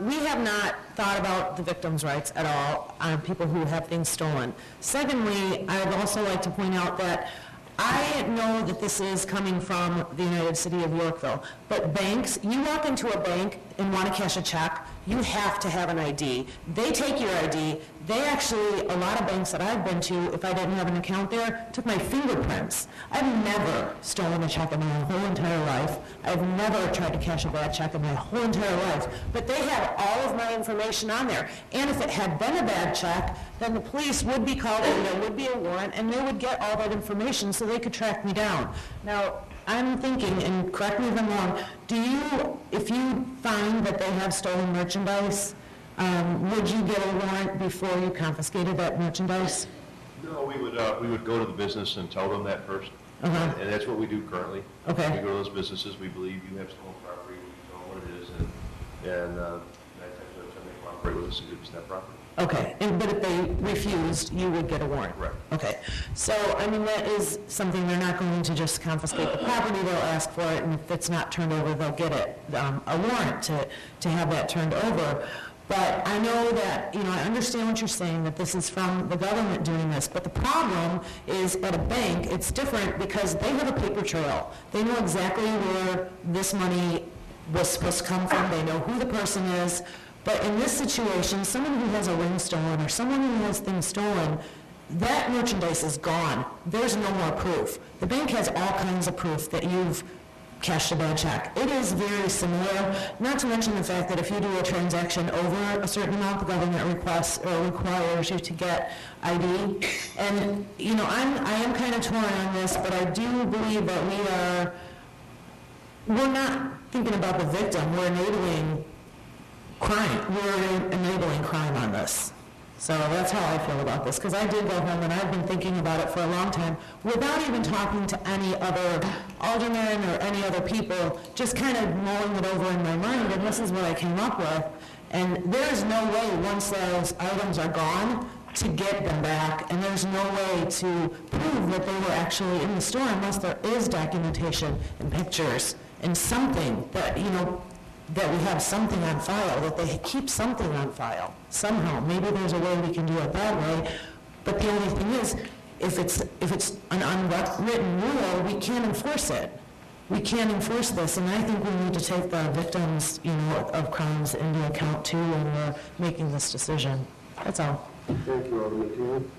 we have not thought about the victims' rights at all on people who have things stolen. Secondly, I would also like to point out that I know that this is coming from the United City of Yorkville, but banks, you walk into a bank and want to cash a check,
you have to have an ID. They take your ID. They actually, a lot of banks that I've been to, if I didn't have an account there, took my fingerprints. I've never stolen a check in my whole entire life. I've never tried to cash a bad check in my whole entire life. But they have all of my information on there. And if it had been a bad check, then the police would be called in, there would be a warrant, and they would get all that information so they could track me down. Now, I'm thinking, and correct me if I'm wrong, if you find that they have stolen merchandise, would you get a warrant before you confiscated that merchandise?
No, we would go to the business and tell them that first. And that's what we do currently.
Okay.
We go to those businesses, we believe you have stolen property, we tell them what it is, and 9 times out of 10 they cooperate with us and give us that property.
Okay, but if they refused, you would get a warrant?
Right.
Okay, so, I mean, that is something, they're not going to just confiscate the property, they'll ask for it, and if it's not turned over, they'll get it, a warrant to have that turned over. But I know that, I understand what you're saying, that this is from the government doing this, but the problem is at a bank, it's different because they have a paper trail. They know exactly where this money was supposed to come from, they know who the person is. But in this situation, someone who has a ring stolen or someone who has things stolen, that merchandise is gone. There's no more proof. The bank has all kinds of proof that you've cashed a bad check. It is very similar, not to mention the fact that if you do a transaction over a certain amount, the government requests or requires you to get ID. And, I am kind of torn on this, but I do believe that we're not thinking about the victim, we're enabling crime. We're enabling crime on this. So that's how I feel about this, because I did go home and I've been thinking about it for a long time without even talking to any other aldermen or any other people, just kind of mulling it over in my mind, and this is what I came up with. And there is no way, once those items are gone, to get them back, and there's no way to prove that they were actually in the store unless there is documentation and pictures and something that, that we have something on file, that they keep something on file somehow. Maybe there's a way we can do it that way, but the only thing is, if it's an unwritten rule, we can't enforce it. We can't enforce this, and I think we need to take the victims, of crimes into account too when we're making this decision. That's all.
Thank you, Alderman Keenan.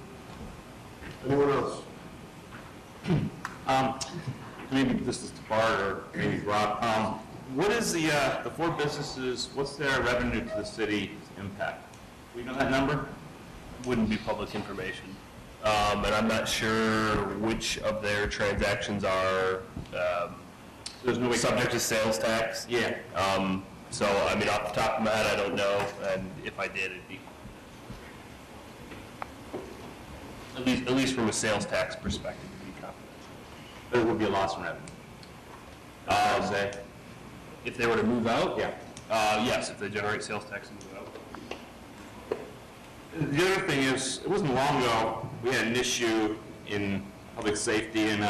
Anyone else?
Maybe this is to Bart or maybe Rob. What is the 4 businesses, what's their revenue to the city impact? We know that number? Wouldn't be public information. And I'm not sure which of their transactions are
There's no way
subject to sales tax.
Yeah.
So, I mean, off the top of my head, I don't know, and if I did, it'd be, at least from a sales tax perspective, it'd be confidential.
There would be a loss in revenue. Say.
If they were to move out?
Yeah.
Yes, if they generate sales tax and move out.
The other thing is, it wasn't long ago, we had an issue in public safety, and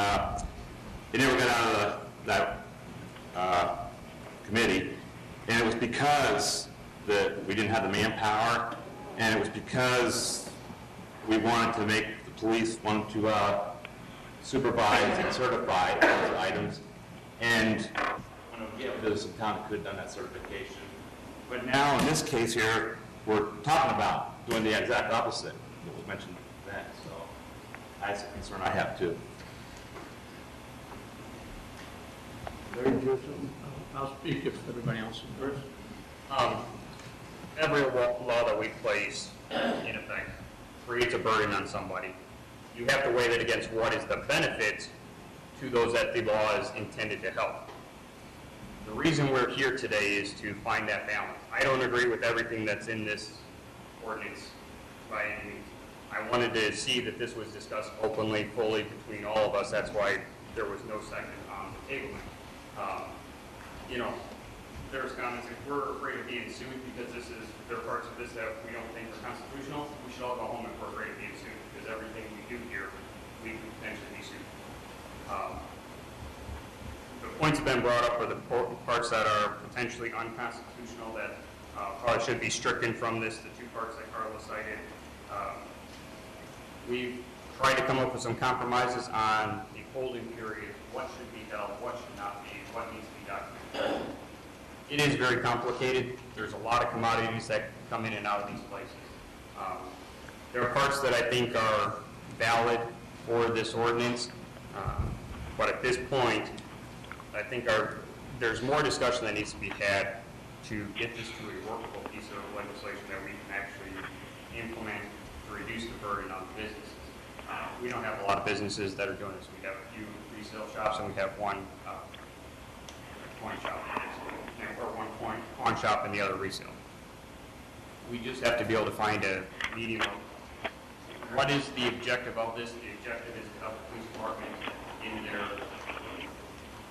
it never got out of that committee, and it was because we didn't have the manpower, and it was because we wanted to make the police want to supervise and certify those items, and there's some town that could have done that certification. But now, in this case here, we're talking about doing the exact opposite that was mentioned then, so that's a concern I have too.
I'll speak if everybody else is first.
Every law that we place in effect creates a burden on somebody. You have to weigh that against what is the benefit to those that the law is intended to help. The reason we're here today is to find that balance. I don't agree with everything that's in this ordinance by any means. I wanted to see that this was discussed openly, fully between all of us. That's why there was no second on the table. There's comments, if we're afraid of being sued because there are parts of this that we don't think are constitutional, we should all go home if we're afraid of being sued, because everything we do here, we could potentially be sued. The points have been brought up are the parts that are potentially unconstitutional that probably should be stricken from this, the 2 parts that Carla cited. We've tried to come up with some compromises on the holding period, what should be held, what should not be, what needs to be documented. It is very complicated. There's a lot of commodities that come in and out of these places. There are parts that I think are valid for this ordinance, but at this point, I think there's more discussion that needs to be had to get this to a workable piece of legislation that we can actually implement to reduce the burden on businesses. We don't have a lot of businesses that are doing this. We have a few resale shops and we have one coin shop, or one pawn shop and the other resale. We just have to be able to find a medium of what is the objective of this. The objective is to help the police department in their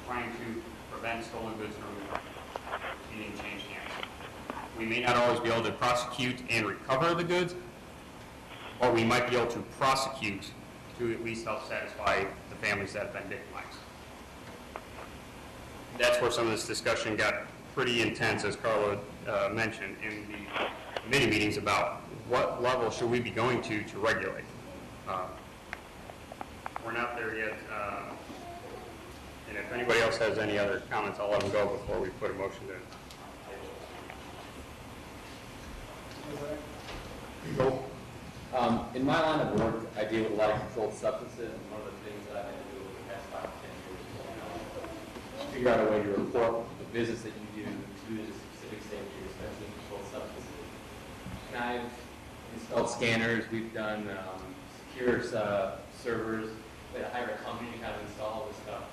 trying to prevent stolen goods from being changed hands. We may not always be able to prosecute and recover the goods, or we might be able to prosecute to at least help satisfy the families that have been victimized. That's where some of this discussion got pretty intense, as Carla mentioned, in the committee meetings about what level should we be going to regulate. We're not there yet. And if anybody else has any other comments, I'll let them go before we put a motion to.
In my line of work, I deal with a lot of controlled substances, and one of the things that I had to do over the past 5 to 10 years is figure out a way to report the business that you do due to specific safety, especially in controlled substances. And I've installed scanners, we've done secure servers, we had to hire a company to kind of install all this stuff.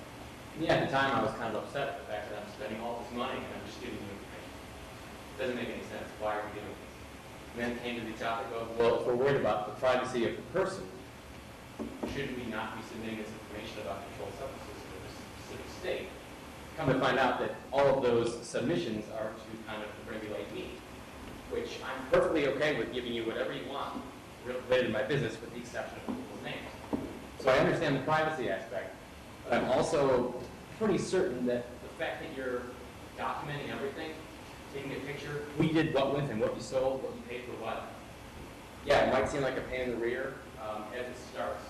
And yeah, at the time I was kind of upset at the fact that I'm spending all this money and I'm just giving you information. It doesn't make any sense. Why are we doing this? And then came to the topic of, well, if we're worried about the privacy of the person, should we not be submitting this information about controlled substances to a specific state? Come to find out that all of those submissions are to kind of regulate me, which I'm perfectly okay with giving you whatever you want related to my business with the exception of people's names. So I understand the privacy aspect, but I'm also pretty certain that the fact that you're documenting everything, taking a picture, who you did what with and what you sold, what you paid for what. Yeah, it might seem like a pain in the rear as it starts.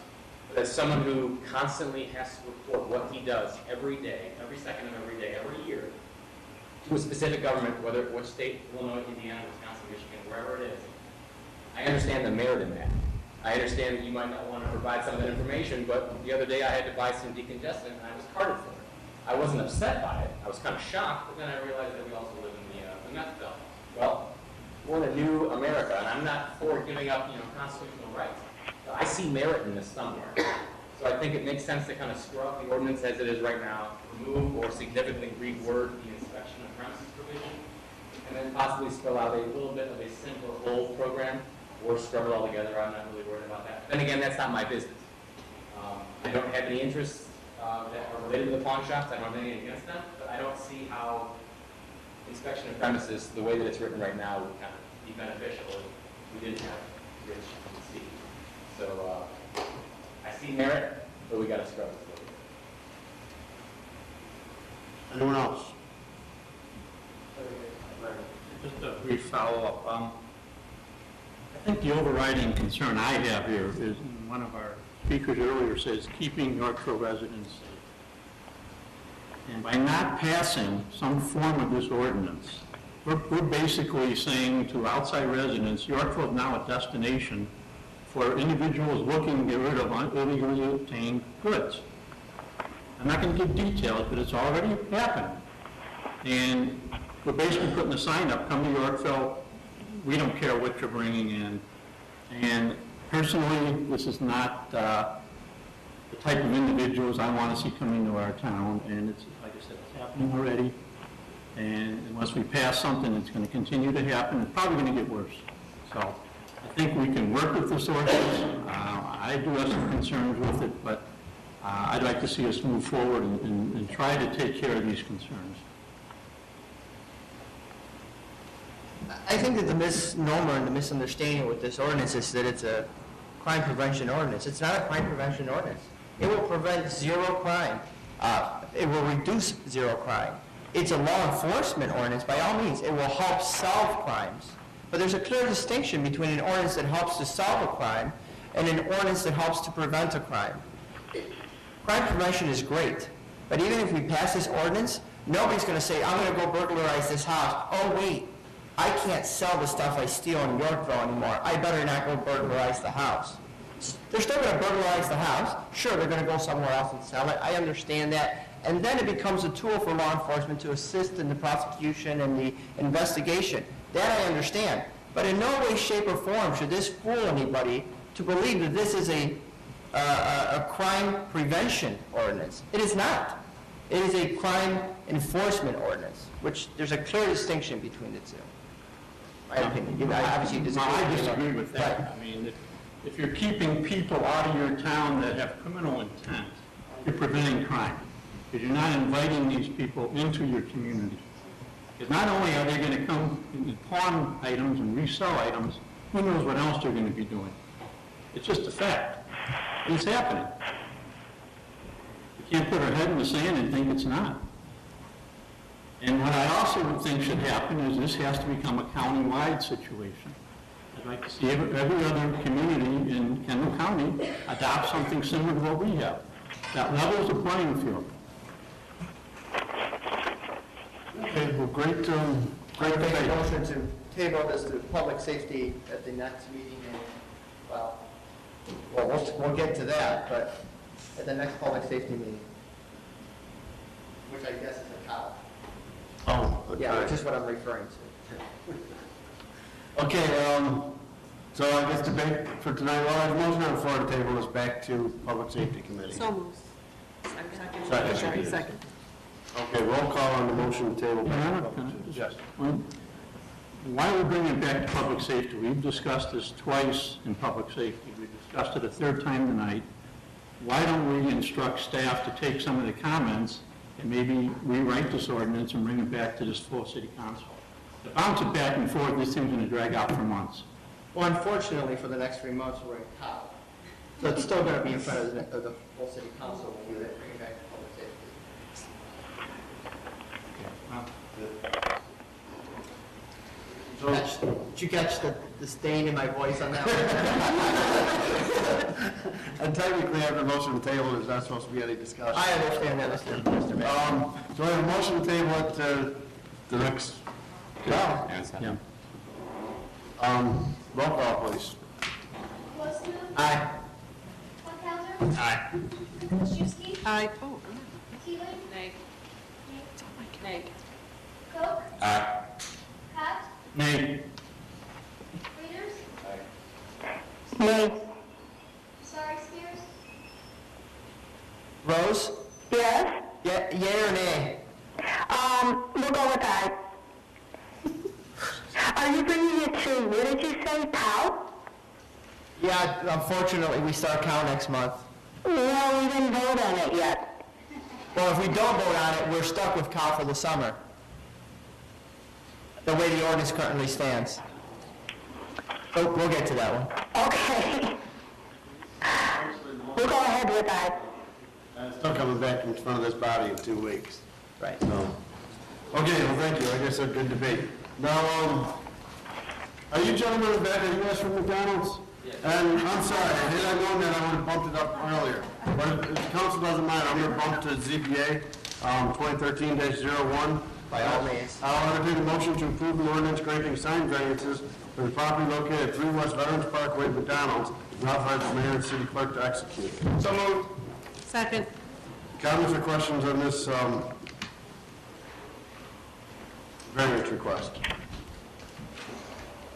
But as someone who constantly has to report what he does every day, every second of every day, every year, to a specific government, whether which state, Illinois, Indiana, Wisconsin, Michigan, wherever it is, I understand the merit in that. I understand that you might not want to provide some of that information, but the other day I had to buy some decongestant and I was carded for it. I wasn't upset by it. I was kind of shocked, but then I realized that we also live in the meth belt. Well, we're in a new America, and I'm not for giving up, constitutional rights. But I see merit in this somewhere. So I think it makes sense to kind of screw up the ordinance as it is right now, remove or significantly reword the inspection of premises provision, and then possibly spell out a little bit of a simpler whole program, or scrub it all together. I'm not really worried about that. But then again, that's not my business. I don't have any interests that are related to the pawn shops. I don't have anything against them, but I don't see how inspection of premises, the way that it's written right now, would kind of be beneficial if we didn't have Rich and Steve. So I see merit, but we got to scrub it a little bit.
Anyone else?
Just a brief follow-up. I think the overriding concern I have here is, one of our speakers earlier says, keeping Yorkville residents safe. And by not passing some form of this ordinance, we're basically saying to outside residents, Yorkville is now a destination for individuals looking to get rid of illegally obtained goods. I'm not going to give details, but it's already happened. And we're basically putting a sign up, come to Yorkville, we don't care what you're bringing in. And personally, this is not the type of individuals I want to see coming to our town. And it's, like I said, it's happening already. And unless we pass something, it's going to continue to happen. It's probably going to get worse. So I think we can work with this ordinance. I do have some concerns with it, but I'd like to see us move forward and try to take care of these concerns.
I think that the misnomer and the misunderstanding with this ordinance is that it's a crime prevention ordinance. It's not a crime prevention ordinance. It will prevent zero crime. It will reduce zero crime. It's a law enforcement ordinance. By all means, it will help solve crimes. But there's a clear distinction between an ordinance that helps to solve a crime and an ordinance that helps to prevent a crime. Crime prevention is great, but even if we pass this ordinance, Nobody's gonna say, I'm gonna go burglarize this house. Oh, wait, I can't sell the stuff I steal in Yorkville anymore. I better not go burglarize the house. They're still gonna burglarize the house. Sure, they're gonna go somewhere else and sell it. I understand that. And then it becomes a tool for law enforcement to assist in the prosecution and the investigation. That I understand. But in no way, shape, or form should this fool anybody to believe that this is a crime prevention ordinance. It is not. It is a crime enforcement ordinance, which there's a clear distinction between the two. My opinion. You obviously disagree.
I disagree with that. I mean, if you're keeping people out of your town that have criminal intent, you're preventing crime. Because you're not inviting these people into your community. Because not only are they going to come and pawn items and resell items, who knows what else they're going to be doing. It's just a fact. It's happening. You can't put our head in the sand and think it's not. And what I also think should happen is this has to become a county-wide situation. I'd like to see every other community in Kendall County adopt something similar to what we have. That levels the playing field.
Okay, well, great
I make a motion to table this to public safety at the next meeting, and, we'll get to that, but at the next public safety meeting, which I guess is a cow.
Oh, okay.
Yeah, which is what I'm referring to.
Okay, so I guess debate for tonight, well, I have a motion on the floor to table this back to Public Safety Committee.
So moved.
Second.
Sorry, second.
Okay, roll call on the motion to table.
Yes. Why are we bringing it back to public safety? We've discussed this twice in public safety. We discussed it a third time tonight. Why don't we instruct staff to take some of the comments and maybe rewrite this ordinance and bring it back to this full city council? To bounce it back and forth, this thing's going to drag out for months.
Well, unfortunately, for the next 3 months, we're in cow. So it's still going to be in front of the full city council when we bring it back to public safety. Did you catch the stain in my voice on that one?
And technically, after motion to table, there's not supposed to be any discussion.
I understand that, Mr. Mayor.
So I have a motion to table it to the next.
Yeah.
Roll call, please.
Postma?
Aye.
Funkhauser?
Aye.
Krzyzewski?
Aye.
Keeling?
Nay. Nay.
Koch?
Aye.
Cott?
Nay.
Readers?
Nay.
Sorry, Spears?
Rose?
Yes?
Yay or nay?
We'll go with aye. Are you bringing it to, what did you say, cow?
Yeah, unfortunately, we start cow next month.
No, we didn't vote on it yet.
Well, if we don't vote on it, we're stuck with cow for the summer. The way the ordinance currently stands. But we'll get to that one.
Okay. We'll go ahead with aye.
It's still coming back in front of this body in 2 weeks.
Right.
So, okay, well, thank you. I guess a good debate. Now, are you gentlemen in the back, are you guys from McDonald's?
Yes.
And I'm sorry, had I known that, I would have bumped it up earlier. But if the council doesn't mind, I'm going to bump to ZBA 2013-01.
By all means.
I'll entertain a motion to approve the ordinance granting sign variances for the property located at 3 West Veterans Parkway, McDonald's, and authorize the mayor and city clerk to execute.
So moved.
Second.
Comments or questions on this variance request?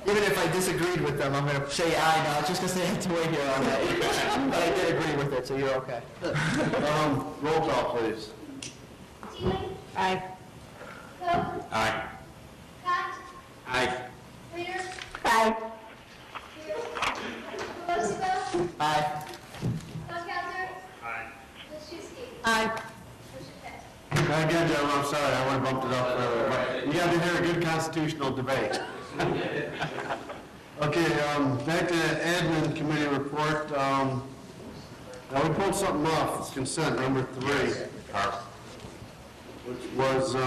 Even if I disagreed with them, I'm going to say aye now, just because they have to wait here on that. But I did agree with it, so you're okay.
Roll call, please.
Keeling?
Aye.
Koch?
Aye.
Cott?
Aye.
Readers?
Aye.
Pelosi?
Aye.
Funkhauser?
Aye.
Krzyzewski?
Aye.
Motion passed.
Again, gentlemen, I'm sorry, I would have bumped it up earlier, but you got to hear a good constitutional debate. Okay, back to the admin committee report. Now, we pulled something off, it's consent number 3, which was, a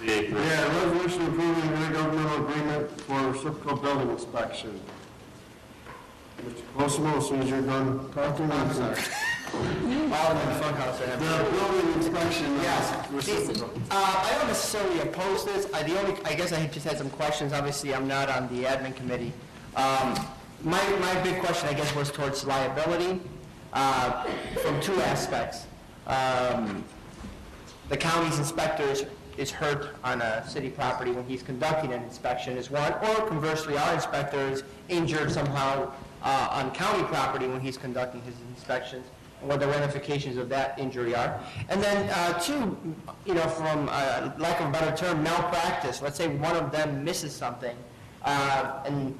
resolution approving the intergovernmental agreement for reciprocal building inspection. Mr. Cosimo, as soon as you're done talking, I'm sorry.
Alderman Funkhouse, I have.
The building inspection.
Yes.
Reciprocal.
I don't necessarily oppose this. I guess I just had some questions. Obviously, I'm not on the admin committee. My big question, I guess, was towards liability from two aspects. The county's inspectors is hurt on a city property when he's conducting an inspection is one, or conversely, our inspector is injured somehow on county property when he's conducting his inspections, and what the ramifications of that injury are. And then two, from lack of a better term, malpractice. Let's say one of them misses something, and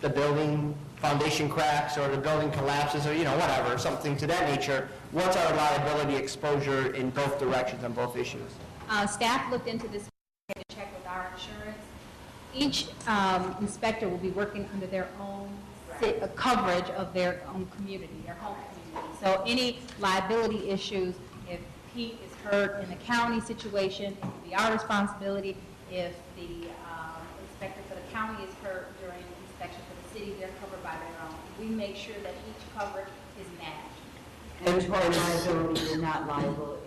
the building foundation cracks, or the building collapses, or whatever, something to that nature. What's our liability exposure in both directions on both issues?
Staff looked into this, had to check with our insurance. Each inspector will be working under their own coverage of their own community, their home community. So any liability issues, if he is hurt in a county situation, it will be our responsibility. If the inspector for the county is hurt during the inspection for the city, they're covered by their own. We make sure that each coverage is matched.
And tort liability, you're not liable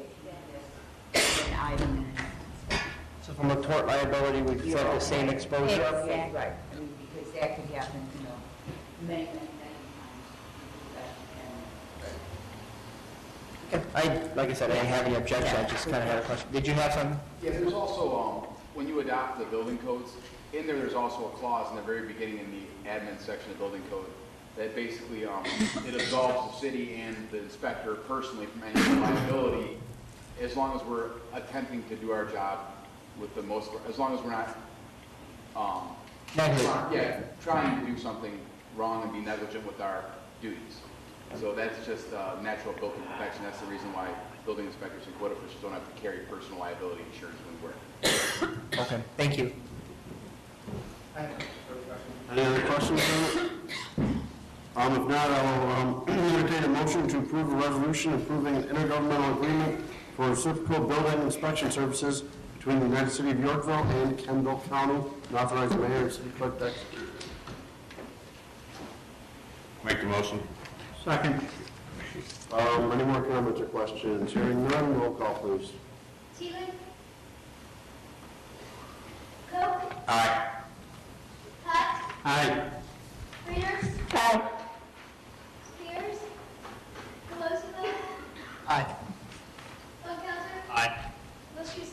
if an item is.
So from a tort liability, we could have the same exposure?
Exactly. Right. I mean, because that could happen, many times.
Like I said, I didn't have any objection, I just kind of had a question. Did you have some?
Yeah, there's also, when you adopt the building codes, in there's also a clause in the very beginning in the admin section of the building code that basically, it absolves the city and the inspector personally from any liability as long as we're attempting to do our job with the most, as long as we're not, trying to do something wrong and be negligent with our duties. So that's just natural built-in protection. That's the reason why building inspectors and code officials don't have to carry personal liability insurance when we work.
Okay, thank you.
Any other questions on it? If not, I'll entertain a motion to approve a resolution approving an intergovernmental agreement for reciprocal building inspection services between the United City of Yorkville and Kendall County, and authorize the mayor and city clerk to execute.
Make the motion.
Second. Any more comments or questions? Hearing none, roll call, please.
Teeling? Cook?
Aye.
Hutt?
Aye.
Readers?
Aye.
Spears? Pelosi?
Aye.
Funkhouse?
Aye.
Wiltshire?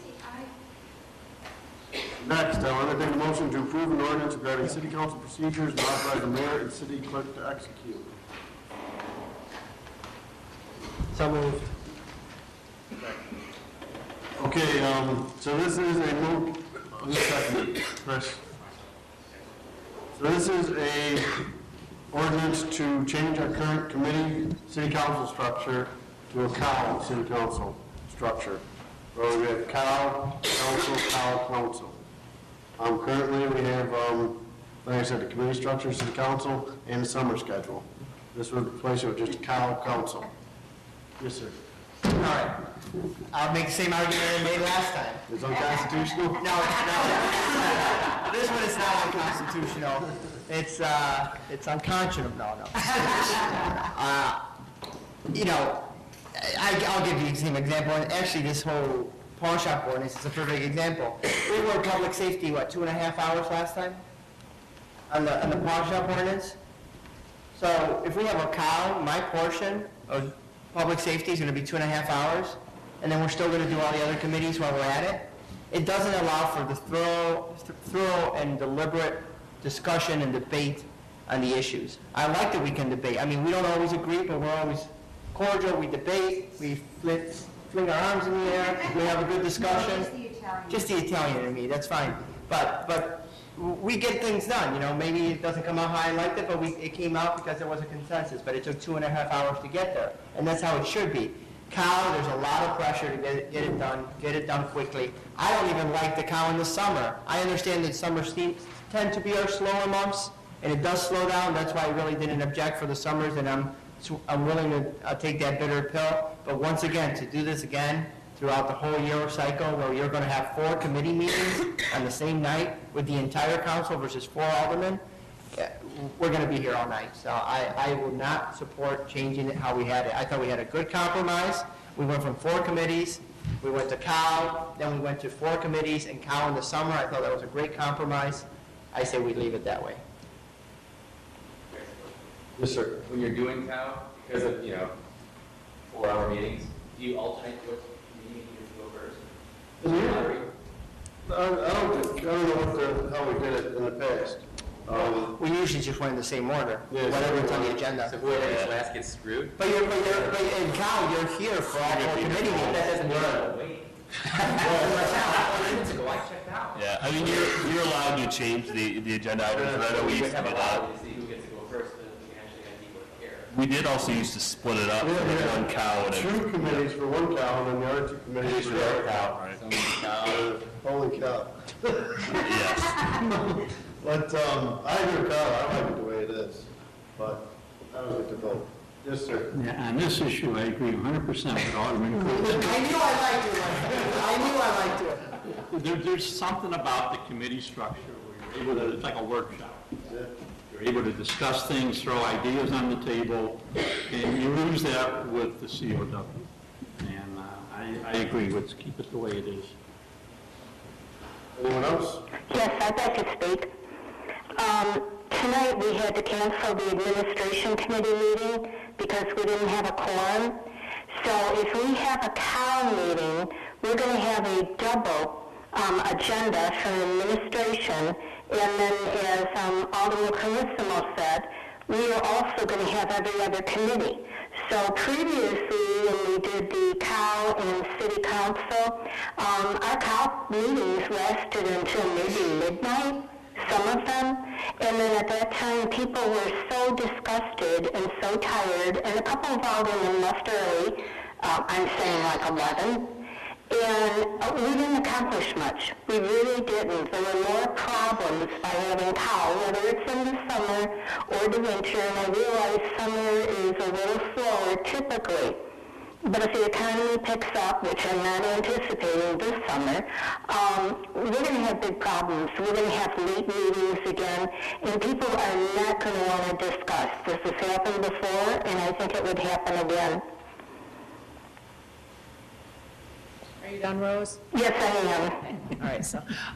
Aye.
Next, I'll entertain a motion to approve an ordinance regarding city council procedures and authorize the mayor and city clerk to execute.
So moved.
Okay, so this is a move, who's second? Chris. So this is a ordinance to change our current committee city council structure to a COW city council structure, where we have COW council. Currently we have, like I said, the committee structure, city council, and the summer schedule. This would replace it with just COW council. Yes, sir.
All right. I'll make the same argument I made last time.
It's unconstitutional?
No, it's not. This one is not unconstitutional. It's unconscionable. No. I'll give you the same example. And actually, this whole pawn shop ordinance is a perfect example. We were public safety, 2.5 hours last time on the pawn shop ordinance. So if we have a cow, my portion of public safety is going to be 2.5 hours, and then we're still going to do all the other committees while we're at it. It doesn't allow for the thorough and deliberate discussion and debate on the issues. I like that we can debate. I mean, we don't always agree, but we're always cordial. We debate. We fling our arms in the air. We have a good discussion. Just the Italian in me. That's fine. But we get things done. Maybe it doesn't come out how I liked it, but it came out because there was a consensus. But it took 2.5 hours to get there, and that's how it should be. Cow, there's a lot of pressure to get it done quickly. I don't even like the cow in the summer. I understand that summers tend to be our slower months, and it does slow down. That's why I really didn't object for the summers, and I'm willing to take that bitter pill. But once again, to do this again throughout the whole year cycle, where you're going to have 4 committee meetings on the same night with the entire council versus 4 aldermen, we're going to be here all night. So I will not support changing it how we had it. I thought we had a good compromise. We went from 4 committees, we went to Cal, then we went to 4 committees, and Cal in the summer. I thought that was a great compromise. I say we leave it that way.
Yes, sir.
When you're doing cow, because of, 4-hour meetings, do you alternate what meeting you go first?
I don't know how we did it in the past.
We usually just went in the same order,
Yeah,
whatever's on the agenda.
So whoever gets last gets screwed?
But in Cal, you're here for all 4 committee meetings.
That doesn't mean wait. Minutes ago, I checked out.
Yeah, I mean, you're allowed to change the agenda items, but I know we used to do that.
To see who gets to go first, then we actually have people here.
We did also used to split it up for one cow and
2 committees for one cow, and then the other 2 committees for the other cow.
Right.
Holy cow.
Yes.
But, I agree with Kyle, I like it the way it is, but I don't get to vote. Yes, sir.
Yeah, on this issue, I agree 100% with Alderman Coolidge.
I knew I liked it.
There's something about the committee structure where you're able to, it's like a workshop. You're able to discuss things, throw ideas on the table, and you lose that with the COW. And I agree, let's keep it the way it is.
Anyone else?
Yes, I'd like to speak. Tonight, we had to cancel the administration committee meeting because we didn't have a quorum. So if we have a cow meeting, we're going to have a double agenda for administration. And then, as Alderman Carissimo said, we are also going to have every other committee. So previously, when we did the cow and city council, our cow meetings lasted until maybe midnight, some of them. And then at that time, people were so disgusted and so tired, and a couple of aldermen left early, I'm saying like 11, and we didn't accomplish much. We really didn't. There were more problems by having cow, whether it's in the summer or the winter, and I realize summer is a little slower typically. But if the economy picks up, which I'm not anticipating this summer, we're going to have big problems. We're going to have late meetings again, and people are not going to want to discuss. This has happened before, and I think it would happen again.
Are you done, Rose?
Yes, I am.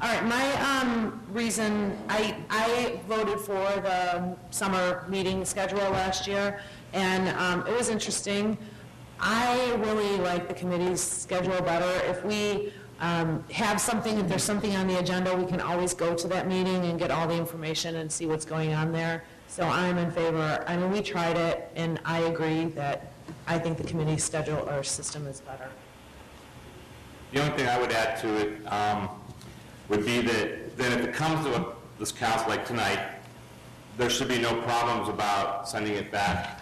All right, my reason, I voted for the summer meeting schedule last year, and it was interesting. I really like the committee's schedule better. If we have something, if there's something on the agenda, we can always go to that meeting and get all the information and see what's going on there. So I'm in favor. I mean, we tried it, and I agree that I think the committee schedule or system is better.
The only thing I would add to it would be that then if it comes to this council like tonight, there should be no problems about sending it back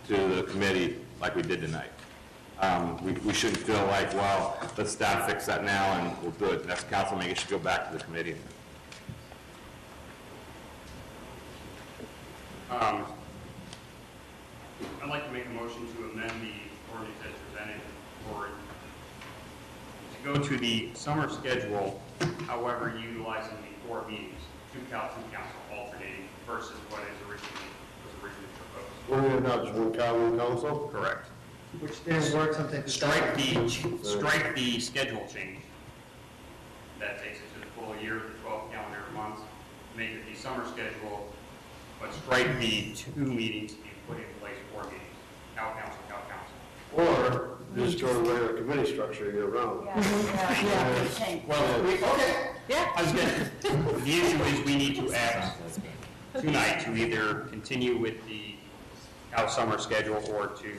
to the committee like we did tonight. We shouldn't feel like, well, let's staff fix that now and we'll do it. Next council meeting, it should go back to the committee.
I'd like to make a motion to amend the ordinance as presented for to go to the summer schedule, however, utilizing the 4 meetings, 2 council alternating versus what was originally proposed.
We're going to have just one cow, one council?
Correct.
Which didn't work, something.
Strike the schedule change. That takes it to the full year, the 12 calendar months. Make it the summer schedule, but strike the 2 meetings and put in place 4 meetings. Cow council.
Or just go to the regular committee structure year round.
Well, okay. Yeah. I was gonna, the issue is we need to act tonight to either continue with the cow summer schedule or to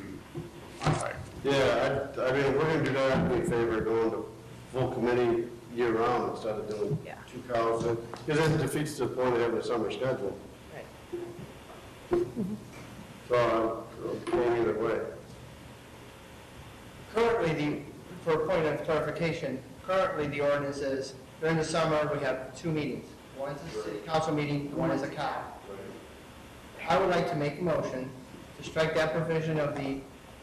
modify it.
Yeah, I mean, if we're going to do that, I'd be in favor of going to full committee year round instead of doing 2 cows. Because it defeats the point of having a summer schedule. So I'm going either way.
Currently, for a point of clarification, currently the ordinance is during the summer we have 2 meetings. One is a city council meeting, one is a cow. I would like to make a motion to strike that provision of the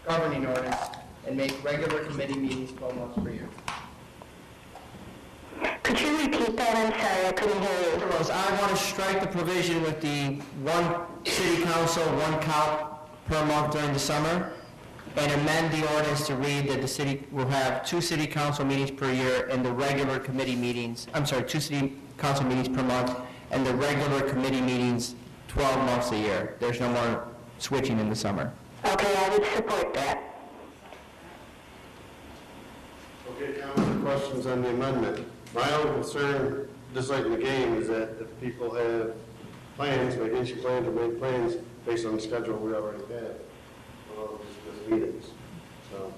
governing ordinance and make regular committee meetings 12 months per year.
Could you repeat that? I'm sorry, I couldn't hear you.
Rose, I want to strike the provision with the one city council, one count per month during the summer, and amend the ordinance to read that the city will have 2 city council meetings per year and the regular committee meetings, 2 city council meetings per month, and the regular committee meetings 12 months a year. There's no more switching in the summer.
Okay, I would support that.
Okay, comments or questions on the amendment? My only concern, just like in the game, is that if people have plans, vacation plans or make plans based on the schedule we already have, just meetings. So,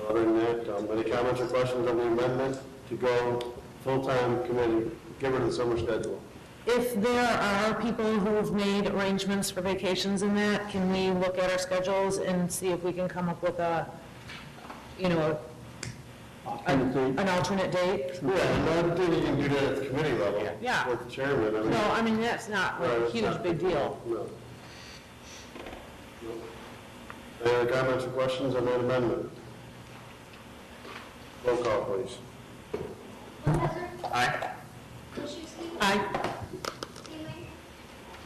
other than that, any comments or questions on the amendment to go full-time committee, get rid of the summer schedule?
If there are people who have made arrangements for vacations in that, can we look at our schedules and see if we can come up with a, you know, an alternate date?
Yeah, I think you can do that at the committee level.
Yeah.
With the chairman.
No, I mean, that's not like a huge big deal.
No. Any other comments or questions on that amendment? Roll call, please.
Aye.
Aye.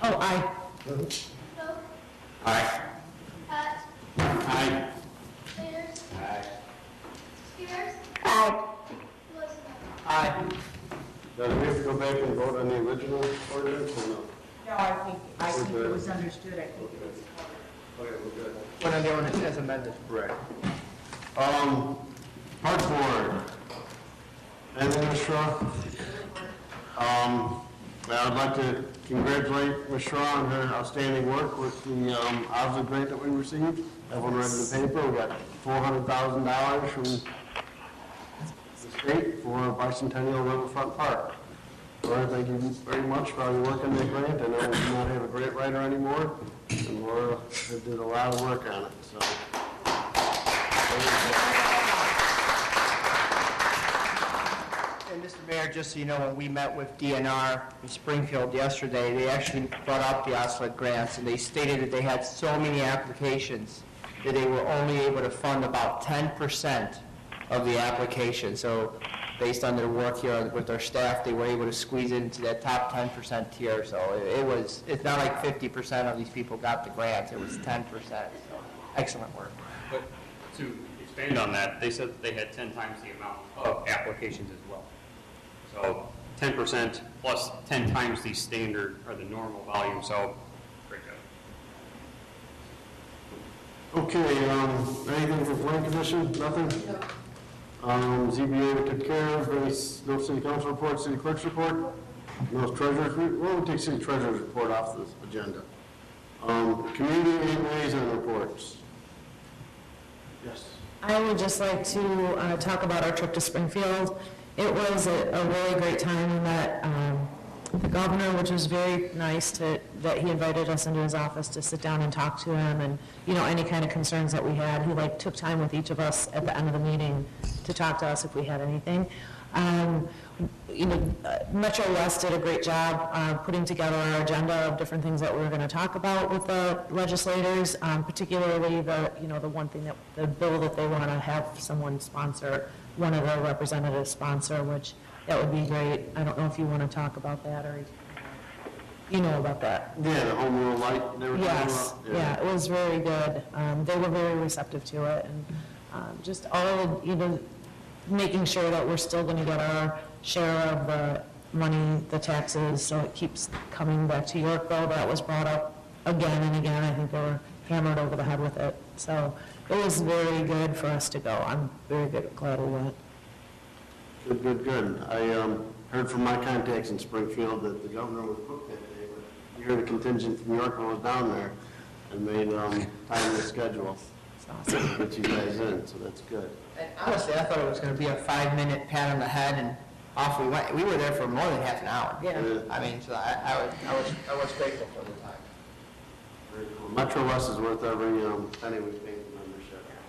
Oh, aye.
Aye. Aye.
Aye.
Aye.
Now, do we have to go back and vote on the original ordinance or no?
No, I think it was understood, I think it was covered.
Okay, we're good.
One on the ordinance as amended.
Right. Park Board. Anything, Ms. Shaw? I'd like to congratulate Ms. Shaw on her outstanding work with the OSLA grant that we received. Everyone read the paper. We got $400,000 from the state for Bicentennial Riverfront Park. Laura, thank you very much for all your work on that grant. I know we do not have a grant writer anymore, and Laura did a lot of work on it, so.
And Mr. Mayor, just so you know, when we met with DNR in Springfield yesterday, they actually brought up the OSLA grants, and they stated that they had so many applications that they were only able to fund about 10% of the application. So based on their work here with their staff, they were able to squeeze it into that top 10% tier. So it's not like 50% of these people got the grants, it was 10%. So excellent work.
But to expand on that, they said that they had 10 times the amount of applications as well. So 10% plus 10 times the standard or the normal volume, so great job.
Okay, anything for planning commission? Nothing? ZBA we took care of, no city council report, city clerk's report, no treasurer's report. We'll take city treasurer's report off the agenda. Community liaison reports. Yes.
I would just like to talk about our trip to Springfield. It was a really great time. We met the governor, which was very nice that he invited us into his office to sit down and talk to him, and any kind of concerns that we had. He took time with each of us at the end of the meeting to talk to us if we had anything. Metro West did a great job putting together our agenda of different things that we were going to talk about with the legislators, particularly the one thing that the bill that they want to have someone sponsor, one of the representatives sponsor, which that would be great. I don't know if you want to talk about that or you know about that.
Yeah, the home rule light. They were
Yes, yeah, it was very good. They were very receptive to it, and just all making sure that we're still going to get our share of the money, the taxes, so it keeps coming back to Yorkville. That was brought up again and again. I think they were hammered over the head with it. So it was very good for us to go. I'm very glad we went.
Good. I heard from my contacts in Springfield that the governor was booked that day, but you heard a contingent from Yorkville was down there and made time in the schedule. That's awesome. To get you guys in, so that's good.
And honestly, I thought it was going to be a 5-minute pat on the head and off we went. We were there for more than half an hour.
Yeah.
I mean, so I was grateful for the time.
Very cool. Metro West is worth every penny we pay for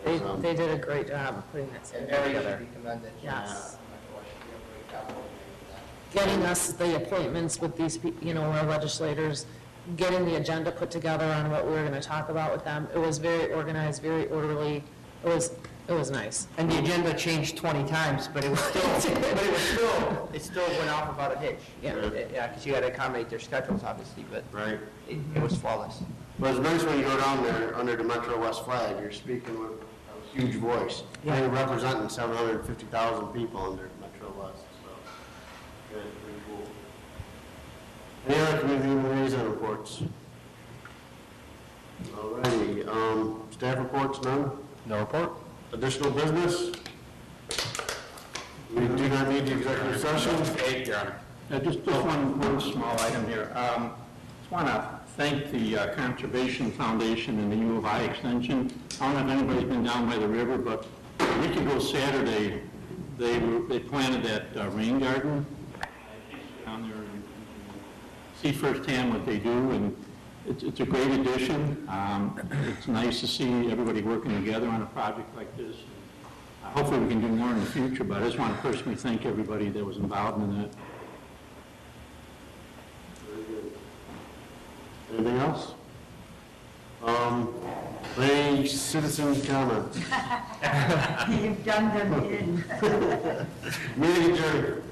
membership.
They did a great job of putting that
And
together.
everybody should be commended.
Yes. Getting us the appointments with these, our legislators, getting the agenda put together on what we were going to talk about with them. It was very organized, very orderly. It was It was nice.
And the agenda changed 20 times, but it was still, it still went off without a hitch.
Yeah.
Yeah, because you had to accommodate their schedules, obviously, but
Right.
it was flawless.
But it's nice when you go down there under the Metro West flag, you're speaking with a huge voice.
Yeah.
You're representing 750,000 people under Metro West, so. Good, pretty cool. Any other community liaison reports? Alrighty, staff reports, none?
No report?
Additional business? We do not need the executive session.
Hey, Your Honor.
Just one small item here. Just want to thank the Conservation Foundation and the U of I Extension. I don't know if anybody's been down by the river, but a week ago Saturday, they planted that rain garden down there and see firsthand what they do, and it's a great addition. It's nice to see everybody working together on a project like this. Hopefully we can do more in the future, but I just want to personally thank everybody that was involved in that.
Very good. Anything else? Any citizen comments?
You've done them in.
Meeting adjourned.